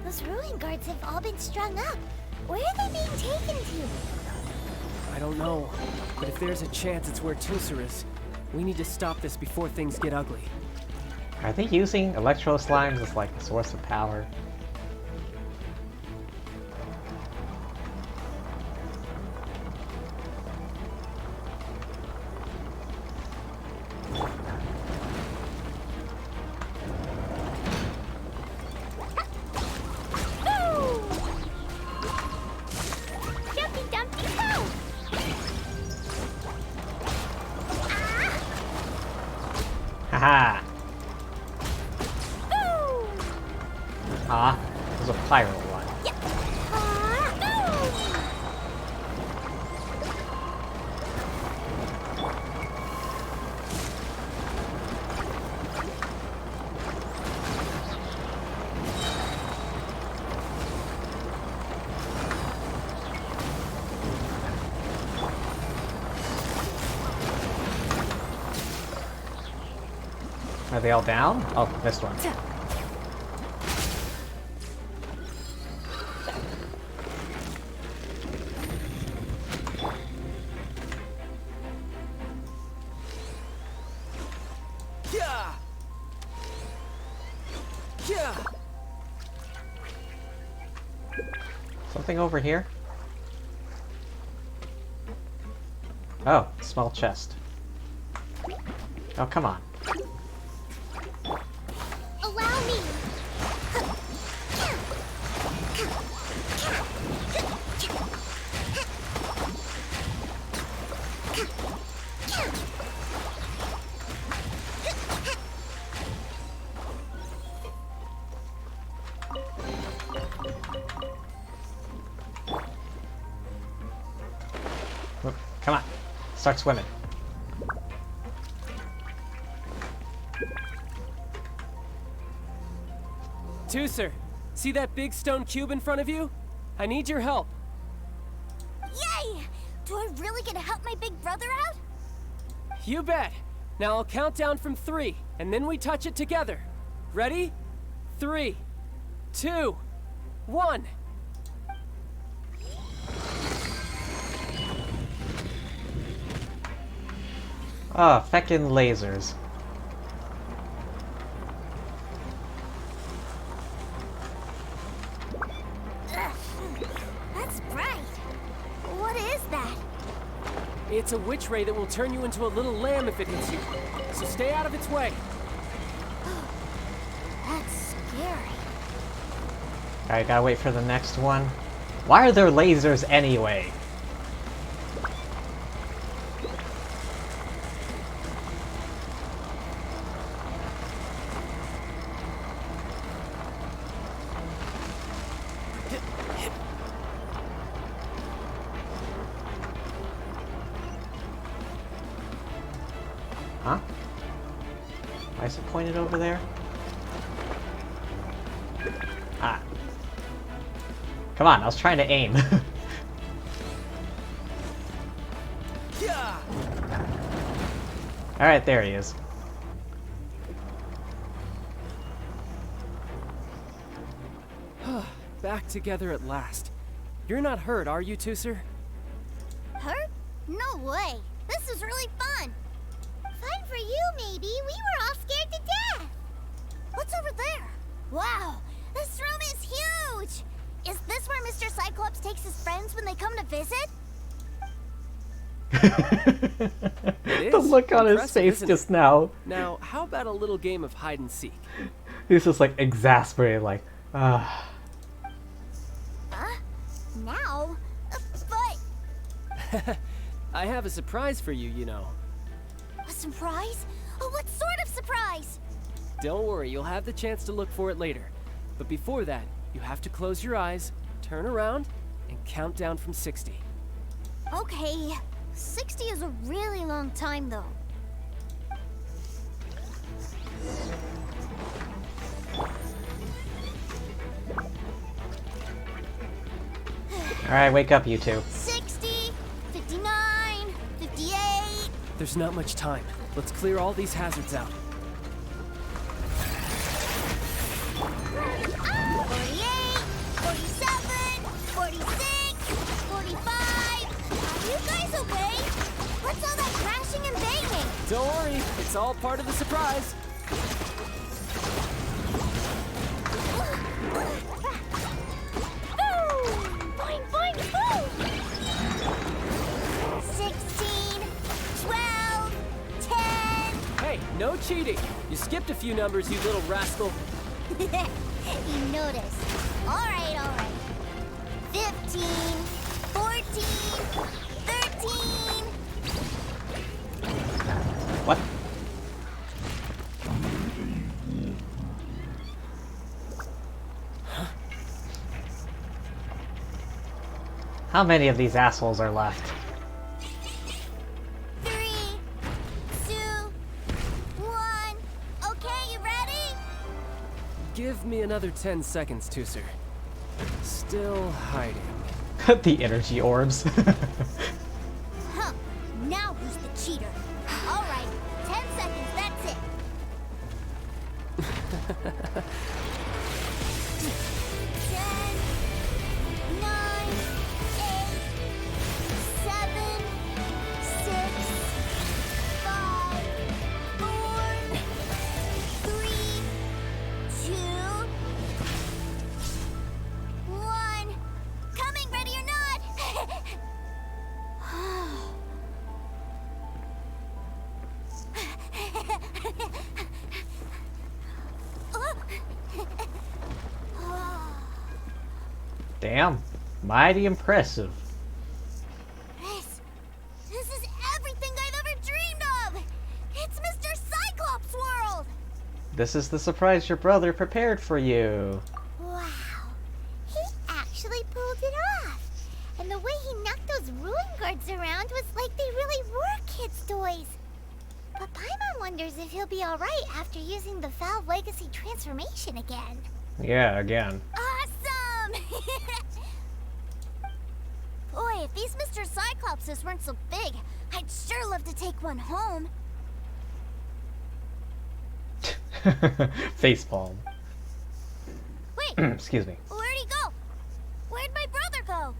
Those ruin guards have all been strung up. Where are they being taken to? I don't know, but if there's a chance it's where Tooser is, we need to stop this before things get ugly. Are they using electro slimes as like a source of power? Haha! Ah, there's a pyro one. Are they all down? Oh, missed one. Something over here? Oh, small chest. Oh, come on. Allow me. Oop, come on. Start swimming. Tooser, see that big stone cube in front of you? I need your help. Yay! Do I really get to help my big brother out? You bet. Now I'll count down from 3, and then we touch it together. Ready? 3, 2, 1. Ah, feckin' lasers. That's bright. What is that? It's a witch ray that will turn you into a little lamb if it hits you. So stay out of its way. That's scary. Alright, gotta wait for the next one. Why are there lasers anyway? Huh? Why is it pointed over there? Ah. Come on, I was trying to aim. Alright, there he is. Back together at last. You're not hurt, are you, Tooser? Hurt? No way. This is really fun. Fun for you, maybe. We were all scared to death. What's over there? Wow, this room is huge. Is this where Mr. Cyclops takes his friends when they come to visit? The look on his face just now. Now, how about a little game of hide and seek? He's just like exasperated, like, ah. Now? But... I have a surprise for you, you know. A surprise? Oh, what sort of surprise? Don't worry, you'll have the chance to look for it later. But before that, you have to close your eyes, turn around, and count down from 60. Okay. 60 is a really long time, though. Alright, wake up, you two. 60, 59, 58... There's not much time. Let's clear all these hazards out. 48, 47, 46, 45... Are you guys okay? What's all that crashing and banging? Don't worry, it's all part of the surprise. Boing, boing, boom! 16, 12, 10... Hey, no cheating. You skipped a few numbers, you little rascal. You noticed. Alright, alright. 15, 14, 13... What? How many of these assholes are left? 3, 2, 1... Okay, you ready? Give me another 10 seconds, Tooser. Still hiding. The energy orbs. Huh. Now who's the cheater? Alright, 10 seconds, that's it. 10, 9, 8, 7, 6, 5, 4, 3, 2, 1. Come Damn. Mighty impressive. This is everything I've ever dreamed of! It's Mr. Cyclops World! This is the surprise your brother prepared for you. Wow. He actually pulled it off. And the way he knocked those ruin guards around was like they really were kids' toys. But Paimon wonders if he'll be alright after using the Valve Legacy transformation again. Yeah, again. Awesome! Boy, if these Mr. Cyclopses weren't so big, I'd sure love to take one home. Facepalm. Wait! Excuse me. Where'd he go? Where'd my brother go?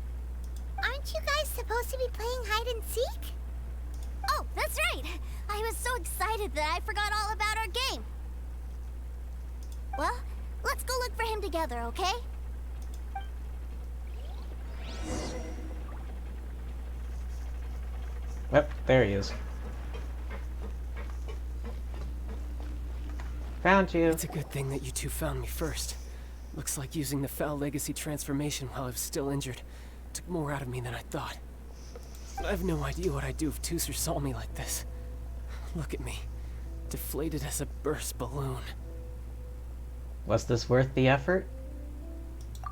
Aren't you guys supposed to be playing hide and seek? Oh, that's right! I was so excited that I forgot all about our game. Well, let's go look for him together, okay? Yep, there he is. Found you. It's a good thing that you two found me first. Looks like using the Foul Legacy transformation while I was still injured took more out of me than I thought. I have no idea what I'd do if Tooser saw me like this. Look at me. Deflated as a burst balloon. Was this worth the effort?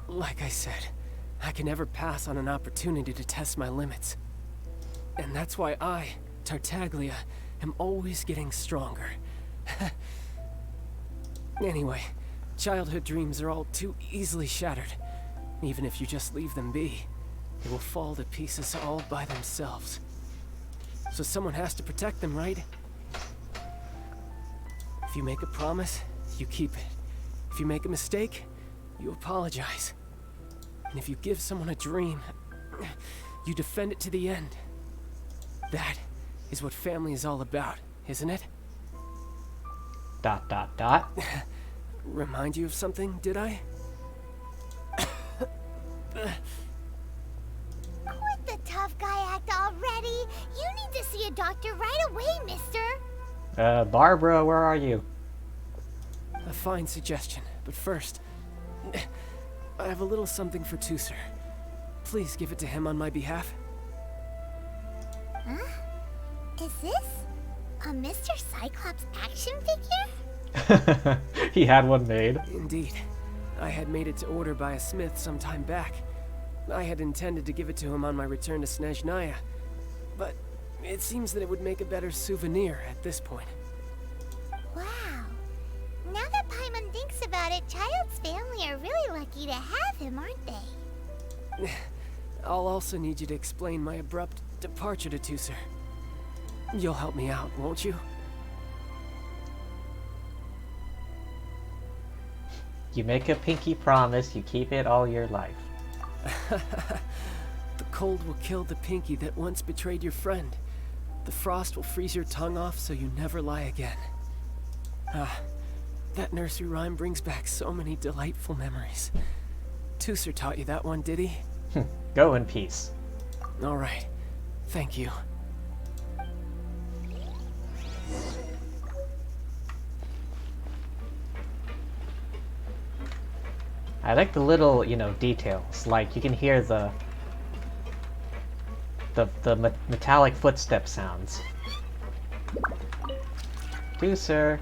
Like I said, I can never pass on an opportunity to test my limits. And that's why I, Tartaglia, am always getting stronger. Anyway, childhood dreams are all too easily shattered. Even if you just leave them be, they will fall to pieces all by themselves. So someone has to protect them, right? If you make a promise, you keep it. If you make a mistake, you apologize. And if you give someone a dream, you defend it to the end. That is what family is all about, isn't it? ... Remind you of something, did I? Quit the tough guy act already! You need to see a doctor right away, mister! Barbara, where are you? A fine suggestion, but first, I have a little something for Tooser. Please give it to him on my behalf. Huh? Is this a Mr. Cyclops action figure? He had one made. Indeed. I had made it to order by a smith some time back. I had intended to give it to him on my return to Snezhnaya, but it seems that it would make a better souvenir at this point. Wow. Now that Paimon thinks about it, Child's family are really lucky to have him, aren't they? I'll also need you to explain my abrupt departure to Tooser. You'll help me out, won't you? You make a pinky promise, you keep it all your life. The cold will kill the pinky that once betrayed your friend. The frost will freeze your tongue off so you never lie again. Ah, that nursery rhyme brings back so many delightful memories. Tooser taught you that one, did he? Go in peace. All right. Thank you. I like the little, details. Like, you can hear the metallic footstep sounds. Tooser.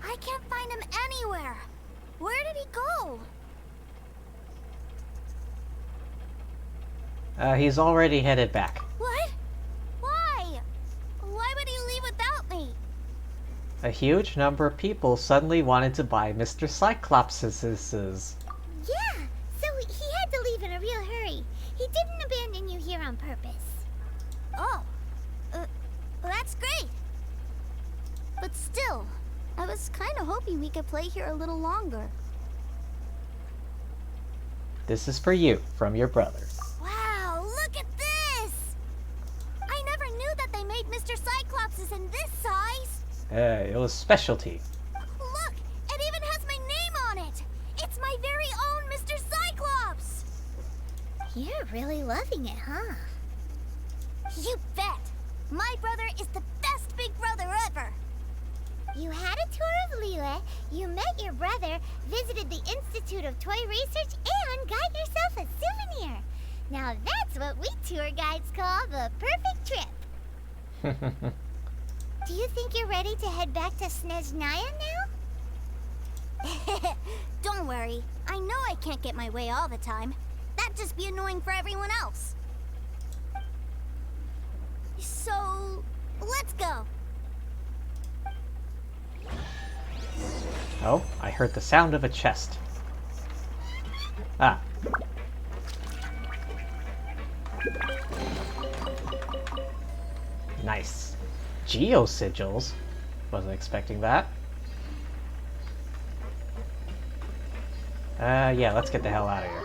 I can't find him anywhere. Where did he go? He's already headed back. What? Why? Why would he leave without me? A huge number of people suddenly wanted to buy Mr. Cyclopses. Yeah, so he had to leave in a real hurry. He didn't abandon you here on purpose. Oh, that's great. But still, I was kind of hoping we could play here a little longer. This is for you, from your brother. Wow, look at this! I never knew that they made Mr. Cyclopses in this size. It was specialty. Look, it even has my name on it. It's my very own Mr. Cyclops. You're really loving it, huh? You bet. My brother is the best big brother ever. You had a tour of Liyue, you met your brother, visited the Institute of Toy Research, and got yourself a souvenir. Now that's what we tour guides call the perfect trip. Do you think you're ready to head back to Snezhnaya now? Don't worry. I know I can't get my way all the time. That'd just be annoying for everyone else. So, let's go. Oh, I heard the sound of a chest. Ah. Nice. Geosigils? Wasn't expecting that. Yeah, let's get the hell out of here.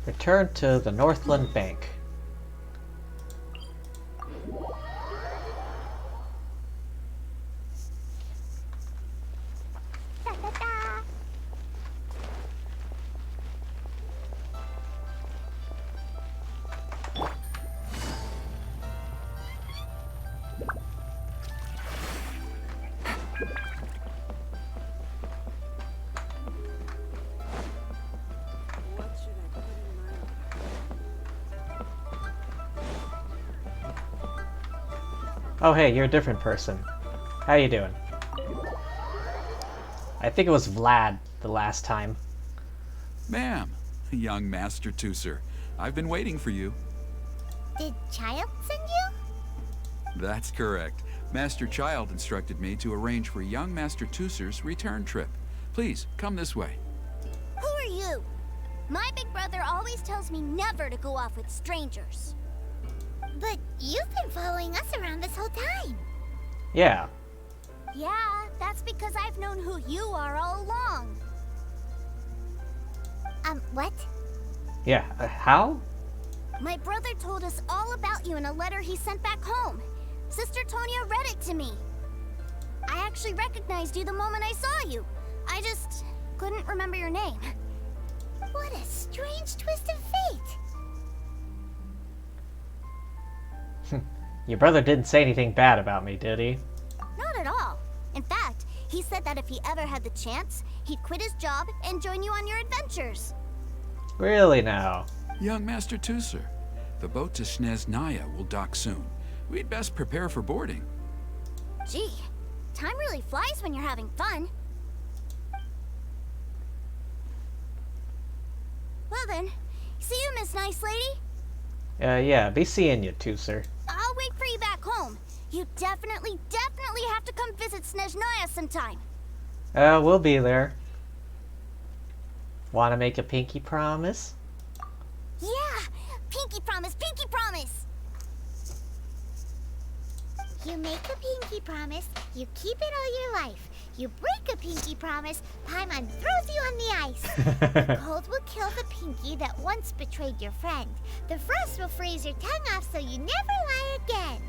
Return to the Northland Bank. Oh hey, you're a different person. How you doing? I think it was Vlad the last time. Ma'am, young Master Tooser, I've been waiting for you. Did Child send you? That's correct. Master Child instructed me to arrange for young Master Tooser's return trip. Please, come this way. Who are you? My big brother always tells me never to go off with strangers. But you've been following us around this whole time. Yeah. Yeah, that's because I've known who you are all along. What? Yeah, how? My brother told us all about you in a letter he sent back home. Sister Tonya read it to me. I actually recognized you the moment I saw you. I just couldn't remember your name. What a strange twist of fate. Your brother didn't say anything bad about me, did he? Not at all. In fact, he said that if he ever had the chance, he'd quit his job and join you on your adventures. Really now? Young Master Tooser, the boat to Snezhnaya will dock soon. We'd best prepare for boarding. Gee, time really flies when you're having fun. Well then, see you, Miss Nice Lady. Yeah, be seeing you, Tooser. I'll wait for you back home. You definitely have to come visit Snezhnaya sometime. We'll be there. Wanna make a pinky promise? Yeah! Pinky promise, pinky promise! You make a pinky promise, you keep it all your life. You break a pinky promise, Paimon throws you on the ice. The cold will kill the pinky that once betrayed your friend. The frost will freeze your tongue off so you never lie again.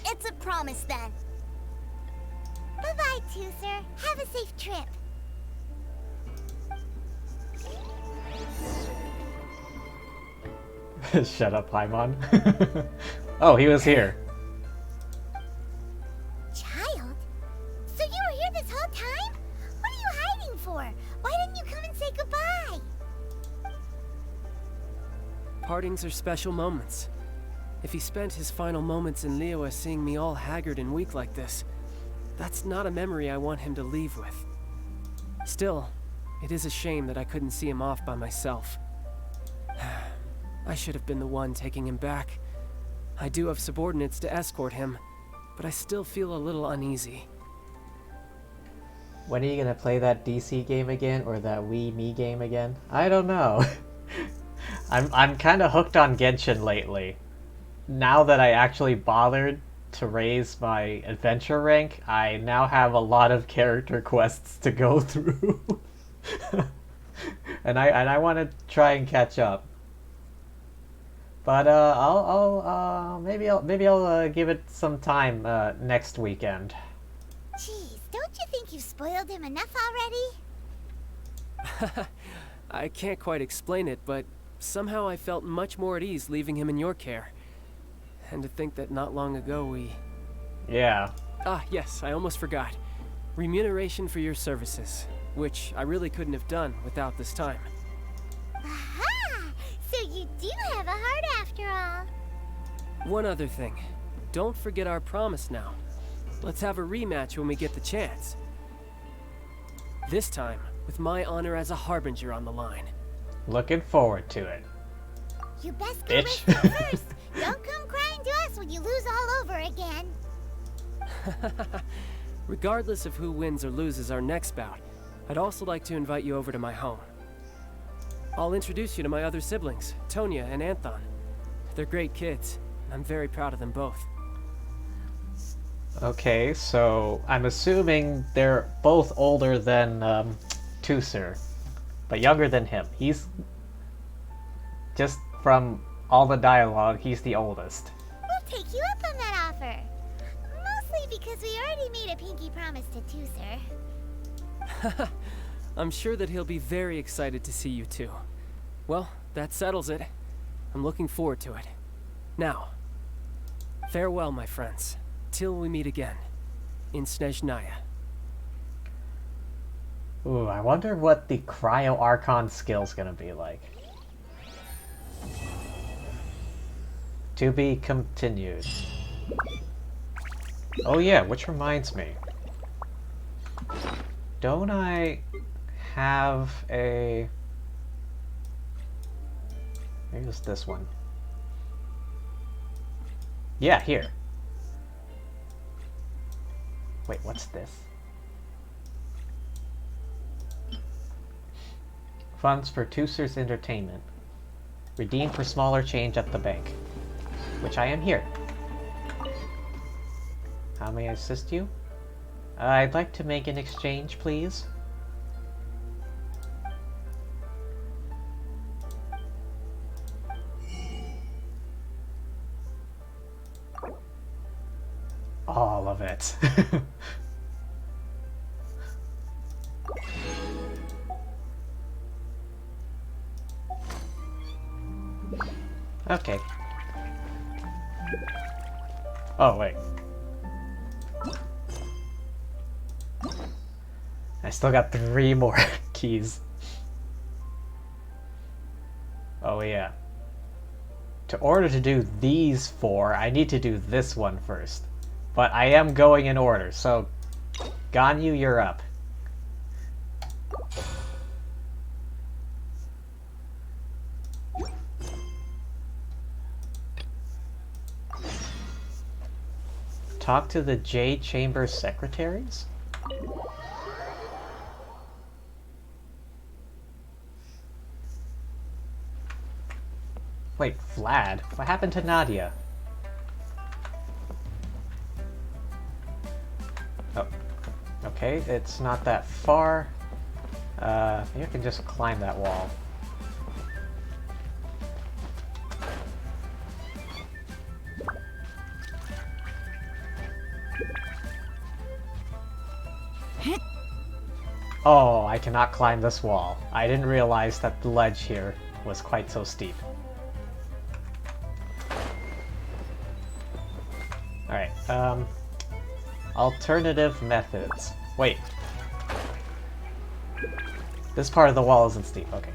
It's a promise then. Bye-bye, Tooser. Have a safe trip. Shut up, Paimon. Oh, he was here. Child? So you were here this whole time? What are you hiding for? Why didn't you come and say goodbye? Partings are special moments. If he spent his final moments in Liyue seeing me all haggard and weak like this, that's not a memory I want him to leave with. Still, it is a shame that I couldn't see him off by myself. I should have been the one taking him back. I do have subordinates to escort him, but I still feel a little uneasy. When are you gonna play that DC game again, or that Wii Me game again? I don't know. I'm kind of hooked on Genshin lately. Now that I actually bothered to raise my adventure rank, I now have a lot of character quests to go through. and I want to try and catch up. But maybe I'll give it some time next weekend. Jeez, don't you think you've spoiled him enough already? I can't quite explain it, but somehow I felt much more at ease leaving him in your care. And to think that not long ago we... Yeah. Ah, yes, I almost forgot. Remuneration for your services, which I really couldn't have done without this time. Aha! So you do have a heart after all. One other thing. Don't forget our promise now. Let's have a rematch when we get the chance. This time, with my honor as a harbinger on the line. Looking forward to it. You best go Bitch. rest up first. Don't come crying to us when you lose all over again. Regardless of who wins or loses our next bout, I'd also like to invite you over to my home. I'll introduce you to my other siblings, Tonya and Anthon. They're great kids, and I'm very proud of them both. Okay, so I'm assuming they're both older than Tusser, but younger than him. He's just from all the dialogue, he's the oldest. We'll take you up on that offer. Mostly because we already made a pinky promise to Tusser. I'm sure that he'll be very excited to see you too. Well, that settles it. I'm looking forward to it. Now, farewell, my friends, till we meet again in Snezhnaya. Ooh, I wonder what the Cryo Archon skill's gonna be like. To be continued. Oh yeah, which reminds me. Don't I have a... Maybe it's this one. Yeah, here. Wait, what's this? Funds for Tusser's entertainment. Redeem for smaller change at the bank. Which I am here. How may I assist you? I'd like to make an exchange, please. All of it. Okay. Oh, wait. I still got 3 more keys. Oh, yeah. To order to do these 4, I need to do this one first. But I am going in order, so Ganyu, you're up. Talk to the J Chamber secretaries? Wait, Vlad? What happened to Nadia? Oh, okay, it's not that far. Maybe I can just climb that wall. Oh, I cannot climb this wall. I didn't realize that the ledge here was quite so steep. Alright, alternative methods. Wait. This part of the wall isn't steep, okay.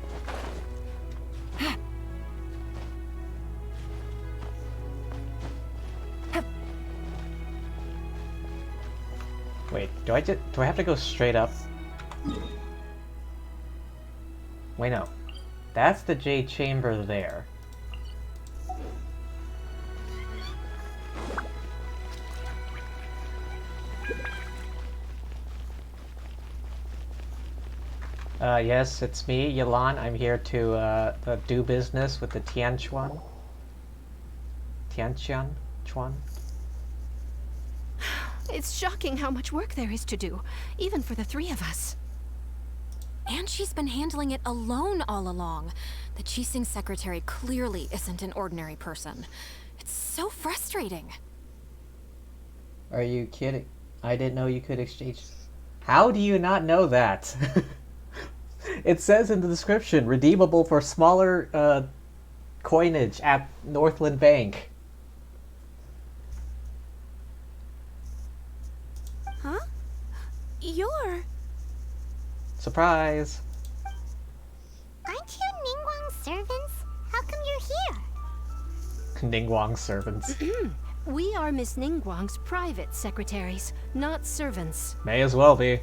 Wait, do I have to go straight up? Wait, no. That's the J chamber there. Yes, it's me, Yelan. I'm here to do business with the Tianquan. Chuan? It's shocking how much work there is to do, even for the 3 of us. And she's been handling it alone all along. The Qixing secretary clearly isn't an ordinary person. It's so frustrating. Are you kidding? I didn't know you could exchange... How do you not know that? It says in the description, redeemable for smaller coinage at Northland Bank. Huh? You're... Surprise! Aren't you Ningguang's servants? How come you're here? Ningguang servants. We are Miss Ningguang's private secretaries, not servants. May as well be.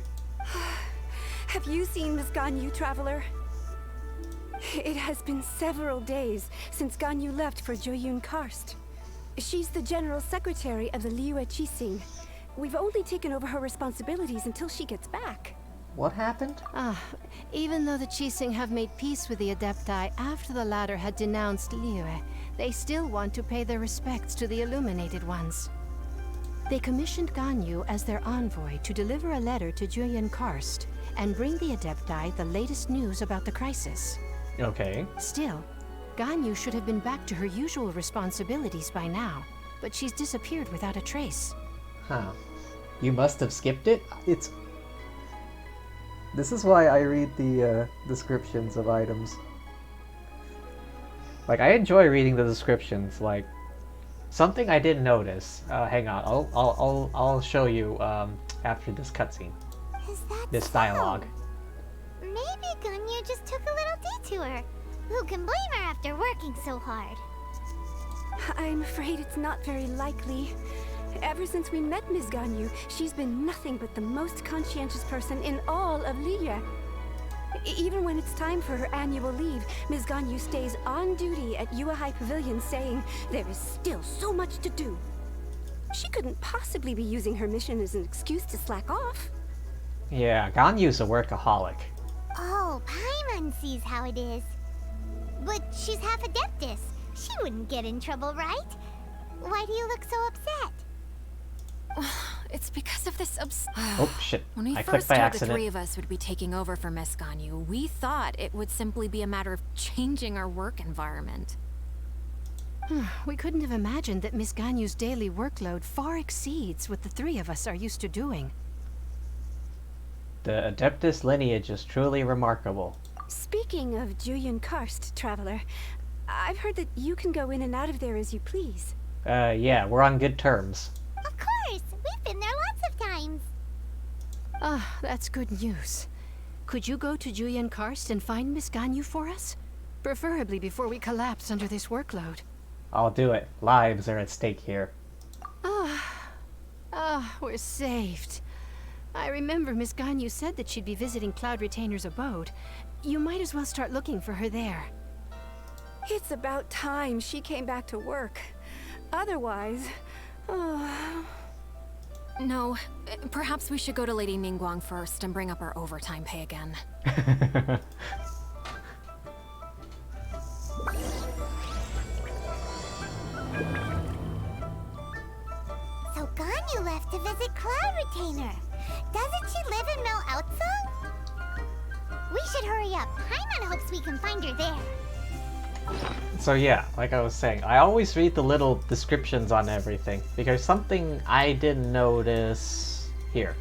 Have you seen Miss Ganyu, Traveler? It has been several days since Ganyu left for Joyun Karst. She's the general secretary of the Liyue Qixing. We've only taken over her responsibilities until she gets back. What happened? Even though the Qixing have made peace with the Adepti after the latter had denounced Liyue, they still want to pay their respects to the Illuminated Ones. They commissioned Ganyu as their envoy to deliver a letter to Joyun Karst and bring the Adepti the latest news about the crisis. Okay. Still, Ganyu should have been back to her usual responsibilities by now, but she's disappeared without a trace. Huh. You must have skipped it? This is why I read the descriptions of items. Like, I enjoy reading the descriptions. Like, something I didn't notice. Hang on, I'll show you after this cutscene. This dialogue. Maybe Ganyu just took a little detour. Who can blame her after working so hard? I'm afraid it's not very likely. Ever since we met Ms. Ganyu, she's been nothing but the most conscientious person in all of Liyue. Even when it's time for her annual leave, Ms. Ganyu stays on duty at Yuehai Pavilion saying there is still so much to do. She couldn't possibly be using her mission as an excuse to slack off. Yeah, Ganyu's a workaholic. Oh, Paimon sees how it is. But she's half Adeptus. She wouldn't get in trouble, right? Why do you look so upset? It's because of this Oh, shit. When we I first clicked by heard the accident. three of us would be taking over for Miss Ganyu, we thought it would simply be a matter of changing our work environment. We couldn't have imagined that Miss Ganyu's daily workload far exceeds what the three of us are used to doing. The Adeptus lineage is truly remarkable. Speaking of Joyun Karst, Traveler, I've heard that you can go in and out of there as you please. Yeah, we're on good terms. Of course! We've been there lots of times! That's good news. Could you go to Joyun Karst and find Miss Ganyu for us? Preferably before we collapse under this workload. I'll do it. Lives are at stake here. We're saved. I remember Miss Ganyu said that she'd be visiting Cloud Retainer's abode. You might as well start looking for her there. It's about time she came back to work. Otherwise... No, perhaps we should go to Lady Ningguang first and bring up our overtime pay again. So Ganyu left to visit Cloud Retainer. Doesn't she live in Mel Outsong? We should hurry up. Paimon hopes we can find her there. So yeah, like I was saying, I always read the little descriptions on everything, because something I didn't notice here.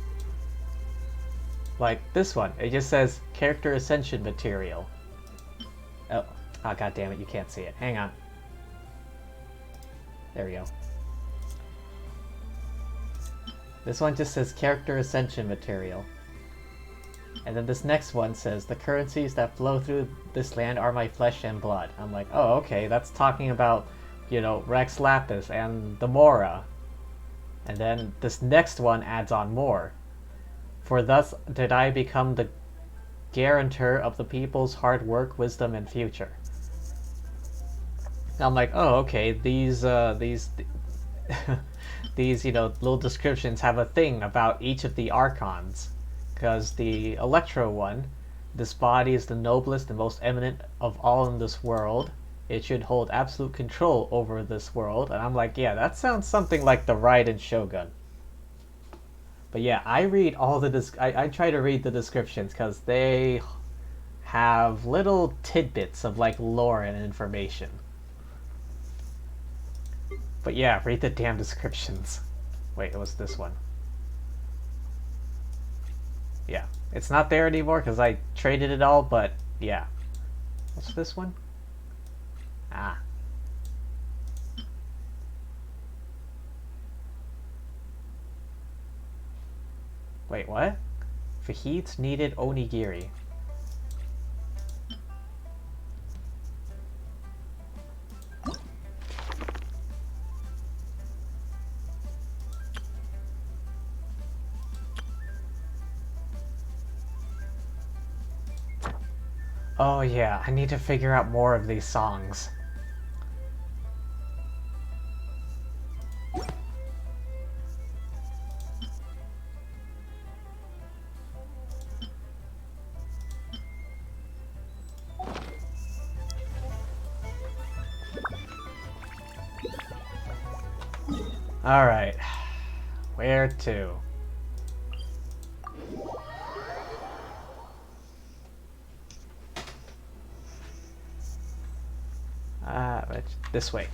Like this one, it just says character ascension material. Oh, god damn it, you can't see it. Hang on. There we go. This one just says character ascension material. And then this next one says, the currencies that flow through this land are my flesh and blood. I'm like, oh, okay, that's talking about, you know, Rex Lapis and the Mora. And then this next one adds on more. For thus did I become the guarantor of the people's hard work, wisdom, and future. And I'm like, oh, okay, these, these, you know, little descriptions have a thing about each of the Archons. Because the Electro one, this body is the noblest and most eminent of all in this world. It should hold absolute control over this world. And I'm like, yeah, that sounds something like the Raiden Shogun. But yeah, I read all the I try to read the descriptions because they have little tidbits of like lore and information. But yeah, read the damn descriptions. Wait, it was this one. Yeah, it's not there anymore because I traded it all, but yeah. What's this one? Ah, Wait, what? Fajits needed onigiri. Oh yeah, I need to figure out more of these songs. Alright. Where to? This way.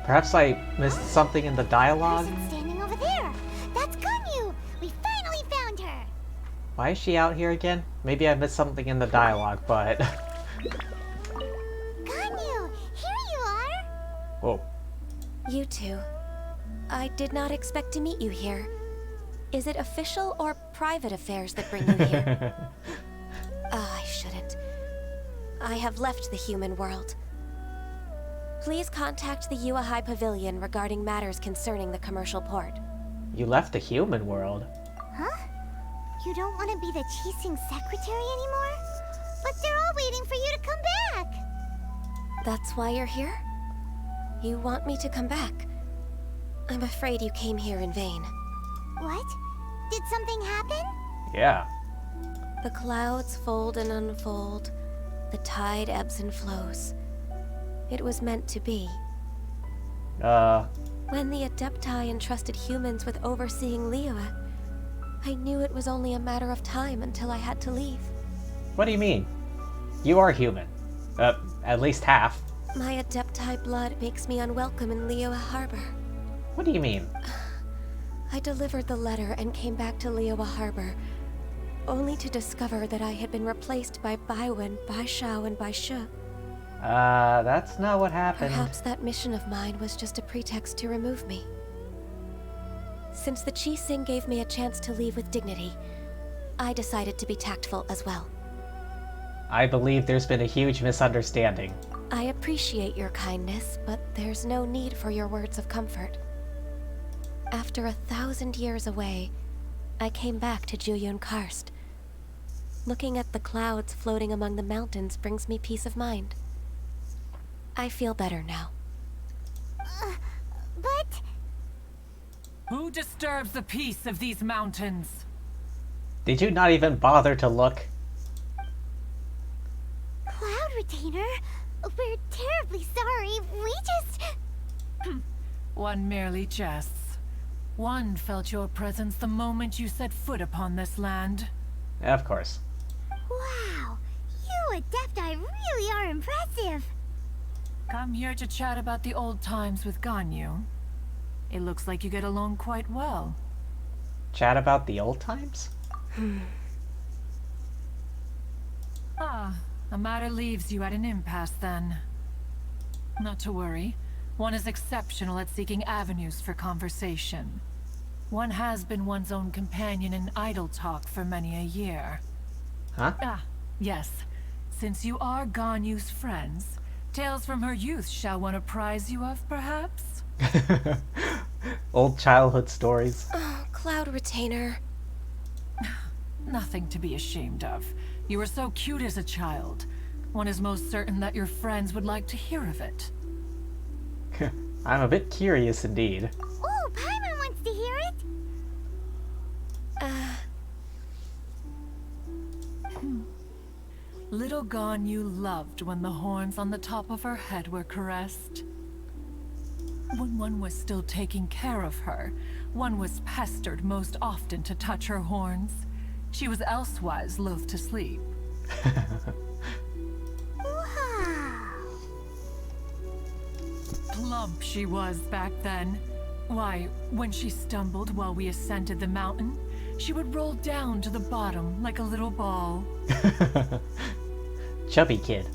Perhaps I missed something in the dialogue? Standing over there. That's Ganyu. We finally found her. Why is she out here again? Maybe I missed something in the dialogue, but... Ganyu, here you are. Whoa. You two. I did not expect to meet you here. Is it official or private affairs that bring you here? I shouldn't. I have left the human world. Please contact the Yua High Pavilion regarding matters concerning the commercial port. You left the human world? Huh? You don't want to be the Qixing secretary anymore? But they're all waiting for you to come back. That's why you're here? You want me to come back? I'm afraid you came here in vain. What? Did something happen? Yeah. The clouds fold and unfold. The tide ebbs and flows. It was meant to be. When the Adepti entrusted humans with overseeing Liyue, I knew it was only a matter of time until I had to leave. What do you mean? You are human. At least half. My Adepti blood makes me unwelcome in Liyue Harbor. What do you mean? I delivered the letter and came back to Liyue Harbor, only to discover that I had been replaced by Baiwen, Baishao, and Baishu. That's not what happened. Perhaps that mission of mine was just a pretext to remove me. Since the Qixing gave me a chance to leave with dignity, I decided to be tactful as well. I believe there's been a huge misunderstanding. I appreciate your kindness, but there's no need for your words of comfort. After 1,000 years away, I came back to Juyun Karst. Looking at the clouds floating among the mountains brings me peace of mind. I feel better now. But... Who disturbs the peace of these mountains? Did you not even bother to look? Cloud Retainer, we're terribly sorry. We just... One merely jests. One felt your presence the moment you set foot upon this land. Of course. Wow, you Adepti really are impressive. Come here to chat about the old times with Ganyu. It looks like you get along quite well. Chat about the old times? A matter leaves you at an impasse then. Not to worry. One is exceptional at seeking avenues for conversation. One has been one's own companion in idle talk for many a year. Huh? Yes. Since you are Ganyu's friends, tales from her youth shall one apprise you of, perhaps? Old childhood stories. Oh, Cloud Retainer. Nothing to be ashamed of. You were so cute as a child. One is most certain that your friends would like to hear of it. I'm a bit curious indeed. Oh, Paimon wants to hear it. Little Ganyu loved when the horns on the top of her head were caressed. When one was still taking care of her, one was pestered most often to touch her horns. She was elsewise loath to sleep. Plump she was back then. Why, when she stumbled while we ascended the mountain, she would roll down to the bottom like a little ball. Chubby kid.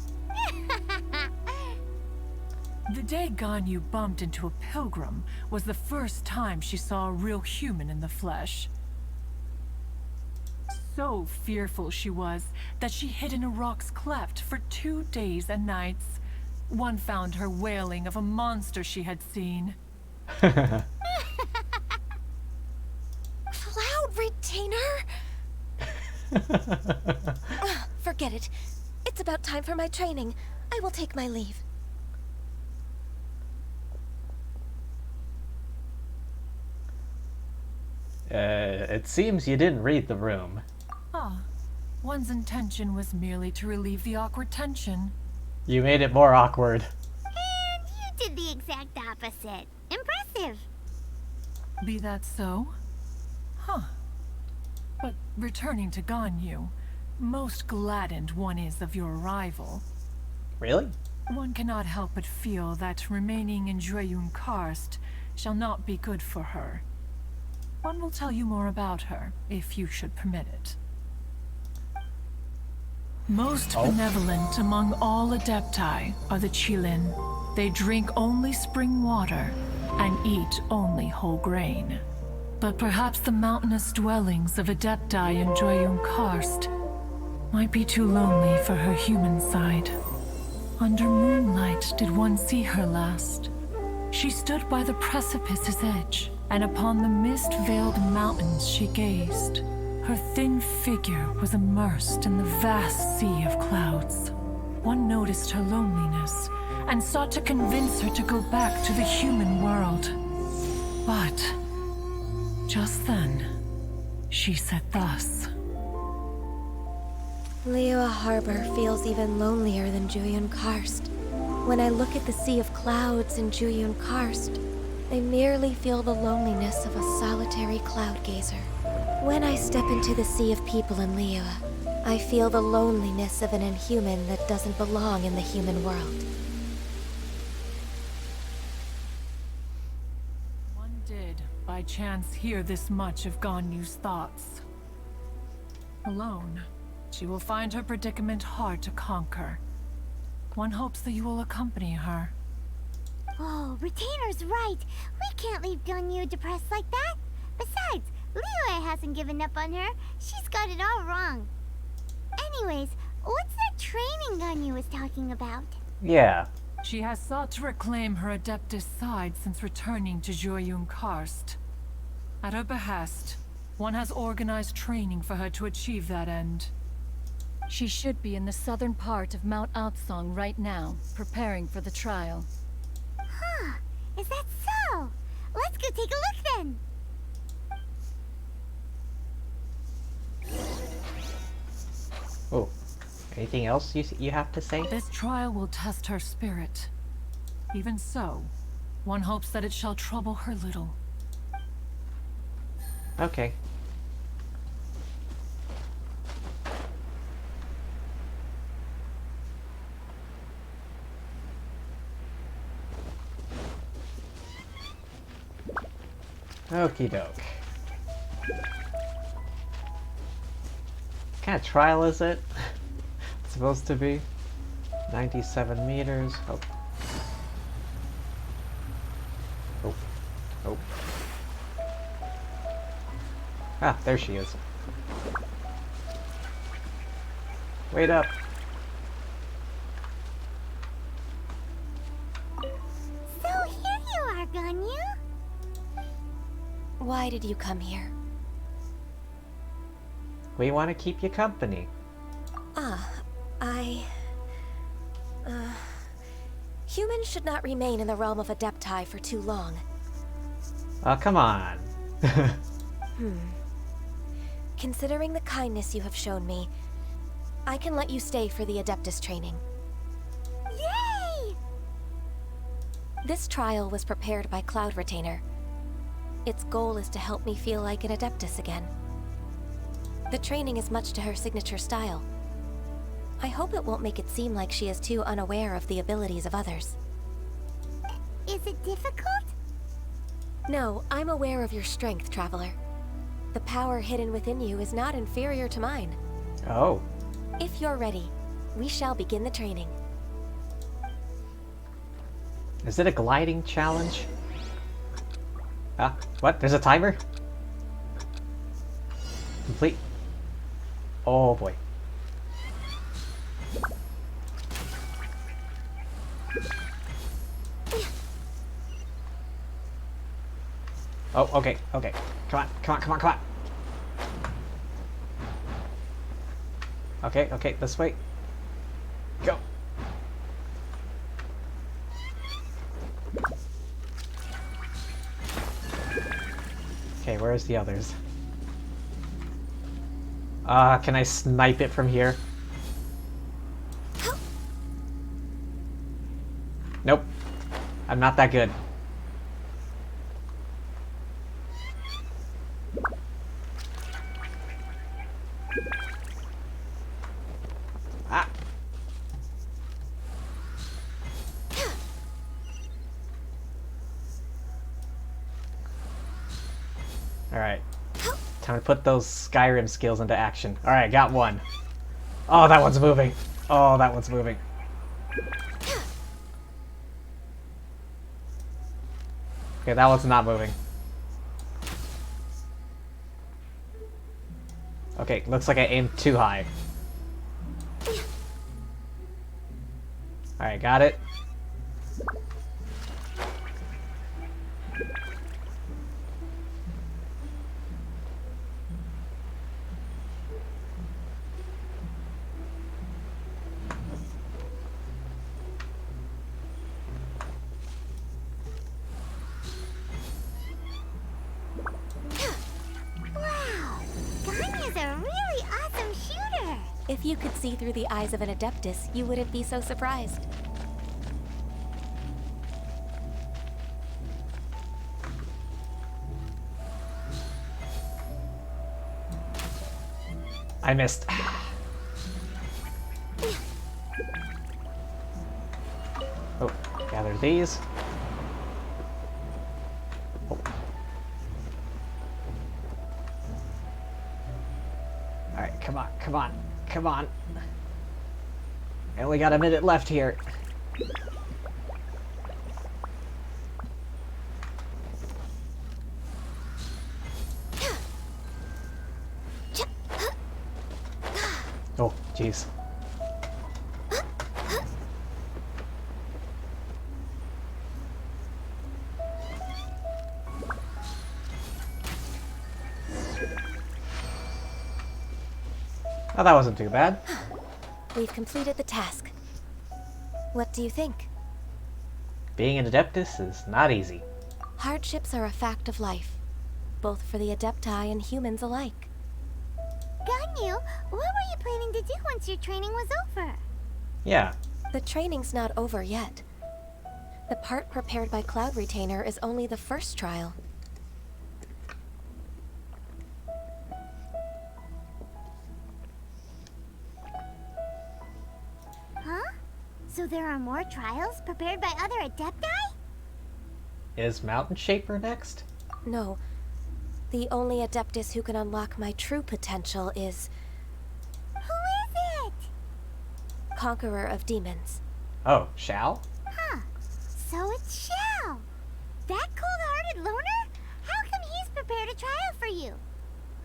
The day Ganyu bumped into a pilgrim was the first time she saw a real human in the flesh. So fearful she was that she hid in a rock's cleft for 2 days and nights. One found her wailing of a monster she had seen. Cloud retainer? Forget it. It's about time for my training. I will take my leave. It seems you didn't read the room. Ah, one's intention was merely to relieve the awkward tension. You made it more awkward. And you did the exact opposite. Impressive. Be that so? Huh. But returning to Ganyu, most gladdened one is of your arrival. Really? One cannot help but feel that remaining in Jueyun Karst shall not be good for her. One will tell you more about her, if you should permit it. Most benevolent among all Adepti are the Qilin. They drink only spring water and eat only whole grain. But perhaps the mountainous dwellings of Adepti in Jueyun Karst might be too lonely for her human side. Under moonlight did one see her last. She stood by the precipice's edge, and upon the mist-veiled mountains she gazed. Her thin figure was immersed in the vast sea of clouds. One noticed her loneliness, and sought to convince her to go back to the human world. But just then, she said thus. Liyue Harbor feels even lonelier than Jueyun Karst. When I look at the sea of clouds in Jueyun Karst, I merely feel the loneliness of a solitary cloud gazer. When I step into the sea of people in Liyue, I feel the loneliness of an inhuman that doesn't belong in the human world. One did, by chance, hear this much of Ganyu's thoughts. Alone, she will find her predicament hard to conquer. One hopes that you will accompany her. Oh, Retainer's right. We can't leave Ganyu depressed like that. Besides, Liyue hasn't given up on her. She's got it all wrong. Anyways, what's that training Ganyu was talking about? Yeah. She has sought to reclaim her Adeptus side since returning to Jueyun Karst. At her behest, one has organized training for her to achieve that end. She should be in the southern part of Mount Aotsong right now, preparing for the trial. Huh, is that so? Let's go take a look then. Oh, anything else you have to say? This trial will test her spirit. Even so, one hopes that it shall trouble her little. Okay. Okie doke. What kind of trial is it? It's supposed to be 97 meters. Oh. Oh. Oh. Ah, there she is. Wait up. So here you are, Ganyu. Why did you come here? We want to keep you company. Humans should not remain in the realm of Adepti for too long. Oh, come on. Considering the kindness you have shown me, I can let you stay for the Adeptus training. Yay! This trial was prepared by Cloud Retainer. Its goal is to help me feel like an Adeptus again. The training is much to her signature style. I hope it won't make it seem like she is too unaware of the abilities of others. Is it difficult? No, I'm aware of your strength, Traveler. The power hidden within you is not inferior to mine. Oh. If you're ready, we shall begin the training. Is it a gliding challenge? Ah, what? There's a timer? Complete. Oh boy. Oh, okay, okay. Come on, come on, come on, come on. Okay, okay, this way. Go. Okay, where's the others? Can I snipe it from here? Nope. I'm not that good. Ah. Alright. Time to put those Skyrim skills into action. Alright, got one. Oh, that one's moving. Oh, that one's moving. Okay, that one's not moving. Okay, looks like I aimed too high. Alright, got it. If you could see through the eyes of an Adeptus, you wouldn't be so surprised. I missed. Oh, gather these. Oh. Alright, come on, come on. Come on. I only got a minute left here. Oh, jeez. Oh, that wasn't too bad. We've completed the task. What do you think? Being an Adeptus is not easy. Hardships are a fact of life, both for the Adepti and humans alike. Ganyu, what were you planning to do once your training was over? Yeah. The training's not over yet. The part prepared by Cloud Retainer is only the first trial. Huh? So there are more trials prepared by other Adepti? Is Mountain Shaper next? No. The only Adeptus who can unlock my true potential is... Who is it? Conqueror of Demons. Oh, Shao? Huh. So it's Shao. That cold-hearted loner? How come he's prepared a trial for you?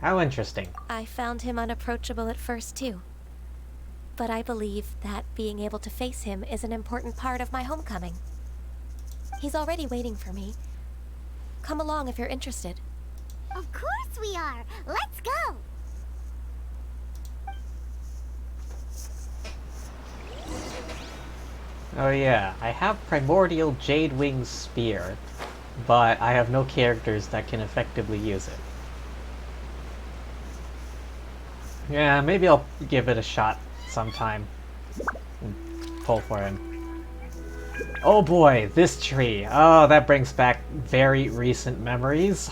How interesting. I found him unapproachable at first, too. But I believe that being able to face him is an important part of my homecoming. He's already waiting for me. Come along if you're interested. Of course we are! Let's go! Oh yeah, I have Primordial Jade Wing Spear, but I have no characters that can effectively use it. Yeah, maybe I'll give it a shot sometime and pull for him. Oh boy, this tree. Oh, that brings back very recent memories.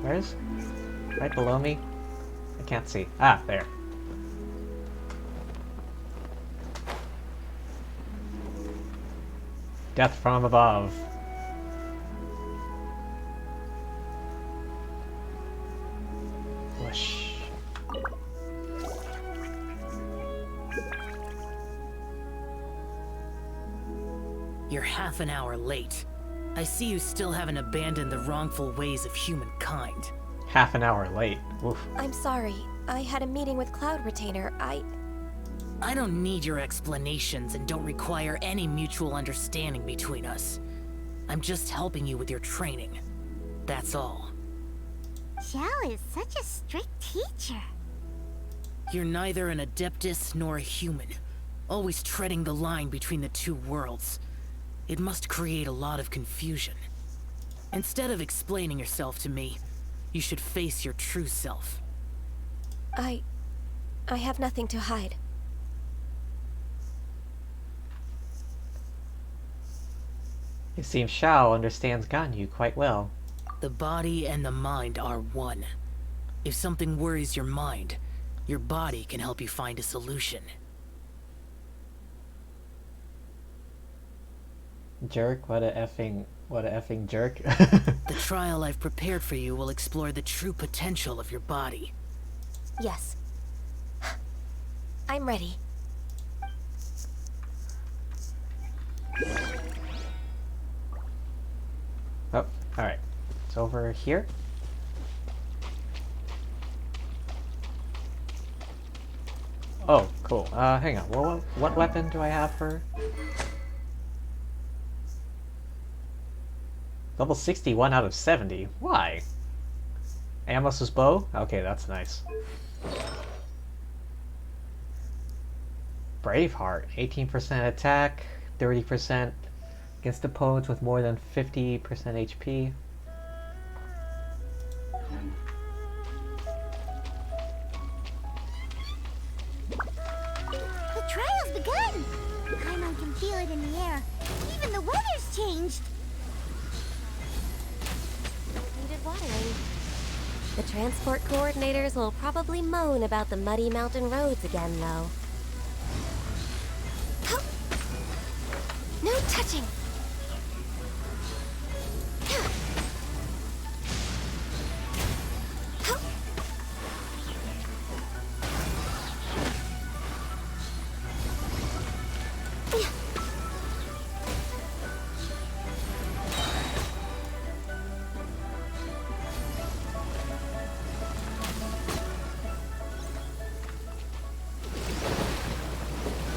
Where's... right below me? I can't see. Ah, there. Death from above. Whoosh. You're half an hour late. I see you still haven't abandoned the wrongful ways of humankind. Half an hour late. Oof. I'm sorry. I had a meeting with Cloud Retainer. I don't need your explanations and don't require any mutual understanding between us. I'm just helping you with your training. That's all. Xiao is such a strict teacher. You're neither an Adeptus nor a human, always treading the line between the two worlds. It must create a lot of confusion. Instead of explaining yourself to me, you should face your true self. I have nothing to hide. It seems Xiao understands Ganyu quite well. The body and the mind are one. If something worries your mind, your body can help you find a solution. Jerk? What a effing jerk. The trial I've prepared for you will explore the true potential of your body. Yes. I'm ready. Oh, alright. It's over here. Oh, cool. Hang on. What weapon do I have for... Level 61 out of 70. Why? Amos's bow? Okay, that's nice. Braveheart. 18% attack, 30% against opponents with more than 50% HP. The trial's begun! Paimon can feel it in the air. Even the weather's changed. Needed watering. The transport coordinators will probably moan about the muddy mountain roads again, though. No touching!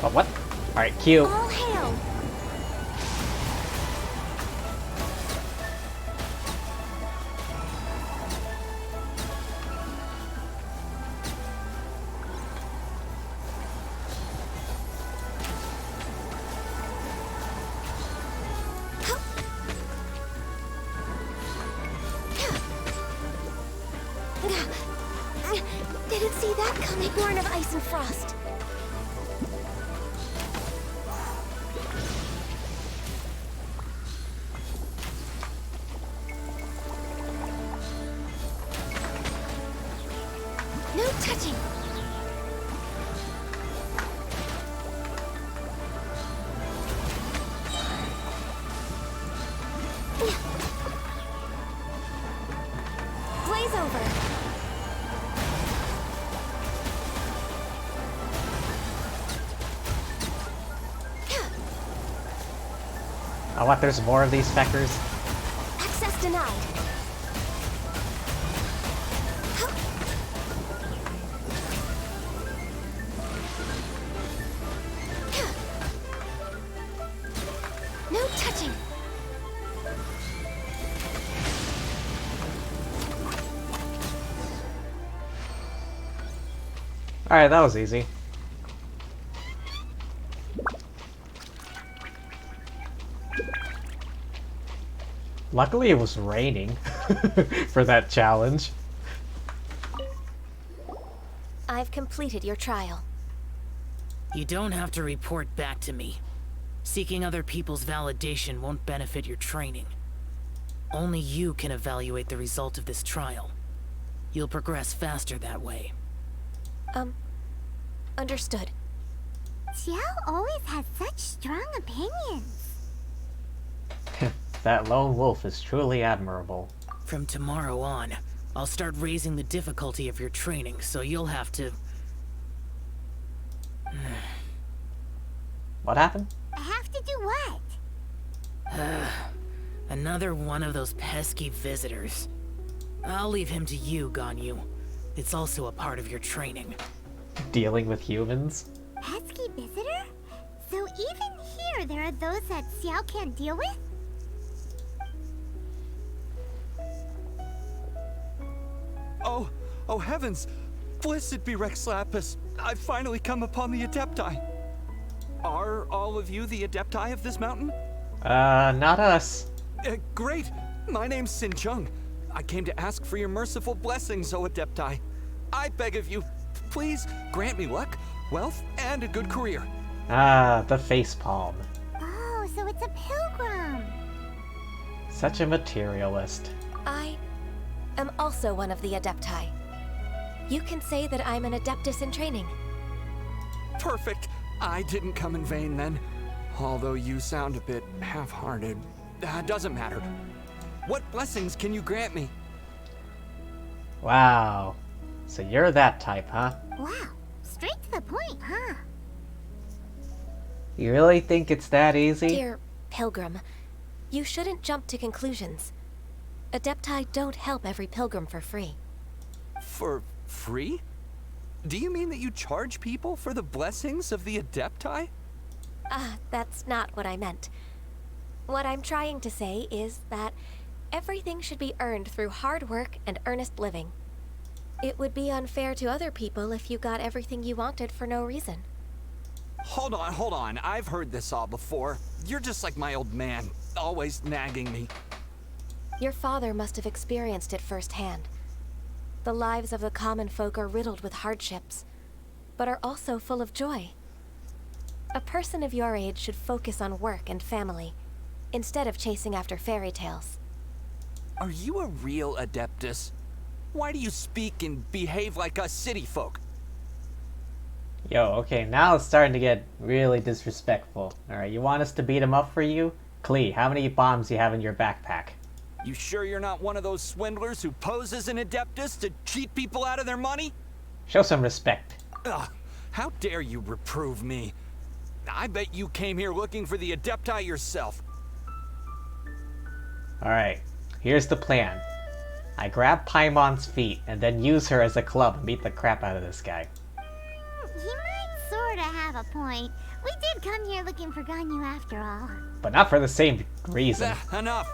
Oh, what? Alright, Q. All hail! Didn't see that coming. Born of ice and frost. No touching. Blaze over. Oh, what? There's more of these feckers? Access denied. No touching. Alright, that was easy. Luckily, it was raining for that challenge. I've completed your trial. You don't have to report back to me. Seeking other people's validation won't benefit your training. Only you can evaluate the result of this trial. You'll progress faster that way. Understood. Xiao always has such strong opinions. That lone wolf is truly admirable. From tomorrow on, I'll start raising the difficulty of your training, so you'll have to... What happened? I have to do what? Another one of those pesky visitors. I'll leave him to you, Ganyu. It's also a part of your training. Dealing with humans? Pesky visitor? So even here there are those that Xiao can't deal with? Oh heavens! Blessed be Rex Lapis! I've finally come upon the Adepti! Are all of you the Adepti of this mountain? Not us. Great! My name's Sin Chung. I came to ask for your merciful blessings, O Adepti. I beg of you, please grant me luck, wealth, and a good career. Ah, the facepalm. Oh, so it's a pilgrim. Such a materialist. I am also one of the Adepti. You can say that I'm an Adeptus in training. Perfect. I didn't come in vain then. Although you sound a bit half-hearted. Doesn't matter. What blessings can you grant me? Wow. So you're that type, huh? Wow, straight to the point, huh? You really think it's that easy? Dear Pilgrim, you shouldn't jump to conclusions. Adepti don't help every pilgrim for free. For free? Do you mean that you charge people for the blessings of the Adepti? That's not what I meant. What I'm trying to say is that everything should be earned through hard work and earnest living. It would be unfair to other people if you got everything you wanted for no reason. Hold on. I've heard this all before. You're just like my old man, always nagging me. Your father must have experienced it firsthand. The lives of the common folk are riddled with hardships, but are also full of joy. A person of your age should focus on work and family, instead of chasing after fairy tales. Are you a real Adeptus? Why do you speak and behave like us city folk? Yo, okay, now it's starting to get really disrespectful. Alright, you want us to beat him up for you? Klee, how many bombs do you have in your backpack? You sure you're not one of those swindlers who poses an Adeptus to cheat people out of their money? Show some respect. Ugh, how dare you reprove me? I bet you came here looking for the Adepti yourself. Alright, here's the plan. I grab Paimon's feet and then use her as a club and beat the crap out of this guy. He might sorta have a point. We did come here looking for Ganyu after all. But not for the same reason. Enough!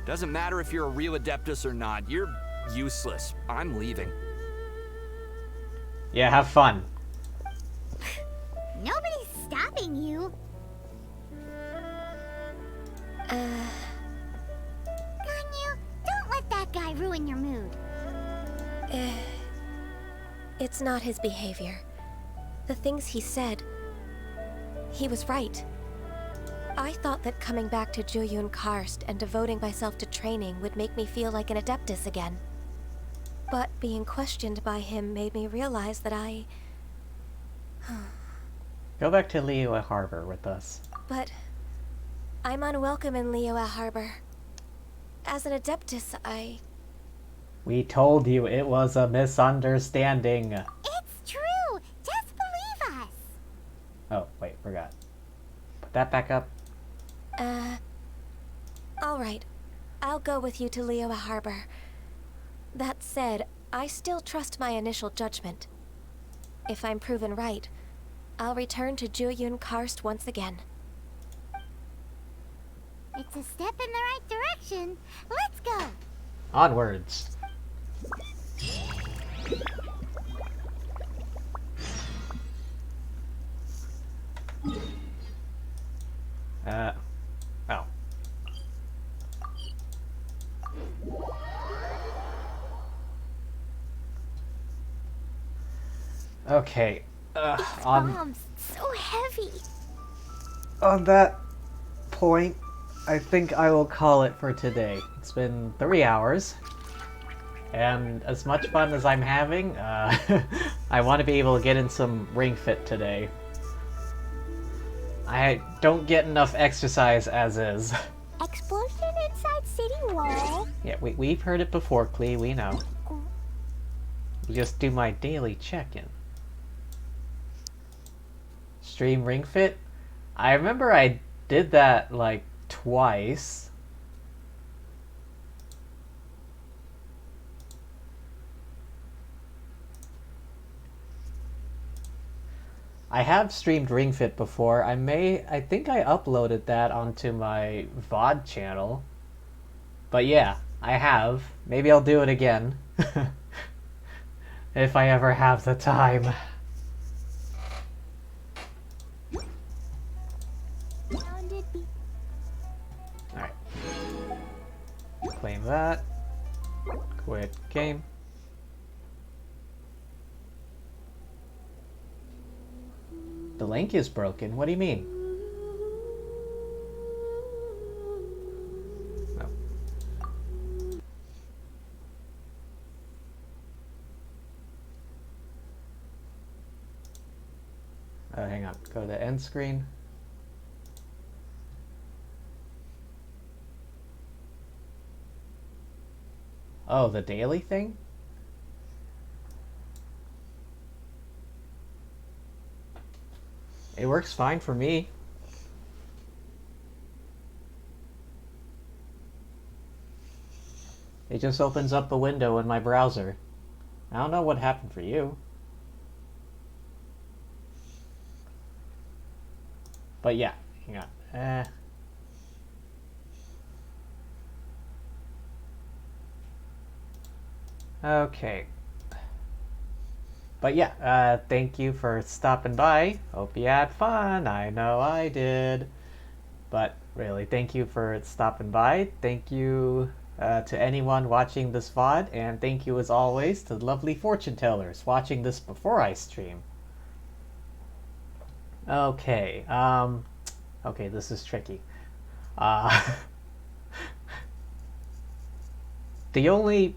Doesn't matter if you're a real Adeptus or not. You're useless. I'm leaving. Yeah, have fun. Nobody's stopping you. Ganyu, don't let that guy ruin your mood. It's not his behavior. The things he said, he was right. I thought that coming back to Jueyun Karst and devoting myself to training would make me feel like an Adeptus again. But being questioned by him made me realize that I... Go back to Liyue Harbor with us. But I'm unwelcome in Liyue Harbor. As an Adeptus, We told you it was a misunderstanding. It's true! Just believe us! Oh, wait, forgot. Put that back up. Alright. I'll go with you to Liyue Harbor. That said, I still trust my initial judgment. If I'm proven right, I'll return to Jueyun Karst once again. It's a step in the right direction. Let's go! Onwards. Oh. Okay. These bombs, so heavy. On that point, I think I will call it for today. It's been 3 hours. And as much fun as I'm having, I want to be able to get in some Ring Fit today. I don't get enough exercise as is. Explosion inside city wall. Yeah, we've heard it before, Klee, we know. Just do my daily check-in. Stream Ring Fit? I remember I did that, like, twice. I have streamed Ring Fit before. I think I uploaded that onto my VOD channel. But yeah, I have. Maybe I'll do it again. If I ever have the time. Alright. Claim that. Quit game. The link is broken. What do you mean? No. Hang on. Go to end screen. Oh, the daily thing? It works fine for me. It just opens up a window in my browser. I don't know what happened for you. But yeah, hang on. Okay. But yeah, thank you for stopping by. Hope you had fun. I know I did. But really, thank you for stopping by. Thank you to anyone watching this VOD. And thank you, as always, to the lovely fortune tellers watching this before I stream. Okay, okay, this is tricky. The only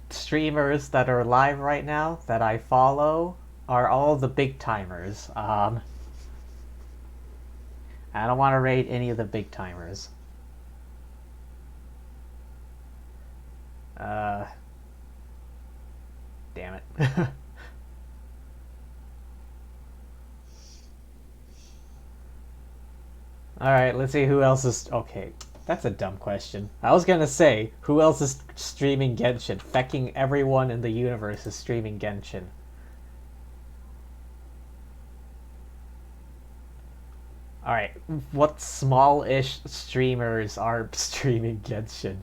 streamers that are live right now that I follow are all the big timers. I don't want to rate any of the big timers. Damn it. Alright, let's see who else is... Okay, that's a dumb question. I was gonna say, who else is streaming Genshin? Fecking everyone in the universe is streaming Genshin. Alright, what small-ish streamers are streaming Genshin?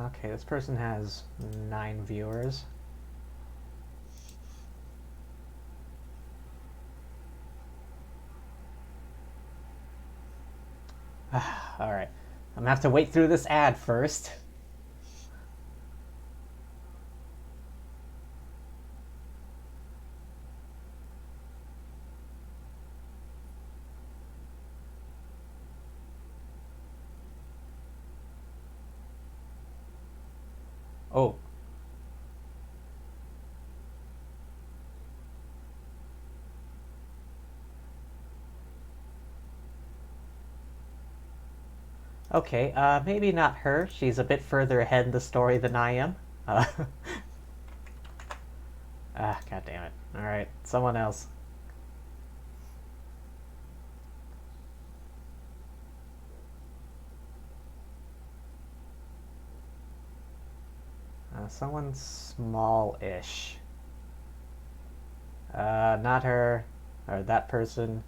Okay, this person has 9 viewers. Alright, I'm gonna have to wait through this ad first. Oh. Okay, maybe not her. She's a bit further ahead in the story than I am. God damn it. Alright, someone else. Someone small-ish. Not her, or that person.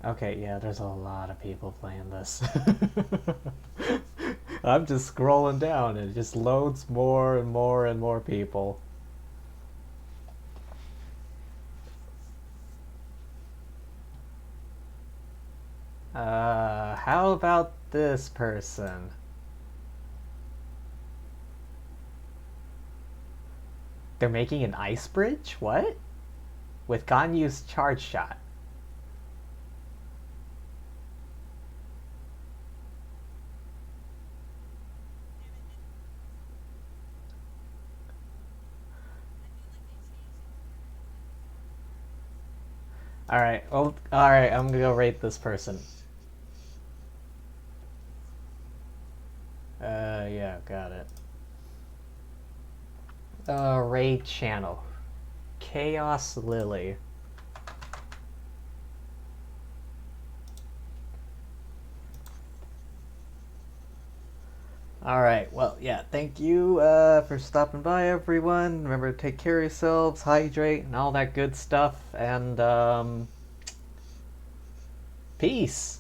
Okay, yeah, there's a lot of people playing this. I'm just scrolling down and it just loads more and more and more people. How about this person? They're making an ice bridge? What? With Ganyu's charge shot. Alright, well, alright, I'm gonna go rate this person. Yeah, got it. Raid channel. Chaos Lily. Alright, well, yeah, thank you for stopping by, everyone. Remember to take care of yourselves, hydrate, and all that good stuff, and peace!